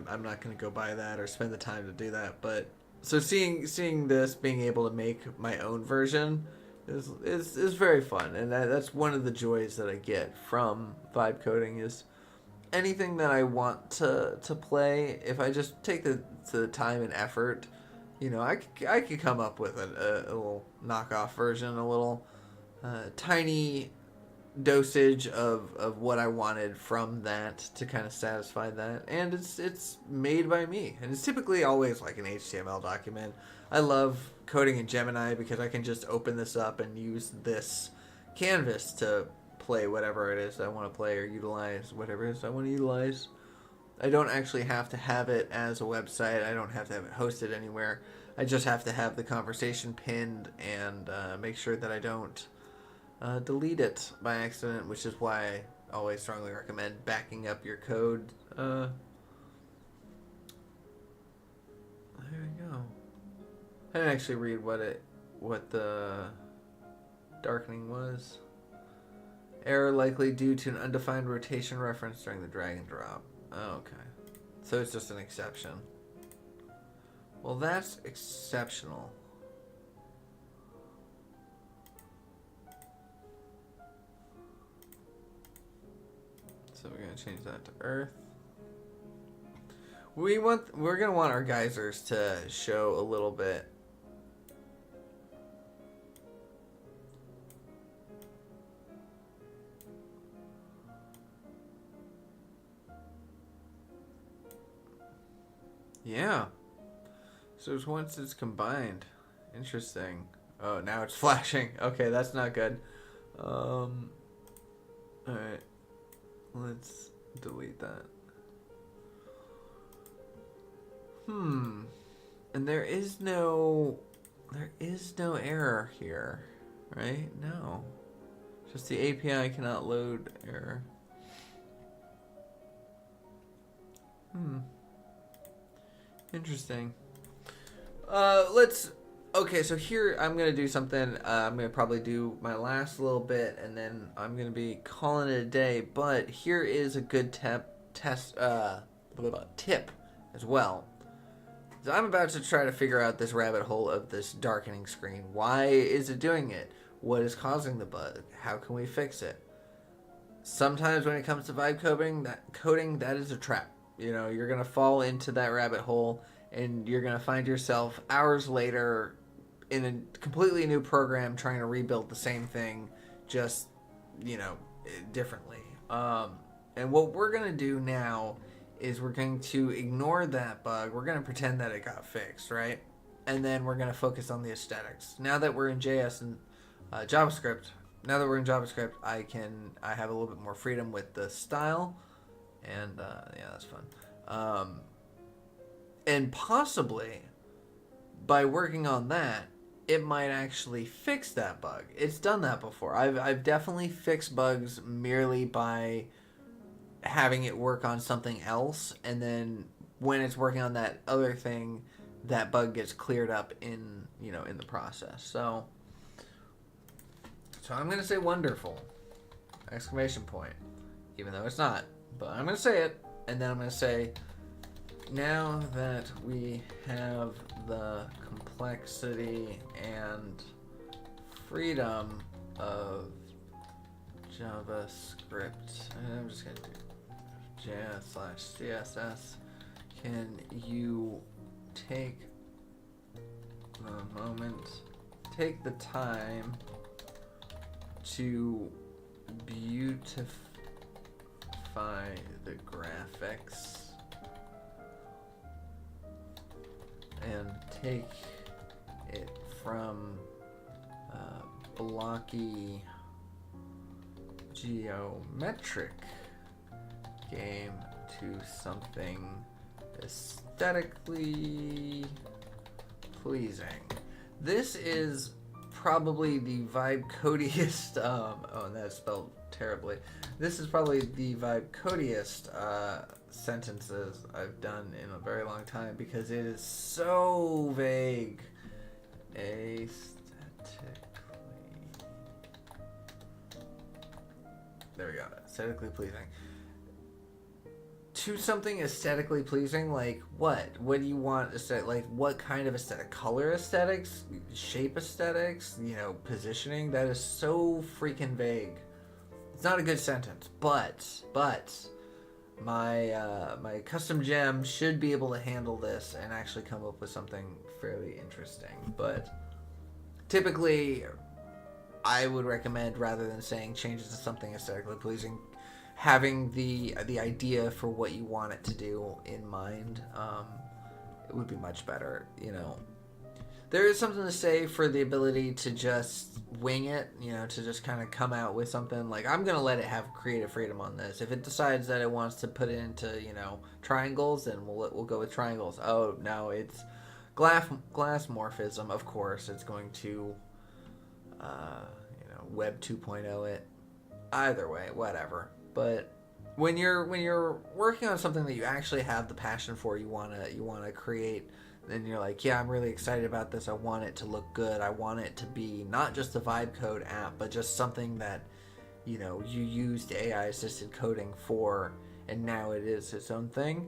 I'm not going to go buy that or spend the time to do that. But so seeing this, being able to make my own version is very fun, and that's one of the joys that I get from vibe coding. Is anything that I want to play, if I just take the time and effort, I could come up with a little knockoff version, a little tiny dosage of what I wanted from that to kind of satisfy that, and it's made by me, and it's typically always like an HTML document. I love coding in Gemini because I can just open this up and use this canvas to play whatever it is I want to play, or utilize whatever it is I want to utilize. I don't actually have to have it as a website. I don't have to have it hosted anywhere. I just have to have the conversation pinned and make sure that I don't delete it by accident, which is why I always strongly recommend backing up your code. There we go. I didn't actually read what the darkening was. Error likely due to an undefined rotation reference during the drag and drop. Oh, okay. So it's just an exception. Well, that's exceptional. So we're gonna change that to Earth. We're gonna want our geysers to show a little bit. Yeah. So once it's combined. Interesting. Oh, now it's flashing. Okay, that's not good. Alright. Let's delete that. And there is no There is no error here, right? No. Just the API cannot load error. Interesting. Okay, so here I'm going to do something. I'm going to probably do my last little bit, and then I'm going to be calling it a day. But here is a good tip as well. So I'm about to try to figure out this rabbit hole of this darkening screen. Why is it doing it? What is causing the bug? How can we fix it? Sometimes when it comes to vibe coding, that is a trap. You know, you're going to fall into that rabbit hole, and you're going to find yourself hours later in a completely new program trying to rebuild the same thing, just, you know, differently. And what we're going to do now is we're going to ignore that bug. We're going to pretend that it got fixed, right? And then we're going to focus on the aesthetics. Now that we're in JS and JavaScript, I have a little bit more freedom with the style, and yeah, that's fun. And possibly by working on that, it might actually fix that bug. It's done that before. I've definitely fixed bugs merely by having it work on something else, and then when it's working on that other thing, that bug gets cleared up in the process. So I'm gonna say wonderful! Exclamation point. Even though it's not, but I'm gonna say it, and then I'm gonna say, now that we have the complexity and freedom of JavaScript, and I'm just gonna do JS/CSS. Can you take the time to beautify the graphics and take it from blocky geometric game to something aesthetically pleasing. This is probably the vibe codiest oh, that's spelled terribly. This is probably the vibe codiest sentences I've done in a very long time, because it is so vague. Aesthetically. There we go. Aesthetically pleasing. To something aesthetically pleasing, like what? What do you want aesthetic? Like what kind of aesthetic? Color aesthetics? Shape aesthetics? You know, positioning? That is so freaking vague. It's not a good sentence, but my custom gem should be able to handle this and actually come up with something fairly interesting. But typically, I would recommend, rather than saying change it to something aesthetically pleasing, having the idea for what you want it to do in mind. It would be much better, you know. There is something to say for the ability to just wing it, you know, to just kind of come out with something. Like, I'm going to let it have creative freedom on this. If it decides that it wants to put it into, you know, triangles, then we'll go with triangles. Oh, no, it's glass morphism, of course. It's going to, you know, Web 2.0 it. Either way, whatever. But when you're working on something that you actually have the passion for, you wanna create, then you're like, yeah, I'm really excited about this. I want it to look good. I want it to be not just a vibe code app, but just something that, you know, you used AI assisted coding for, and now it is its own thing.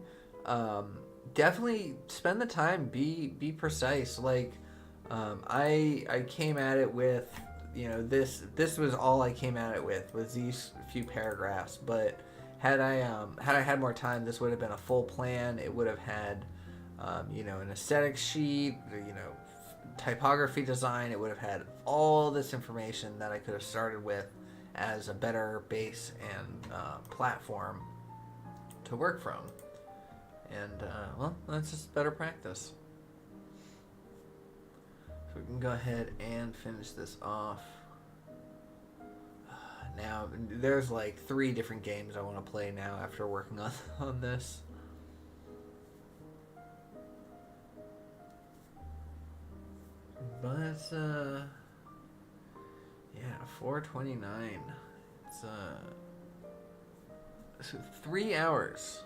Definitely spend the time. Be precise. Like, I came at it with, you know, this was all I came at it with, was these few paragraphs. But had I had more time, this would have been a full plan. It would have had, you know, an aesthetic sheet, you know, typography design. It would have had all this information that I could have started with as a better base and platform to work from. And well, that's just better practice. So we can go ahead and finish this off. Now, there's like 3 different games I want to play now after working on this. But yeah, 4:29. It's so 3 hours.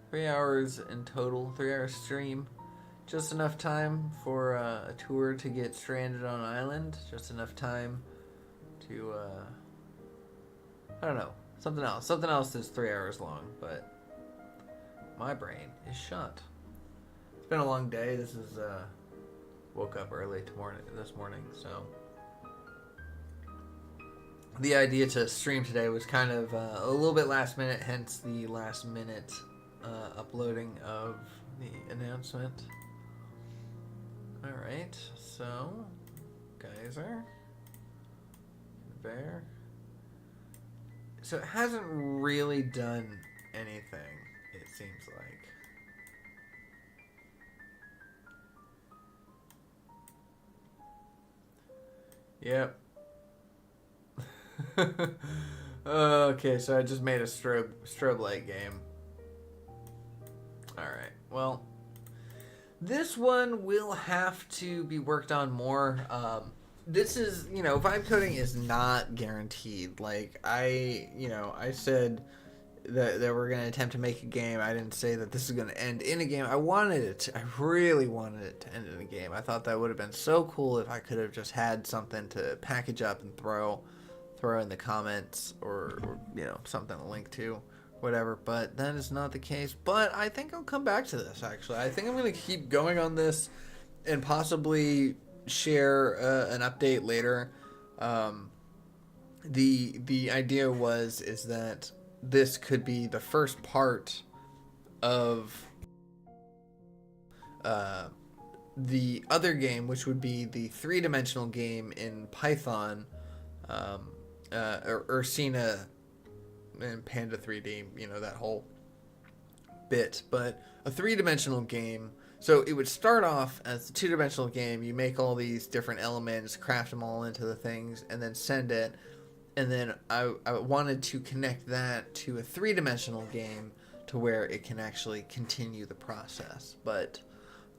3 hours in total. 3 hour stream. Just enough time for a tour to get stranded on an island. Just enough time to I don't know, something else. Something else that's 3 hours long, but my brain is shut. It's been a long day. This is woke up early this morning, so the idea to stream today was kind of a little bit last minute, hence the last minute uploading of the announcement. Alright, so Geyser, Bear. So it hasn't really done anything, it seems like. Yep. Okay, so I just made a strobe light game. Alright, well, this one will have to be worked on more. This is, vibe coding is not guaranteed. Like, I said that we're going to attempt to make a game. I didn't say that this is going to end in a game. I really wanted it to end in a game. I thought that would have been so cool if I could have just had something to package up and throw in the comments or something to link to, whatever. But that is not the case. But I think I'll come back to this, actually. I think I'm going to keep going on this and possibly share an update later. The idea is that this could be the first part of the other game, which would be the three-dimensional game in Python, Ursina and Panda 3D, that whole bit. But a three-dimensional game. So it would start off as a two-dimensional game. You make all these different elements, craft them all into the things, and then send it. And then I wanted to connect that to a three-dimensional game to where it can actually continue the process. But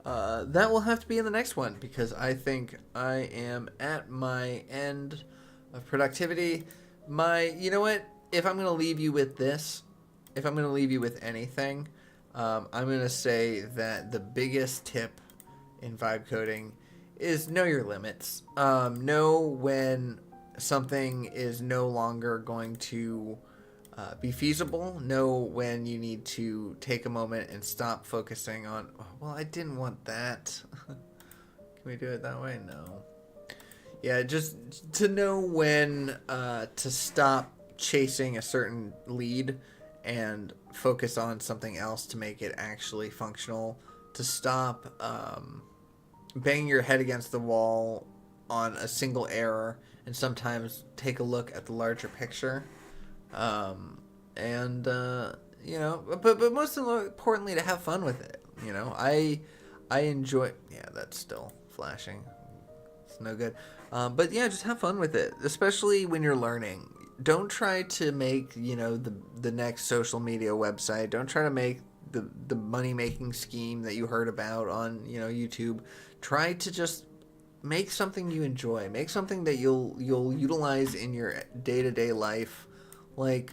that will have to be in the next one, because I think I am at my end of productivity. You know what? If I'm going to leave you with this, if I'm going to leave you with anything, I'm going to say that the biggest tip in vibe coding is know your limits. Know when something is no longer going to be feasible. Know when you need to take a moment and stop focusing on, well, I didn't want that. Can we do it that way? No. Yeah, just to know when to stop chasing a certain lead and focus on something else to make it actually functional, to stop banging your head against the wall on a single error, and sometimes take a look at the larger picture. But most importantly, to have fun with it. I enjoy, yeah, that's still flashing. It's no good. But yeah, just have fun with it, especially when you're learning. Don't try to make, the next social media website. Don't try to make the money-making scheme that you heard about on, YouTube. Try to just make something you enjoy. Make something that you'll utilize in your day-to-day life. Like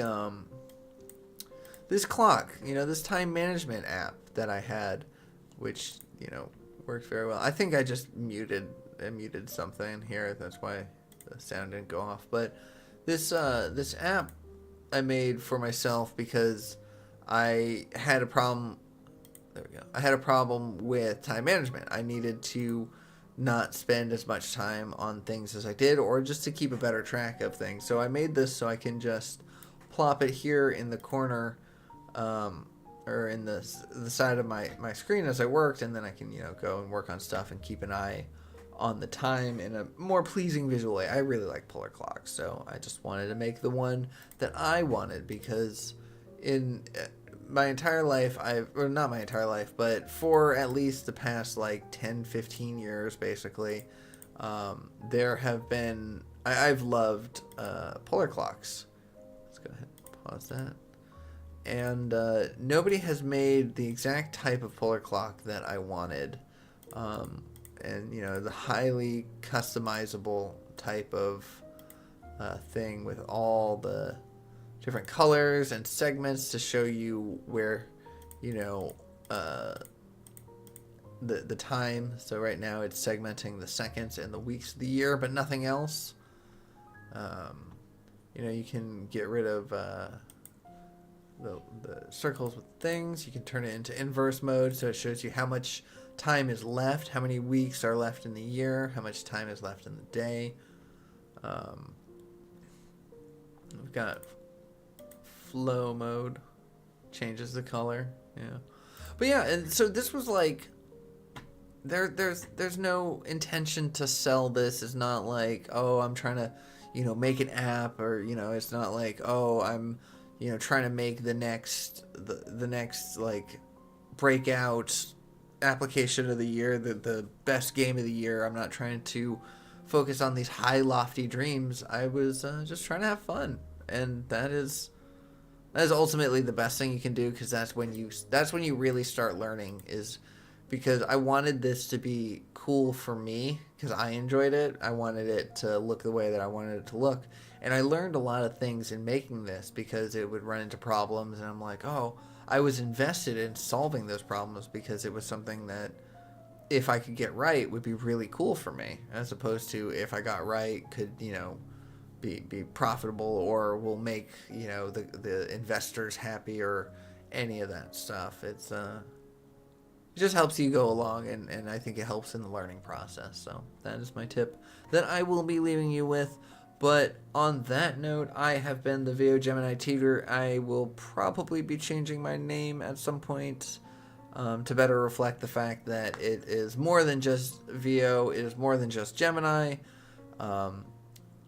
this clock, this time management app that I had, which, worked very well. I think I just muted something here. That's why the sound didn't go off. But this app I made for myself because I had a problem. There we go. I had a problem with time management. I needed to not spend as much time on things as I did, or just to keep a better track of things. So I made this so I can just plop it here in the corner, or in the side of my screen as I worked, and then I can go and work on stuff and keep an eye on the time in a more pleasing visual way. I really like polar clocks, so I just wanted to make the one that I wanted, because in my entire life, not my entire life, but for at least the past 10-15 years, basically, there have been, I've loved polar clocks. Let's go ahead and pause that. And nobody has made the exact type of polar clock that I wanted. and you know, the highly customizable type of thing with all the different colors and segments to show you where, you know, the time. So right now it's segmenting the seconds and the weeks of the year, but nothing else. You know, you can get rid of the circles with things. You can turn it into inverse mode, so it shows you how much time is left, how many weeks are left in the year, how much time is left in the day. We've got flow mode, changes the color. Yeah, but yeah, and so this was like, there's no intention to sell this. It's not like, oh, I'm trying to, you know, make an app, or, you know, it's not like, oh, I'm, you know, trying to make the next like breakout application of the year, the best game of the year. I'm not trying to focus on these high lofty dreams. I was just trying to have fun, and that is ultimately the best thing you can do, because that's when you really start learning, is because I wanted this to be cool for me because I enjoyed it. I wanted it to look the way that I wanted it to look. And I learned a lot of things in making this because it would run into problems, and I'm like, oh, I was invested in solving those problems because it was something that, if I could get right, would be really cool for me, as opposed to if I got right, could, you know, be profitable, or will make, you know, the investors happy, or any of that stuff. It just helps you go along, and I think it helps in the learning process. So that is my tip that I will be leaving you with. But on that note, I have been the VO Gemini Tutor. I will probably be changing my name at some point to better reflect the fact that it is more than just VO. It is more than just Gemini,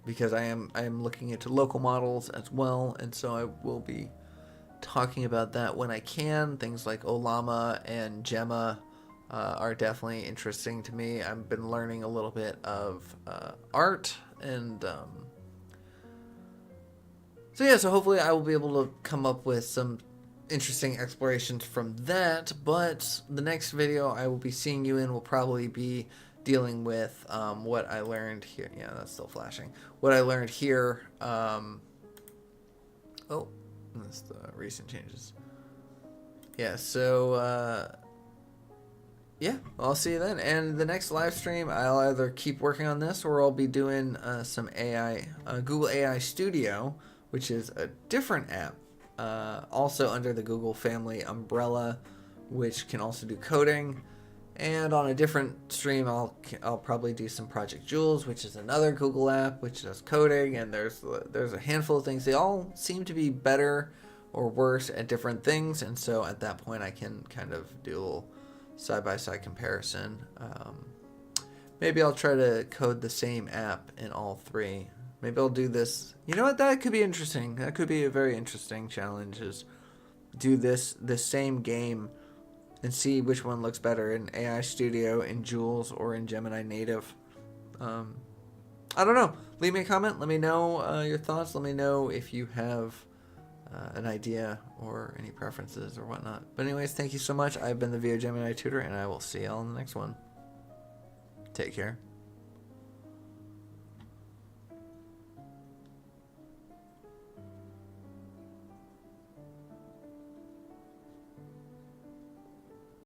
because I am looking into local models as well, and so I will be talking about that when I can. Things like Olama and Gemma are definitely interesting to me. I've been learning a little bit of art, and so hopefully I will be able to come up with some interesting explorations from that. But the next video I will be seeing you in will probably be dealing with what I learned here. Yeah, that's still flashing. What I learned here. Oh, that's the recent changes. Yeah, so yeah, I'll see you then. And the next live stream, I'll either keep working on this, or I'll be doing some AI, Google AI Studio, which is a different app, also under the Google family umbrella, which can also do coding. And on a different stream, I'll probably do some Project Jules, which is another Google app which does coding. And there's a handful of things. They all seem to be better or worse at different things, and so at that point I can kind of do a little side-by-side comparison. Maybe I'll try to code the same app in all three. Maybe I'll do this. You know what? That could be interesting. That could be a very interesting challenge, is do this same game and see which one looks better in AI Studio, in Jules, or in Gemini Native. I don't know. Leave me a comment. Let me know your thoughts. Let me know if you have an idea or any preferences or whatnot. But anyways, thank you so much. I've been the VO Gemini Tutor, and I will see y'all in the next one. Take care.